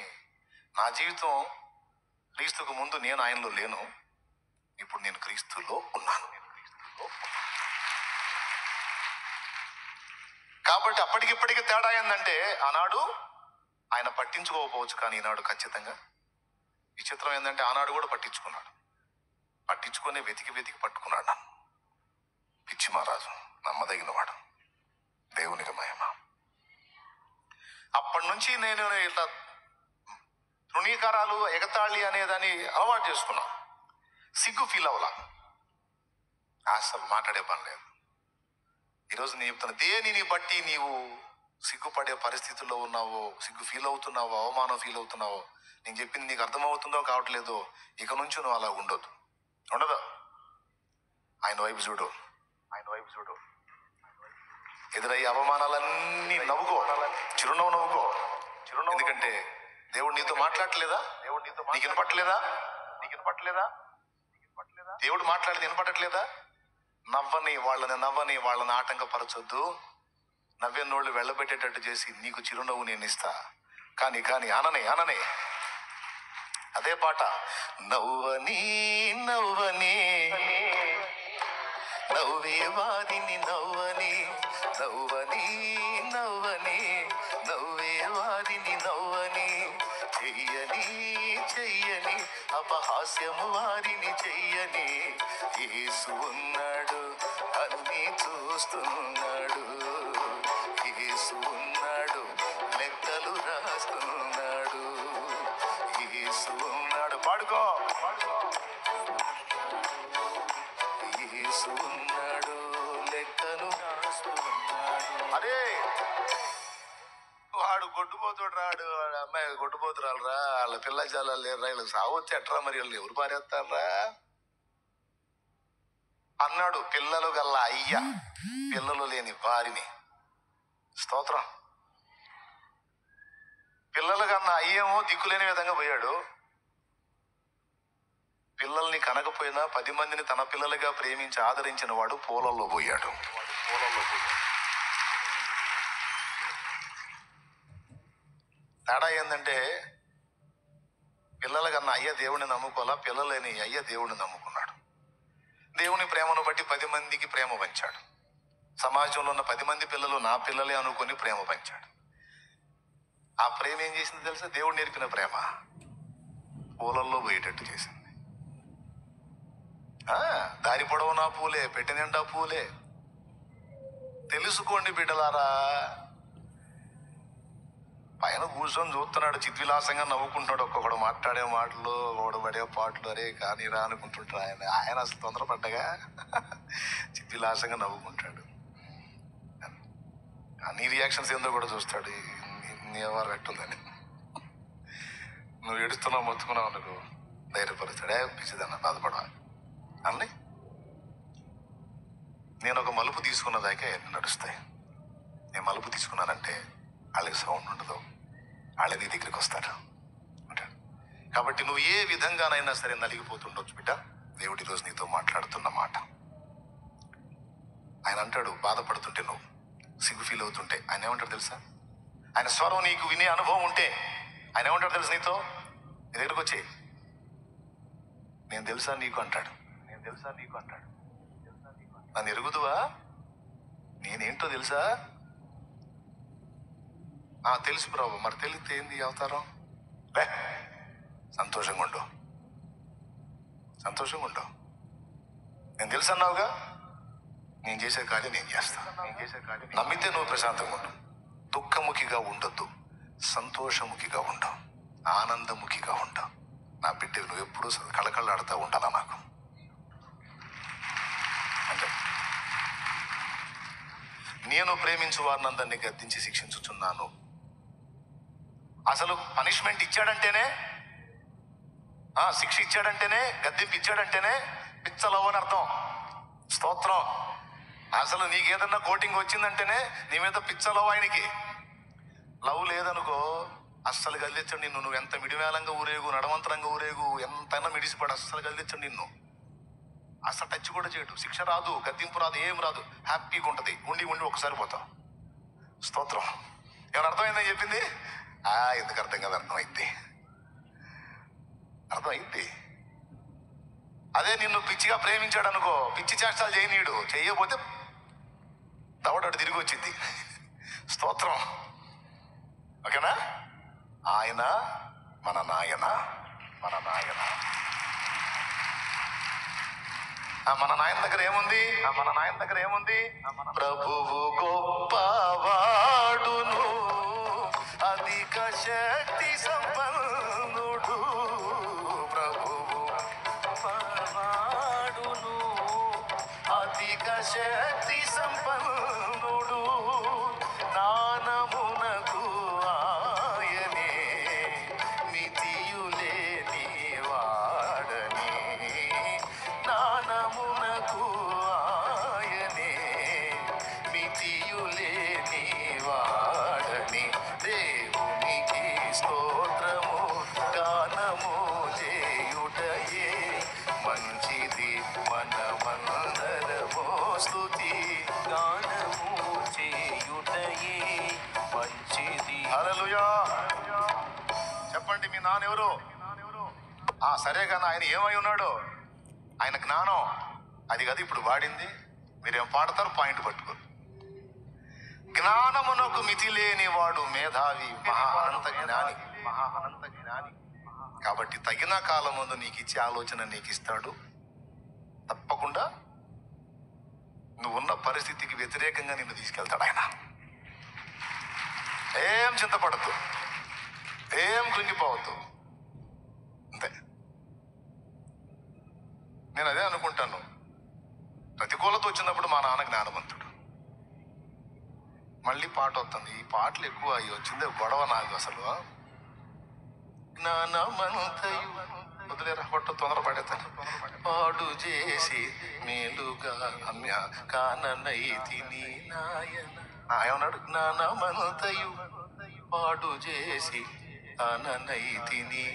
నా జీవితం క్రీస్తుకు ముందు నేను ఆయనలో లేను, ఇప్పుడు నేను క్రీస్తులో ఉన్నాను. కాబట్టి అప్పటికిప్పటికీ తేడా ఏంటంటే, ఆనాడు ఆయన పట్టించుకోకపోవచ్చు, కానీ ఈనాడు ఖచ్చితంగా. విచిత్రం ఏంటంటే ఆనాడు కూడా పట్టించుకొని వెతికి పట్టుకున్నాడు నన్ను. పిచ్చి మహారాజు నమ్మదగిన వాడు, దేవునికి మహిమ. అప్పటి నుంచి నేను ఇట్లా తృణీకారాలు, ఎగతాళి అనేదాన్ని అలవాటు చేసుకున్నా. సిగ్గు ఫీల్ అవ్వాల, అసలు మాట్లాడే పని లేదు. ఈరోజు నేను చెప్తున్నా, దేనిని బట్టి నీవు సిగ్గుపడే పరిస్థితుల్లో ఉన్నావో, సిగ్గు ఫీల్ అవుతున్నావో, అవమానం ఫీల్ అవుతున్నావో, నేను చెప్పింది నీకు అర్థమవుతుందో కావట్లేదో, ఇక నుంచి నువ్వు అలా ఉండదు. ఆయన వైపు చూడు. ఎదురయ్యే అవమానాలన్నీ నవ్వుకో, చిరునవ్వు నవ్వుకో. ఎందుకంటే దేవుడు నీతో మాట్లాడట్లేదా? నీకు వినపట్లేదా? దేవుడు మాట్లాడేది వినపడట్లేదా? నవ్వని వాళ్ళని ఆటంకపరచొద్దు. నవ్వెన్నోళ్ళు వెళ్ళబెట్టేటట్టు చేసి నీకు చిరునవ్వు నేను ఇస్తా. కానీ అననే అదే పాట. నవ్వని నవ్వే వారిని నవ్వని నవ్వే వారిని నవ్వని, చెయ్యని అపహాస్యము వారిని చెయ్యని. యేసు ఉన్నాడు, అన్నీ చూస్తున్నాడు. యేసు ఉన్నాడు, లెక్కలు రాస్తున్నాడు. యేసు ఉన్నాడు, పాడుకో. యేసు ఉన్నాడు, లెక్కలు రాస్తున్నాడు. అదే వాడు గొడ్డుపోతుడు రాడు, వాడు అమ్మాయి గొడ్డుపోతురాలు రా, వాళ్ళ పిల్ల జాలాలు లేరు రా, వీళ్ళకి సావొచ్చి ఎట్రా, మరి వాళ్ళు ఎవరు పారేస్తారా అన్నాడు. పిల్లలు గల్ల అయ్య పిల్లలు లేని వారిని. స్తోత్రం. పిల్లలు కన్నా అయ్యేమో దిక్కులేని విధంగా పోయాడు. పిల్లల్ని కనకపోయినా 10 మందిని తన పిల్లలుగా ప్రేమించి ఆదరించిన వాడు పూలల్లో పోయాడు. తేడా ఏంటంటే, పిల్లల కన్నా అయ్య దేవుడిని నమ్ముకోవాలా, పిల్లలేని అయ్య దేవుడిని నమ్ముకున్నాడు. దేవుని ప్రేమను బట్టి 10 మందికి ప్రేమ పంచాడు. సమాజంలో ఉన్న 10 మంది పిల్లలు నా పిల్లలే అనుకుని ప్రేమ పంచాడు. ఆ ప్రేమ ఏం చేసింది తెలుసా? దేవుడు నేర్పిన ప్రేమ పూలల్లో పోయేటట్టు చేసింది. దారి పొడవునా పూలే, పెట్టి నిండా పూలే. తెలుసుకోండి బిడ్డలారా. పైన కూర్చొని చూస్తున్నాడు, చిద్విలాసంగా నవ్వుకుంటున్నాడు. ఒక్కొక్కడు మాట్లాడే మాటలు, ఓడబడే పాటలు, అరే కానీ రా అనుకుంటుంటాడు. ఆయన అసలు తొందరపడ్డగా చిద్విలాసంగా నవ్వుకుంటాడు. నీ రియాక్షన్స్ ఏందో కూడా చూస్తాడు. నీ ఎవరు ఎట్టుందని నువ్వు ఏడుస్తున్నావు, మొత్తుకున్నావు అనుకో, ధైర్యపరుస్తాడే, పిచ్చిదన్న బాధపడవా అన్నీ. నేను ఒక మలుపు తీసుకున్నదాకే నడుస్తాయి. నేను మలుపు తీసుకున్నానంటే వాళ్ళకి సౌండ్ ఉండదు, వాళ్ళ నీ దగ్గరికి వస్తారు అంటాడు. కాబట్టి నువ్వు ఏ విధంగానైనా సరే నలిగిపోతుండొచ్చు బిడ్డ. దేవుడి రోజు నీతో మాట్లాడుతున్న మాట. ఆయన అంటాడు, బాధపడుతుంటే, నువ్వు సిగ్గు ఫీల్ అవుతుంటే ఆయన ఏమంటాడు తెలుసా? ఆయన స్వరం నీకు వినే అనుభవం ఉంటే ఆయన ఏమంటాడు తెలుసు? నీతో నీ దగ్గరకు వచ్చి, నేను తెలుసా నీకు అంటాడు. నన్ను ఎరుగుదువా? నేనేంటో తెలుసా? తెలుసు ప్రభు. మరి తెలిస్తే ఏంది అవతారం? లే, సంతోషంగా ఉండు, సంతోషంగా ఉండు. నేను తెలుసు అన్నావుగా, నేను చేసే కార్యం నేను చేస్తా. నమ్మితే నువ్వు ప్రశాంతంగా ఉండు. దుఃఖముఖిగా ఉండొద్దు, సంతోషముఖిగా ఉండు, ఆనందముఖిగా ఉండు. నా బిడ్డ నువ్వు ఎప్పుడూ కళకళలాడుతూ ఉండాలా నాకు అంటే. నేను ప్రేమించు వారిని అందరినీ గద్దించి శిక్షించుచున్నాను. అసలు పనిష్మెంట్ ఇచ్చాడంటేనే, శిక్ష ఇచ్చాడంటేనే, గద్దింపు ఇచ్చాడంటేనే పిచ్చలవ్ అని అర్థం. స్తోత్రం. అసలు నీకేదన్నా కోటింగ్ వచ్చిందంటేనే నీ మీద పిచ్చలవ్ ఆయనకి. లవ్ లేదనుకో అస్సలు గదిలించండి నిన్ను. నువ్వు ఎంత మిడివేలంగా ఊరేగు, నడవంతరంగా ఊరేగు, ఎంతైనా మిడిసిపడు, అస్సలు గదిలించండి నిన్ను. అసలు టచ్ కూడా చేయడు. శిక్ష రాదు, గద్దింపు రాదు, ఏం రాదు. హ్యాపీగా ఉంటుంది. ఉండి ఉండి ఒకసారి పోతావు. స్తోత్రం. ఏమైనా అర్థమైందని చెప్పింది? ఎందుకు అర్థం కదా? అర్థమైంది. అదే నిన్ను పిచ్చిగా ప్రేమించాడు అనుకో, పిచ్చి చేష్టాలు చేయనీయుడు. చేయకపోతే దవడడు తిరిగి వచ్చింది. స్తోత్రం. ఓకేనా? ఆయన మన నాయన, మన నాయన. మన నాయన దగ్గర ఏముంది? ప్రభువు గొప్పవాడును, అధిక శక్తి సంపన్నుడు. ప్రభువు గొప్పవాడును, అధిక శక్తి సంపన్నుడు. జ్ఞానమునకు ఆయనే మితియులేని వాడని. జ్ఞానమునకు ఆయనే మితియులేని వాడని. దేవునికి స్తోత్రము గానము చేయుటయే మంచిది. మనమందరము స్తుతి గానము చేయుటయే మంచిది. హల్లెలూయా. చెప్పండి, మీ నాన్నెవరు? సరే కానీ ఆయన ఏమై ఉన్నాడు? ఆయన జ్ఞానం. అది కదా ఇప్పుడు వాడింది. మీరేం పాడతారు? పాయింట్ పట్టుకోరు. జ్ఞానమునకు మితి లేని వాడు మేధావి, మహా అనంత జ్ఞాని. కాబట్టి తగిన కాలం ముందు నీకు ఇచ్చే ఆలోచన నీకు ఇస్తాడు. తప్పకుండా నువ్వున్న పరిస్థితికి వ్యతిరేకంగా నిన్ను తీసుకెళ్తాడు ఆయన. ఏం చింతపడద్దు, ఏం కృంగిపోవద్దు. అంతే. నేను అదే అనుకుంటాను. ప్రతికూలత వచ్చినప్పుడు మా నాన్న జ్ఞానవంతుడు. మళ్ళీ పాట వస్తుంది. ఈ పాటలు ఎక్కువ అయ్యి వచ్చిందే గొడవ నాకు అసలు. జ్ఞానమంతయు వదిలేరా, పట్టు తొందరపడేతాను. పాడు చేసి మేలుగా అమ్య కాననైతి నీ నాయన. ఏమన్నాడు? జ్ఞానమంతయు పాడు చేసి కాననైతి నీ.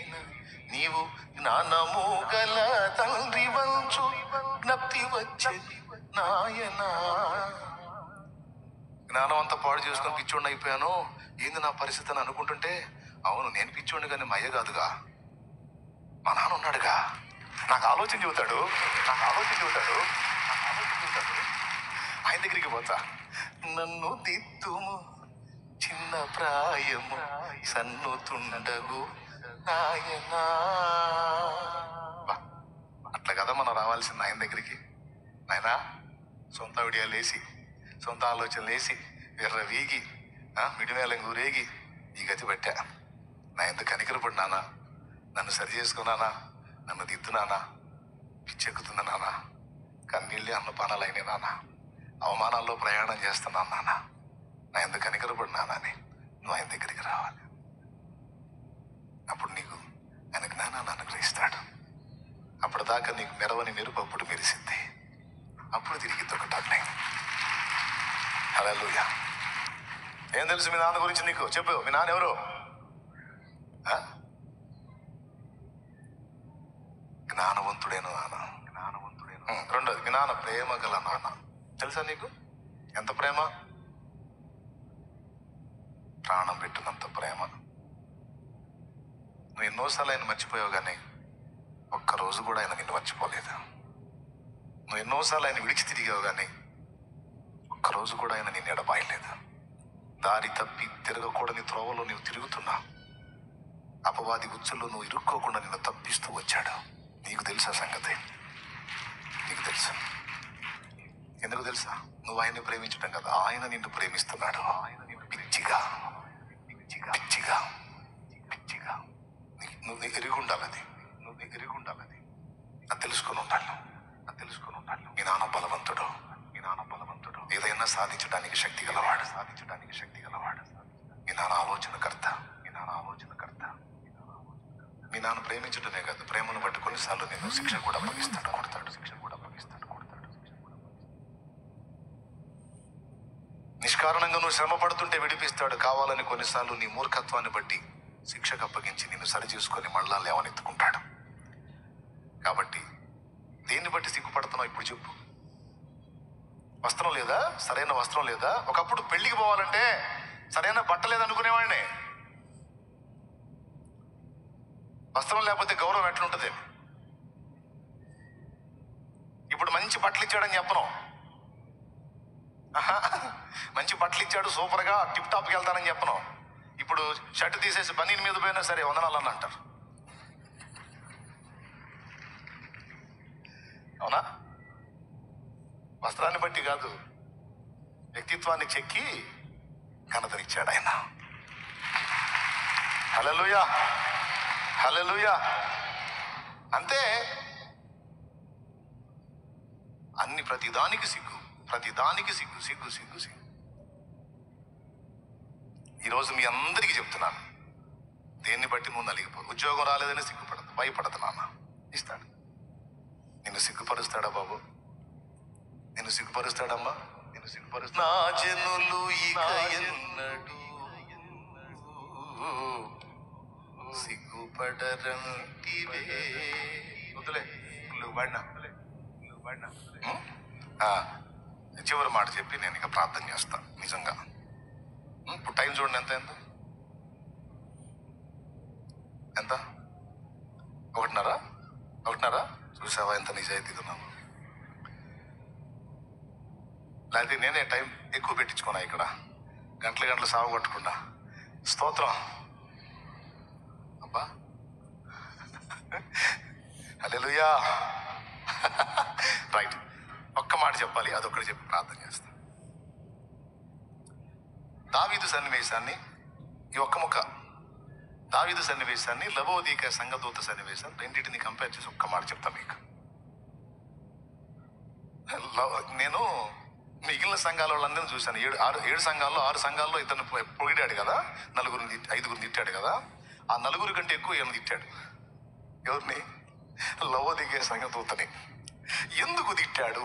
నీవు జ్ఞానము గల తండ్రి వంచు జ్ఞప్తి వచ్చే నాయనా. జ్ఞానం అంతా పాడు చేసుకొని పిచ్చోడిని అయిపోయాను, ఏంది నా పరిస్థితి అని అనుకుంటుంటే, అవును నేను పిచ్చోడిని కానీ మా అయ్య కాదుగా, మా నాన్న ఉన్నాడుగా. నాకు ఆలోచన చెబుతాడు. ఆయన దగ్గరికి పోతా. నన్ను దిద్దుము చిన్న ప్రాయము సన్నుతుండగు నాయనా. అట్లా కదా మనం రావాల్సింది ఆయన దగ్గరికి. నాయనా, సొంత విడియాలు వేసి, సొంత ఆలోచనలు వేసి, ఎర్ర వీగి, మిడివేలంగా ఊరేగి ఈ గతి పట్టా. నా ఎందుకు కనికరపడి నాన్న, నన్ను సరి చేసుకున్నానా, నన్ను దిద్దునానా, పిచ్చెక్కుతుంది నాన్న, కన్నీళ్ళే అన్నపానాలైనా నాన్న, అవమానాల్లో ప్రయాణం చేస్తున్నాను నాన్న, నా ఎందుకు కనికరపడి నాన్నని నువ్వు ఆయన దగ్గరికి రావాలి. అప్పుడు నీకు ఆయన జ్ఞానాన్ని అనుగ్రహిస్తాడు. అప్పటిదాకా నీకు మెరవని మెరుపు అప్పుడు మెరిసింది. అప్పుడు తిరిగి తొక్కటాన్ని. హల్లెలూయా. ఏం తెలుసు మీ నాన్న గురించి నీకు? చెప్పు. మీ నాన్న ఎవరు? జ్ఞానవంతుడేను నాన్న. రెండోది, మీ నాన్న ప్రేమ గల నాన్న. తెలుసా నీకు ఎంత ప్రేమ? ప్రాణం పెట్టినంత ప్రేమ. నువ్వు ఎన్నోసార్లు ఆయన మర్చిపోయావు, కానీ ఒక్కరోజు కూడా ఆయన నిన్ను మర్చిపోలేదు. నువ్వు ఎన్నోసార్లు ఆయన విడిచి తిరిగావు, కానీ ఒక్కరోజు కూడా ఆయన నిన్ను ఎడబాయలేదు. దారి తప్పి తిరగకూడని త్రోవలో నువ్వు తిరుగుతున్నా అపవాది ఉచ్చుల్లో నువ్వు ఇరుక్కోకుండా నిన్ను తప్పిస్తూ వచ్చాడు. నీకు తెలుసా సంగతి? నీకు తెలుసా? ఎందుకు తెలుసా? నువ్వు ఆయన్ని ప్రేమించడం కదా, ఆయన నిన్ను ప్రేమిస్తున్నాడు. ఆయన నిన్ను పిచ్చిగా పిచ్చిగా పిచ్చిగా పిచ్చిగా నువ్వు ఎరిగి ఉండాలని, నువ్వు ఎరిగి ఉండాలని అది తెలుసుకొని ఉండాలి. అది తెలుసుకొని ఉండాలి. మీ నాన్న బలవంతుడు, మీ నాన్న బలవంతుడు. ఏదైనా సాధించడానికి శక్తి గలవాడు, సాధించడానికి శక్తి గలవాడు. మీ నాన్న ఆలోచనకర్త, మీ నాన్న ఆలోచనకర్త. మీ నాన్న ప్రేమించడమే కాదు, ప్రేమను బట్టి కొన్నిసార్లు నేను శిక్ష కూడా అప్పగిస్తాడు, కొడతాడు. శిక్ష కూడా అప్పగిస్తాడు, కొడతాడు. నిష్కారణంగా నువ్వు శ్రమ పడుతుంటే విడిపిస్తాడు. కావాలని కొన్నిసార్లు నీ మూర్ఖత్వాన్ని బట్టి శిక్షకు అప్పగించి నిన్ను సరి చేసుకొని మళ్ళా లేవనెత్తుకుంటాడు. కాబట్టి దేన్ని బట్టి సిగ్గుపడుతున్నావు ఇప్పుడు చెప్పు? వస్త్రం లేదా? సరైన వస్త్రం లేదా? ఒకప్పుడు పెళ్లికి పోవాలంటే సరైన బట్ట లేదనుకునేవాడిని. వస్త్రం లేకపోతే గౌరవం ఎట్లుంటుంది? ఇప్పుడు మంచి బట్టలు ఇచ్చాడని చెప్పను. మంచి బట్టలు ఇచ్చాడు, సూపర్గా టిప్ టాప్కి వెళ్తానని చెప్పను. ఇప్పుడు షర్ట్ తీసేసి బనీన్ మీద పోయినా సరే వందనాలని అంటారు. అవునా? వస్త్రాన్ని బట్టి కాదు, వ్యక్తిత్వాన్ని చెక్కి ఘనతనిచ్చాడు ఆయన. హల్లెలూయా, హల్లెలూయా. అంతే. ప్రతిదానికి సిగ్గు, ప్రతిదానికి సిగ్గు సిగ్గు సిగ్గు సిగ్గు. ఈరోజు మీ అందరికీ చెప్తున్నాను, దేన్ని బట్టి నువ్వు నలిగిపో. ఉద్యోగం రాలేదని సిగ్గుపడదు, భయపడదు. నాన్న ఇస్తాడు. నిన్ను సిగ్గుపరుస్తాడా బాబు? నిన్ను సిగ్గుపరుస్తాడమ్మా? నిన్ను సిగ్గుపరుస్తా. నా జనులు ఇక ఎన్నడూ సిగ్గుపడరంటివే. వదిలే, వాడినా చివరి మాట చెప్పి నేను ఇక ప్రార్థన చేస్తాను. నిజంగా ఇప్పుడు టైం చూడండి, ఎంత ఎంత ఎంత 1:30 చూసావా ఎంత నిజాయితీగా ఉన్నాను? లేకపోతే నేనే టైం ఎక్కువ పెట్టించుకున్నా, ఇక్కడ గంటలు సాగు కొట్టకుండా. స్తోత్రం అబ్బా, హల్లెలూయా. రైట్, ఒక్క మాట చెప్పాలి, అదొక్కటి చెప్పి ప్రార్థన చేస్తా. దావీదు సన్నివేశాన్ని, ఈ ఒక్క ముక్క దావీదు సన్నివేశాన్ని, లవోదీక సంఘదూత సన్నివేశాన్ని రెండింటిని కంపేర్ చేసి ఒక్క మాట చెప్తా మీకు. నేను మిగిలిన సంఘాల వాళ్ళందరినీ చూశాను. 7 సంఘాల్లో 6 సంఘాల్లో ఇతను పొగిడాడు కదా, 5 తిట్టాడు కదా. ఆ 4 కంటే ఎక్కువ ఈయన తిట్టాడు. ఎవరిని? లవోదీక సంఘదూతని. ఎందుకు తిట్టాడు?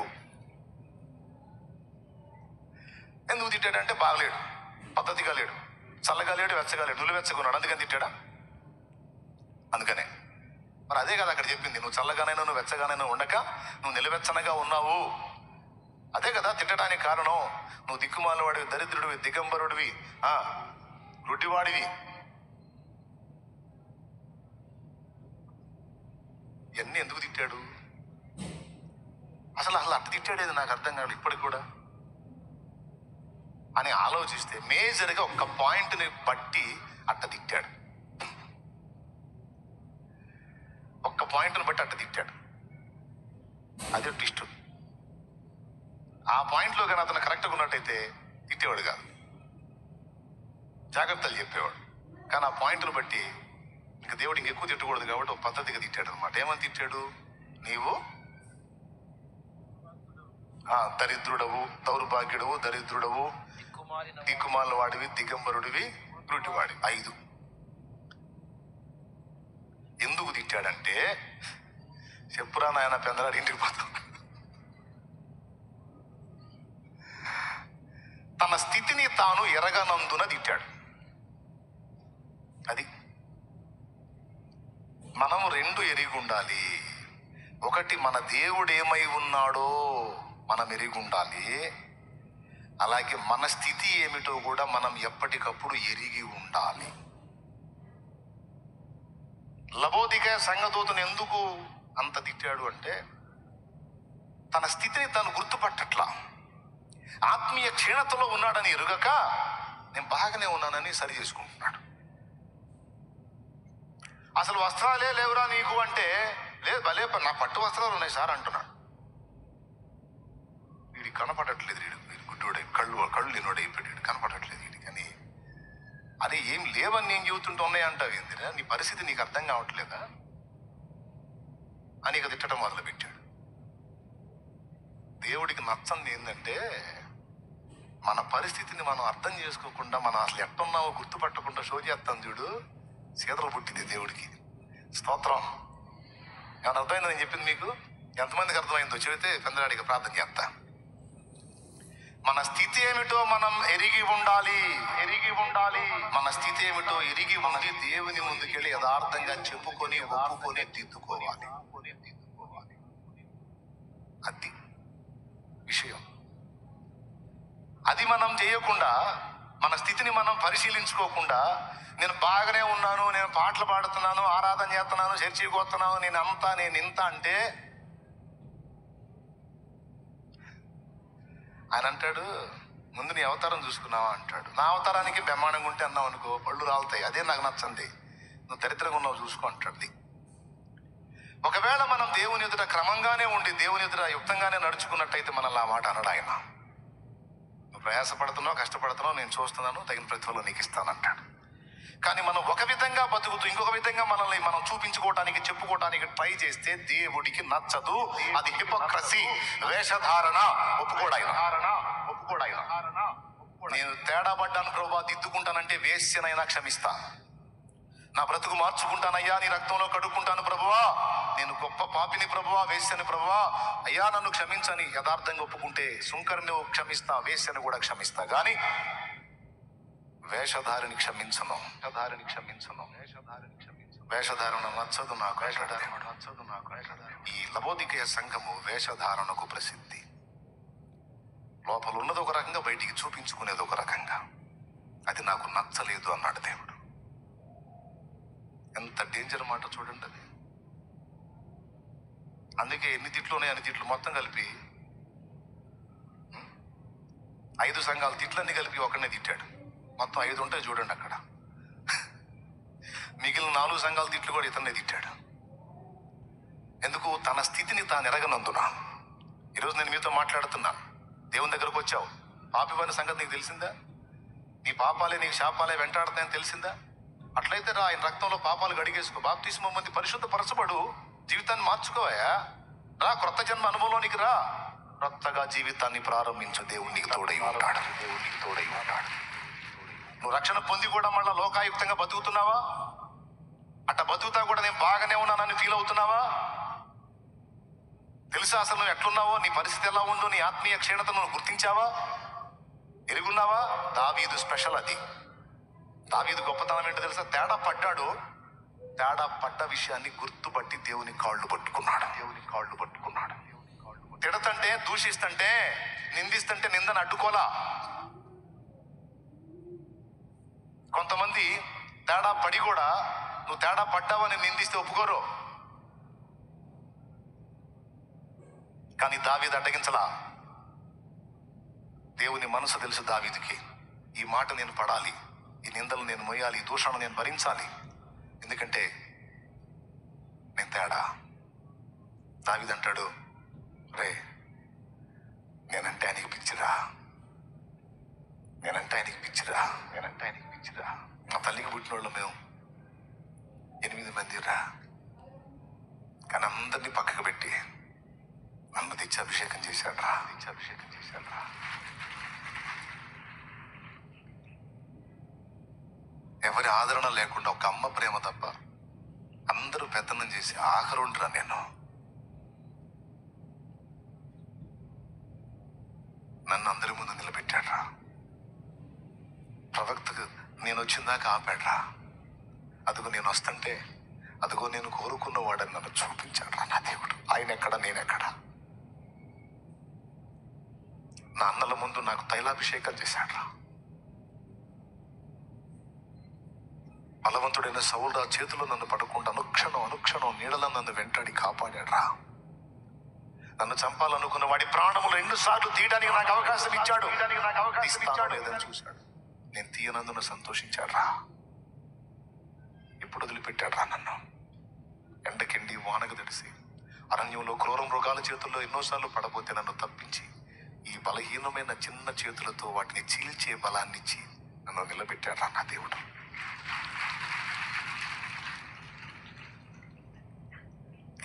ఎందుకు తిట్టాడంటే బాగలేడు, పద్ధతిగా లేడు, చల్లగా లేడు, వెచ్చగా లేడు, నులివెచ్చగున్నాడు, అందుకని తిట్టాడా? అందుకనే. మరి అదే కదా అక్కడ చెప్పింది, నువ్వు చల్లగానైనా నువ్వు వెచ్చగానైనా ఉండక నువ్వు నిలవెచ్చనగా ఉన్నావు. అదే కదా తిట్టడానికి కారణం. నువ్వు దిక్కుమాలవాడివి, దరిద్రుడివి, దిగంబరుడివి, గుడ్డివాడివి. ఇవన్నీ ఎందుకు తిట్టాడు? అసలు అట్ట తిట్టాడేది నాకు అర్థం కాదు ఇప్పటికి కూడా అని ఆలోచిస్తే, మేజర్గా ఒక్క పాయింట్ని బట్టి అట్ట తిట్టాడు. ఒక్క పాయింట్ని బట్టి అట్ట తిట్టాడు. అదే ట్విస్ట్. ఆ పాయింట్లో కానీ అతను కరెక్ట్గా ఉన్నట్టయితే తిట్టేవాడు కాదు, జాగ్రత్తలు చెప్పేవాడు. కానీ ఆ పాయింట్ను బట్టి ఇంకా దేవుడు ఇంకెక్కువ తిట్టకూడదు కాబట్టి ఒక పద్ధతిగా తిట్టాడు అనమాట. ఏమని తిట్టాడు? నీవు దరిద్రుడవు, దౌర్భాగ్యుడవు, దరిద్రుడవు, దిక్కుమాల వాడివి, దిగంబరుడివి, గుడ్డివాడి. 5 ఎందుకు తిట్టాడంటే, చెప్పురా నాయన పెందలాడి ఇంటికి పోతాం. తన స్థితిని తాను ఎరగనందున తిట్టాడు. అది మనము 2 ఎరిగి ఉండాలి. ఒకటి, మన దేవుడు ఏమై ఉన్నాడో మనం ఎరిగి ఉండాలి. అలాగే మన స్థితి ఏమిటో కూడా మనం ఎప్పటికప్పుడు ఎరిగి ఉండాలి. లవోదిక సంఘదూతను ఎందుకు అంత తిట్టాడు అంటే, తన స్థితిని తాను గుర్తుపట్టట్లా. ఆత్మీయ క్షీణతలో ఉన్నాడని ఎరుగక నేను బాగానే ఉన్నానని సరి చేసుకుంటున్నాడు. అసలు వస్త్రాలే లేవురా నీకు అంటే, లేదు భలే నా పట్టు వస్త్రాలు ఉన్నాయి సార్ అంటున్నాడు. వీడికి కనపడట్లేదు, వీడి గుడ్డోడే, కళ్ళు లేనోడే వీడు కనపడట్లేదు వీడికి అని. అదే ఏం లేవని నేను చెబుతుంటూ ఉన్నాయంటావు ఏందిరా, నీ పరిస్థితి నీకు అర్థం కావట్లేదా అని ఇక తిట్టడం మొదలుపెట్టాడు. దేవుడికి నచ్చంది ఏంటంటే, మన పరిస్థితిని మనం అర్థం చేసుకోకుండా, మనం అసలు ఎట్టున్నావో గుర్తుపట్టకుండా షో చేస్తాం చూడు, సీతలు పుట్టింది దేవుడికి. స్తోత్రం. ఏమైనా అర్థమైందో నేను చెప్పింది మీకు? ఎంతమందికి అర్థమైందో చెబితే పెందరాడికి ప్రార్థన చేస్తా. మన స్థితి ఏమిటో మనం ఎరిగి ఉండాలి. మన స్థితి ఏమిటో ఎరిగి ఉండి దేవుని ముందుకెళ్ళి యథార్థంగా చెప్పుకొని ఒప్పుకొని దిద్దుకోవాలి. అది విషయం. అది మనం చేయకుండా, మన స్థితిని మనం పరిశీలించుకోకుండా, నేను బాగానే ఉన్నాను, నేను పాటలు పాడుతున్నాను, ఆరాధన చేస్తున్నాను, చర్చికి వస్తున్నాను, నేను ఇంత అంటే ఆయన అంటాడు, ముందు నీ అవతారం చూసుకున్నావా అంటాడు. నా అవతారానికి బ్రహ్మాండంగా ఉంటే అన్నావు అనుకో, పళ్ళు రాలుతాయి. అదే నాకు నచ్చంది. నువ్వు దరిద్రంగా ఉన్నావు చూసుకో అంటాడు. ఒకవేళ మనం దేవుని ఎదుట క్రమంగానే ఉండి దేవుని ఎదుట యుక్తంగానే నడుచుకున్నట్టయితే మనల్ని ఆ మాట అనడు ఆయన. నువ్వు ప్రయాసపడుతున్నావు, కష్టపడుతున్నావు, నేను చూస్తున్నాను, తగిన ప్రతిఫలం నీకు ఇస్తానంటాడు. కానీ మనం ఒక విధంగా బతుకుతూ ఇంకొక విధంగా మనల్ని మనం చూపించుకోవటానికి, చెప్పుకోవటానికి ట్రై చేస్తే దేవుడికి నచ్చదు. అది హిపోక్రసీ, వేషధారణ. ఒప్పుకోడాయన. నేను తేడా పడ్డాను ప్రభువా, దిద్దుకుంటానంటే వేశ్యనైనా క్షమిస్తా. నా బ్రతుకు మార్చుకుంటానయ్యా, నీ రక్తంలో కడుక్కుంటాను ప్రభువా, నేను గొప్ప పాపిని ప్రభువా, వేశ్యని ప్రభువా, అయ్యా నన్ను క్షమించని యథార్థంగా ఒప్పుకుంటే సుంకర్ని క్షమిస్తా, వేశ్యని కూడా క్షమిస్తా. కానీ వేషధారిని క్షమించను. వేషధారణ నచ్చదు నాకు. ఈ లవోదికయ సంఘము వేషధారణకు ప్రసిద్ధి. లోపల ఉన్నది ఒక రకంగా, బయటికి చూపించుకునేది ఒక రకంగా. అది నాకు నచ్చలేదు అన్నాడు దేవుడు. ఎంత డేంజర్ మాట చూడండి అది. అందుకే ఎన్ని తిట్లు ఉన్నాయి, అన్ని తిట్లు మొత్తం కలిపి 5 సంఘాల తిట్లన్నీ కలిపి ఒకరినే తిట్టాడు. మొత్తం 5 ఉంటాయి చూడండి అక్కడ. మిగిలిన 4 సంఘాల తిట్లు కూడా ఇతన్నే తిట్టాడు. ఎందుకు? తన స్థితిని తాను ఎరగనందున. ఈరోజు నేను మీతో మాట్లాడుతున్నా, దేవుని దగ్గరకు వచ్చావు, పాపివైన సంగతి నీకు తెలిసిందా? నీ పాపాలే నీకు శాపాలే వెంటాడుతాయని తెలిసిందా? అట్లయితే రా, ఆయన రక్తంలో పాపాలు గడిగేసుకో, బాప్తిస్మం పొంది పరిశుద్ధపరచబడు, జీవితాన్ని మార్చుకోవా. రా, క్రొత్త జన్మ అనుభవంలోనికి రా, క్రొత్తగా జీవితాన్ని ప్రారంభించు. దేవుడు నీకు తోడై ఉంటాడు. నువ్వు రక్షణ పొంది కూడా మళ్ళా లోకాయుక్తంగా బతుకుతున్నావా? అట్ట బతుకుతా కూడా నేను బాగానే ఉన్నానని ఫీల్ అవుతున్నావా? తెలుసా అసలు నువ్వు ఎట్లున్నావో, నీ పరిస్థితి ఎలా ఉందో, నీ ఆత్మీయ క్షీణతను నువ్వు గుర్తించావా? ఎరుగున్నావా? దావీదు స్పెషల్ అది. దావీదు గొప్పతనం ఏంటో తెలుసా? తేడా పడ్డాడు. తేడా పడ్డ విషయాన్ని గుర్తుపట్టి దేవుని కాళ్ళు పట్టుకున్నాడు. తిడతంటే, దూషిస్తుంటే, నిందిస్తుంటే నిందని అడ్డుకోలా. కొంతమంది తేడా పడి కూడా నువ్వు తేడా పడ్డావని నిందిస్తే ఒప్పుకోరు. కానీ దావీదు అడ్డగించలా. దేవుని మనసు తెలుసు దావీదుకి. ఈ మాట నేను పడాలి, ఈ నిందలు నేను మోయాలి, ఈ దూషణ నేను భరించాలి, ఎందుకంటే నేను తేడా. దావీదు అంటాడు, రే నేనంటే ఆయనకి పిచ్చిరా. మా తల్లికి పుట్టిన వాళ్ళు మేము 8 మంది రా. కానీ అందరినీ పక్కకు పెట్టి నన్ను తెచ్చి అభిషేకం చేశాడు రా. ఎవరి ఆదరణ లేకుండా ఒక అమ్మ ప్రేమ తప్ప అందరూ పెత్తనం చేసి ఆఖరుండ్రా నేను. నన్ను అందరి ముందు నిలబెట్టాడ్రా. ప్రవక్తకు నేను వచ్చిందాకా ఆపాడ్రా. అదిగో నేను వస్తుంటే, అదిగో నేను కోరుకున్నవాడని నన్ను చూపించాడ్రా నా దేవుడు. ఆయన ఎక్కడ, నేనెక్కడ? నా అన్నల ముందు నాకు తైలాభిషేకం చేశాడ్రా. బలవంతుడైన సౌలు ఆ చేతిలో నన్ను పడకుండా అనుక్షణం నీడలో నన్ను వెంటాడి కాపాడాడ్రా. నన్ను చంపాలనుకున్న వాడి ప్రాణములు 2 సార్లు తీయడానికి నాకు అవకాశం ఇచ్చాడు. తీస్తానో లేదని చూశాడు. నేను తీయనందున సంతోషించాడు రా. ఇప్పుడు వదిలిపెట్టాడు రా నన్ను. ఎండకెండి వానకు తడిసి అరణ్యంలో క్రూర మృగాల చేతుల్లో ఎన్నోసార్లు పడబోతే నన్ను తప్పించి ఈ బలహీనమైన చిన్న చేతులతో వాటిని చీల్చే బలాన్నిచ్చి నన్ను నిలబెట్టాడు రా నా దేవుడు.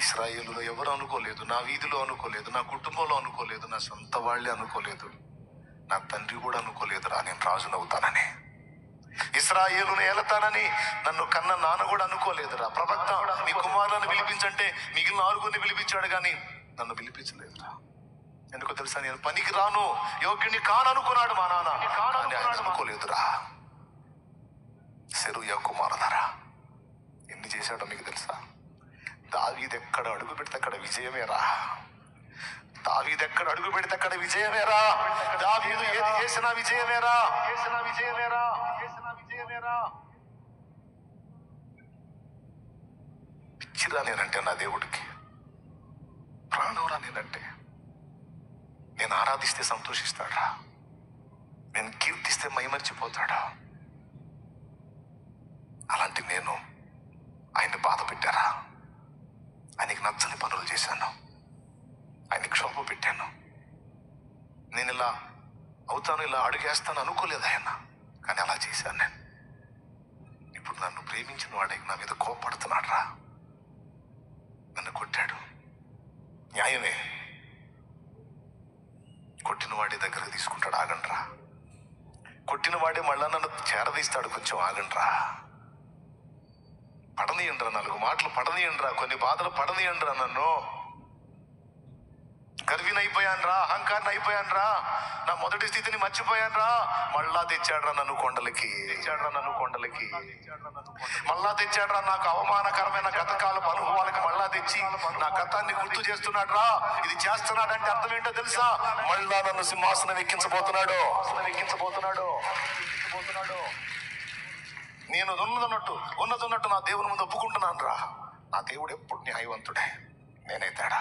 ఇశ్రాయేలులో ఎవరు అనుకోలేదు, నా వీధిలో అనుకోలేదు, నా కుటుంబంలో అనుకోలేదు, నా సొంత వాళ్ళే అనుకోలేదు, నా తండ్రి కూడా అనుకోలేదురా నేను రాజునవుతానని, ఇశ్రాయేలును ఏలతానని నన్ను కన్న నాన్న కూడా అనుకోలేదురా. ప్రవక్త నీ కుమారులను పిలిపించంటే మిగిలిన 6 పిలిపించాడు కానీ నన్ను పిలిపించలేదురా. ఎందుకో తెలుసా, నేను పనికి రాను, యోగ్యుని కాననుకున్నాడు మా నాన్న, కానీ ఆయన అనుకోలేదురా. సెరూయా కుమారులారా ఎన్ని చేశాడో మీకు తెలుసా? దావీదు ఎక్కడ అడుగు పెడితే అక్కడ విజయమేరా. దావీదు ఎక్కడ అడుగు పెడితే అక్కడ విజయమేరా. దావీదు ఏది చేసినా విజయమేరా. పిచ్చిరా నేనంటే నా దేవుడికి, ప్రాణంరా నేనంటే. నేను ఆరాధిస్తే సంతోషిస్తాడా, నేను కీర్తిస్తే మైమర్చిపోతాడా? అలాంటి నేను ఆయన్ని బాధ పెట్టారా? ఆయనకి నచ్చని పనులు చేశాను, ఆయనకి క్షోభ పెట్టాను. నేను ఇలా అవుతాను, ఇలా అడుగేస్తాను అనుకోలేదు ఆయన, కానీ అలా చేశాను నేను. ఇప్పుడు నన్ను ప్రేమించిన వాడే నా మీద కోపడుతున్నాడు రా. నన్ను కొట్టాడు, న్యాయమే. కొట్టిన వాడి దగ్గరకు తీసుకుంటాడు, ఆగండ్రా. కొట్టిన వాడే మళ్ళా నన్ను చేరదీస్తాడు, కొంచెం ఆగండ్రా. పడనీయండ్రా, 4 మాటలు పడనీయండ్రా, కొన్ని బాధలు పడనీయండ్రా. నన్ను గర్వినైపోయాన్రా, అహంకారం అయిపోయాన్రా, నా మొదటి స్థితిని మర్చిపోయాన్రా. మళ్ళా తెచ్చాడ్రా నన్ను కొండలకి, మళ్ళా తెచ్చాడ్రా నాకు అవమానకరమైన గతకాలపు అనుభవాలకి మళ్ళా తెచ్చి నా గతాన్ని గుర్తు చేస్తున్నాడ్రా. ఇది చేస్తున్నాడంటే అర్థం ఏంటో తెలుసా? మళ్ళా నన్ను సింహాసనం ఎక్కించబోతున్నాడు. నేను ఉన్నదన్నట్టు నా దేవుని ముందు ఒప్పుకుంటున్నాను రా. నా దేవుడు ఎప్పుడు న్యాయవంతుడే, నేనే తేడా.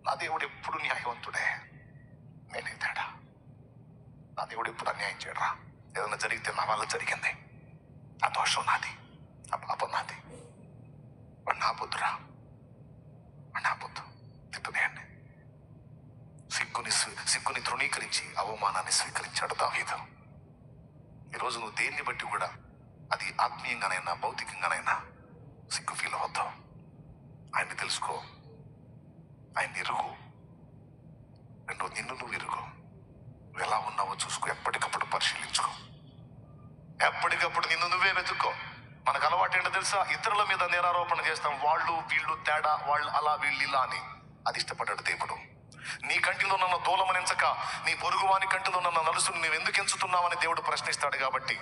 నా దేవుడు ఎప్పుడు న్యాయవంతుడే, నేనే తేడా. నా దేవుడు ఎప్పుడు అన్యాయం చేయడరా. ఏదైనా జరిగితే నా వల్ల జరిగింది, ఆ దోషం నాది, ఆ పాపం నాది. వాడు నా బుద్ధురా, వాడు నా బుద్ధు. తిట్టునేయండి. సిగ్గుని తృణీకరించి అవమానాన్ని స్వీకరించాడు దావీదు. ఈరోజు నువ్వు దేన్ని బట్టి కూడా, అది ఆత్మీయంగానైనా భౌతికంగానైనా సిగ్గు ఫీల్ అవుతావు. ఆయన్ని తెలుసుకో, ఆయన ఎరుగు. నిన్ను నువ్వు ఎరుగు. నువ్వు ఎలా ఉన్నావో చూసుకో, ఎప్పటికప్పుడు పరిశీలించుకో, ఎప్పటికప్పుడు నిన్ను నువ్వే వెతుక్కో. మనకు అలవాటు ఏంటో తెలుసా? ఇతరుల మీద నేరారోపణ చేస్తాం. వాళ్ళు వీళ్ళు తేడా, వాళ్ళు అలా వీళ్ళు ఇలా అని. అది ఇష్టపడ్డాడు దేవుడు. నీ కంటిలో నన్న దూలమనించక నీ పొరుగువాని కంటిలో నన్న నలుసును నువ్వు ఎందుకు ఎంచుతున్నావని దేవుడు ప్రశ్నిస్తాడు. కాబట్టి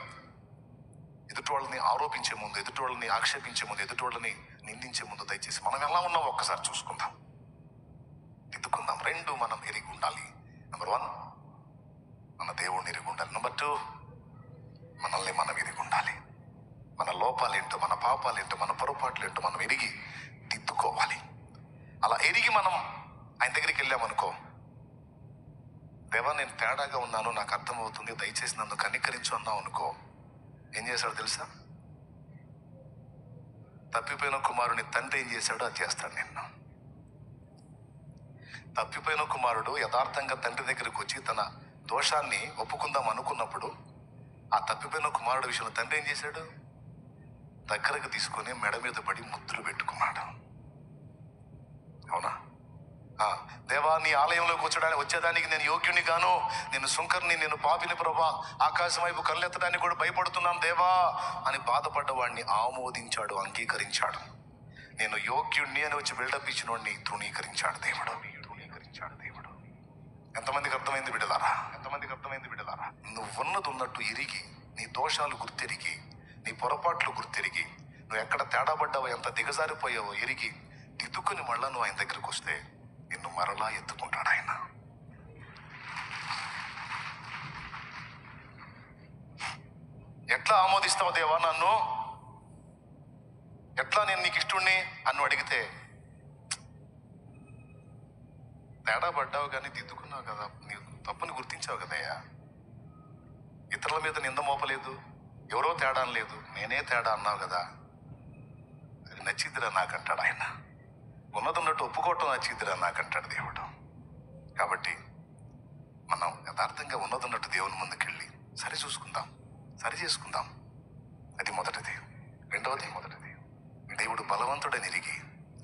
ఎదుటి వాళ్ళని ఆరోపించే ముందు, ఎదుటి వాళ్ళని ఆక్షేపించే ముందు, ఎదుటి వాళ్ళని నిందించే ముందు దయచేసి మనం ఎలా ఉన్నామో ఒక్కసారి చూసుకుందాం, దిద్దుకుందాం. 2, మనం ఎరిగి ఉండాలి. నెంబర్ 1, మన దేవుడిని ఎరిగి ఉండాలి. నెంబర్ 2, మనల్ని మనం ఎరిగి ఉండాలి. మన లోపాలేంటో, మన పాపాలేంటో, మన పొరపాట్లేంటో మనం ఎరిగి దిద్దుకోవాలి. అలా ఎరిగి మనం ఆయన దగ్గరికి వెళ్ళామనుకో, దేవా నేను తేడాగా ఉన్నాను, నాకు అర్థమవుతుంది, దయచేసి నన్ను కనికరించు అన్నావు అనుకో, ఏం చేశాడు తెలుసా? తప్పిపోయిన కుమారుని తండ్రి ఏం చేశాడో అది చేస్తాడు నిన్ను. తప్పిపోయిన కుమారుడు యథార్థంగా తండ్రి దగ్గరికి వచ్చి తన దోషాన్ని ఒప్పుకుందాం అనుకున్నప్పుడు, ఆ తప్పిపోయిన కుమారుడు విషయంలో తండ్రి ఏం చేశాడు? దగ్గరకు తీసుకొని మెడ మీద పడి ముద్దులు పెట్టుకున్నాడు. అవునా? దేవా నీ ఆలయంలోకి వచ్చేదానికి నేను యోగ్యుని గాను, నేను సుంకర్ని, నేను పాపిని ప్రభా, ఆకాశం వైపు కళ్ళెత్తడానికి కూడా భయపడుతున్నాను దేవా అని బాధపడ్డవాడిని ఆమోదించాడు, అంగీకరించాడు. నేను యోగ్యుణ్ణి అని వచ్చి బిల్డప్ ఇచ్చిన వాడిని తృణీకరించాడు దేవుడు. ఎంతమందికి అర్థమైంది బిడ్డలారా? నువ్వున్నది ఉన్నట్టు ఎరిగి, నీ దోషాలు గుర్తెరిగి, నీ పొరపాట్లు గుర్తెరిగి, నువ్వు ఎక్కడ తేడా పడ్డావో, ఎంత దిగజారిపోయావో ఎరిగి దిద్దుకొని మళ్ళా నువ్వు ఆయన దగ్గరికి వస్తే నిన్ను మరలా ఎత్తుకుంటాడు ఆయన. ఎట్లా ఆమోదిస్తావు దేవా నన్ను? ఎట్లా నేను నీకు ఇష్టుణ్ణి అని అడిగితే తేడా పడ్డావు కానీ దిద్దుకున్నావు కదా, నీ తప్పుని గుర్తించావు కదయ్యా. ఇతరుల మీద నింద మోపలేదు, ఎవరో తేడా అనలేదు, నేనే తేడా అన్నావు కదా. అది నచ్చిద్దిరా నాకంటాడు ఆయన. ఉన్నదన్నట్టు ఒప్పుకోవటం నచ్చిద్దిరా నాకంటాడు దేవుడు. కాబట్టి మనం యథార్థంగా ఉన్నదన్నట్టు దేవుని ముందుకెళ్ళి సరి చూసుకుందాం, సరి చేసుకుందాం. అది మొదటిది. రెండవది, దేవుడు బలవంతుడని ఎరిగి,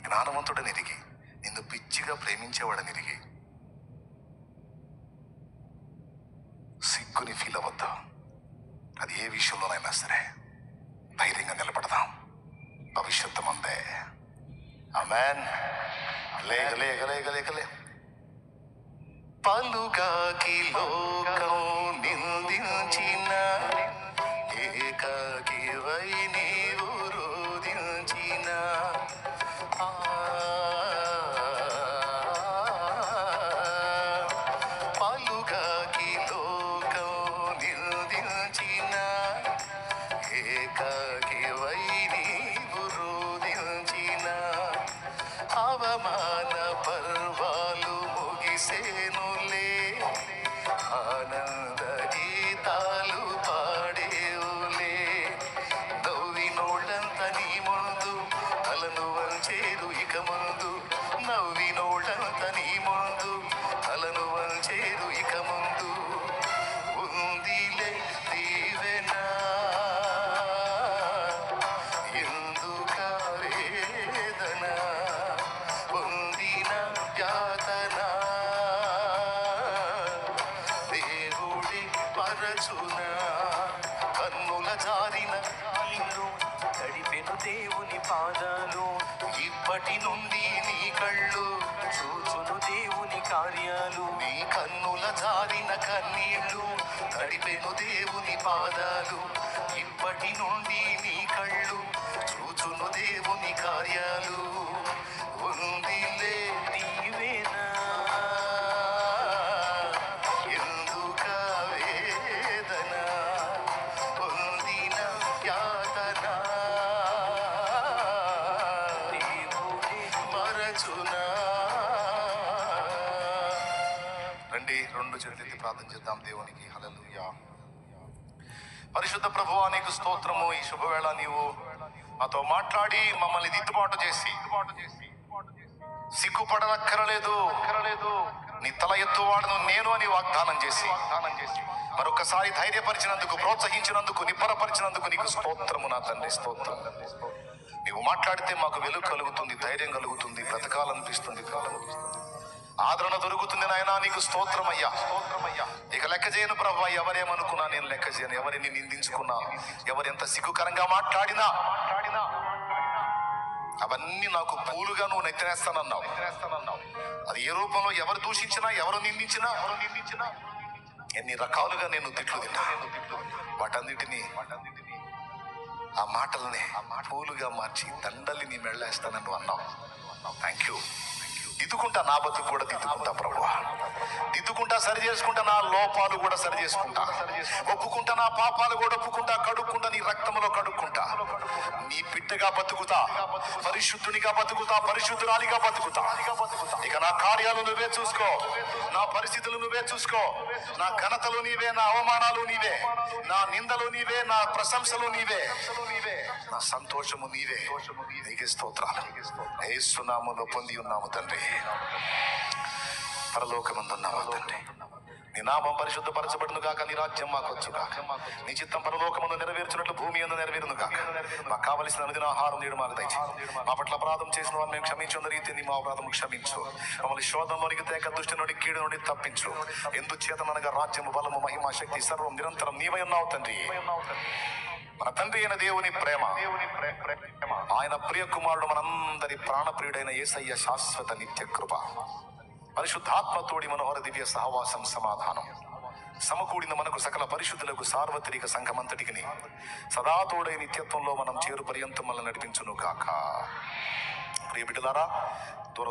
జ్ఞానవంతుడని ఎరిగి, నిన్ను పిచ్చిగా ప్రేమించేవాడని ఎరిగి సిగ్గుని ఫీల్ అవ్వద్దు. అది ఏ విషయంలోనైనా సరే ధైర్యంగా నిలబడదాం. భవిష్యత్తు మందే. ఆమేన్. లేగలే పలుగాకి లోకం నిందించిన ఏకాకివై నీవు రోధించిన పలుగాకి లోకం నిందించిన ఏకాకివై నీవు రోధించిన అవమాన పర్వాలు ముగిసేనులే, ఆనంద గీతాలు పాడేవులే. నవ్వినోళ్ళంత నీ ముందు తలను వంచేరు ఇక ముందు, నవ్వినోళ్ళంత నీ ముందు తలను వంచేరు ఇక ముందు. ఉందిలే దీవెనా ఎందుక వేదన, పొందిన యాతన దేవుడి పరచున. కన్నుల జారిన నీళ్ళు గడిపెను దేవుని పాదాలు, ఇప్పటి నుండి నీ కళ్ళు చూచును దేవుని కార్యాలు. నీ కన్నుల జారిన కన్నీళ్ళు గడిపెను దేవుని పాదాలు, ఇప్పటి నుండి నీ కళ్ళు చూచును దేవుని కార్యాలు. ఉందిలే దీవెనా ఎందుక వేదన, పొందిన యాతన దేవుడి మరచునా. రండి, రెండు చేతులెత్తి ప్రార్థన చేద్దాం దేవునికి. హల్లెలూయా. పరిశుద్ధ ప్రభువా, నీకు స్తోత్రము. ఈ శుభవేళ నీవు మాతో మాట్లాడి మమ్మల్ని దిద్దుబాటు చేసి, సిగ్గుపడనక్కరలేదు, నీ తల ఎత్తువాడను నేను అని వాగ్దానం చేసి మరొకసారి ధైర్యపరిచినందుకు, ప్రోత్సహించినందుకు, నిబ్బరపరిచినందుకు నీకు స్తోత్రము నా తండ్రి. స్తోత్రం. నీవు మాట్లాడితే మాకు వెలుగు కలుగుతుంది, ధైర్యం కలుగుతుంది, బ్రతకాలనిపిస్తుంది, ఆదరణ దొరుకుతుంది నాయనా. నీకు స్తోత్రమయ్యా. ఇక లెక్క చేయను ప్రభువా, ఎవరేమనుకున్నా నేను లెక్క చేయను. ఎవరిని నిందించుకున్నా, ఎవరెంత సిగ్గుకరంగా మాట్లాడినా అవన్నీ నాకు పూలుగా నువ్వు నెత్తనేస్తానన్నావు. అది ఏ రూపంలో ఎవరు దూషించినా, ఎవరు నిందించినా, ఎన్ని రకాలుగా నేను తిట్లు తిన్నా, వాటన్నిటినీ ఆ మాటల్ని పూలుగా మార్చి దండల్ని నీ మెళ్ళేస్తానని నువ్వు అన్నావు. Thank you. దిద్దుకుంటా, నా బతుకు కూడా దిద్దుకుంటా ప్రభువా. దిద్దుకుంటా, సరి చేసుకుంటా, నా లోపాలు కూడా సరి చేసుకుంటా, ఒప్పుకుంటా, నా పాపాలు కూడా ఒప్పుకుంటా, కడుక్కుంటా, నీ రక్తంలో కడుక్కుంటా. నీ బిడ్డగా బతుకుతా, పరిశుద్ధునిగా బతుకుతా, పరిశుద్ధురాలిగా బతుకుతా. ఇక నా కార్యాలు నువ్వే చూసుకో, నా పరిస్థితులు నువ్వే చూసుకో. నా ఘనతలు నీవే, నా అవమానాలు నీవే, నా నిందలు నీవే, నా ప్రశంసలు నీవే, నా సంతోషము నీవే. నీకే స్తోత్రాలు. యేసు నామములో పొంది ఉన్నాము తండ్రి. పరలోకమందున్నావా తండ్రి, నీ నామం పరిశుద్ధపరచబడును గాక, నీ రాజ్యం మాకొచ్చు గాక, నీ చిత్తం పరలోకమందు నెరవేర్చినట్లు భూమి యందు నెరవేరును గాక. మాకు కావలసిన అనుదిన ఆహారం నేడు మాకు దయచేయి. మా పట్ల అపరాధం చేసిన వారిని మేము క్షమించున్న రీతి మా అపరాధం క్షమించు. మమ్మల్ని శోధంలోనికి తేక, దుష్టి నుండి, కీడు నుండి తప్పించు. ఎందుచేతనగా రాజ్యము, బలము, మహిమ, శక్తి సర్వం నిరంతరం నీవై ఉన్నావు తండ్రి. మన తండ్రి అయిన దేవుని ప్రేమ, ఆయన ప్రియ కుమారుడు, మనందరి ప్రాణప్రియుడైన యేసయ్య శాశ్వత నిత్య కృప, పరిశుద్ధాత్మతోడి మనోహర దివ్య సహవాసం, సమాధానం సమకూడిన మనకు సకల పరిశుద్ధులకు సార్వత్రిక సంఘమంతటికి సదా తోడై నిత్యత్వంలో మనం చేరు పర్యంతం మనల్ని నడిపించును గాక. ప్రియ బిడ్డలారా, దూర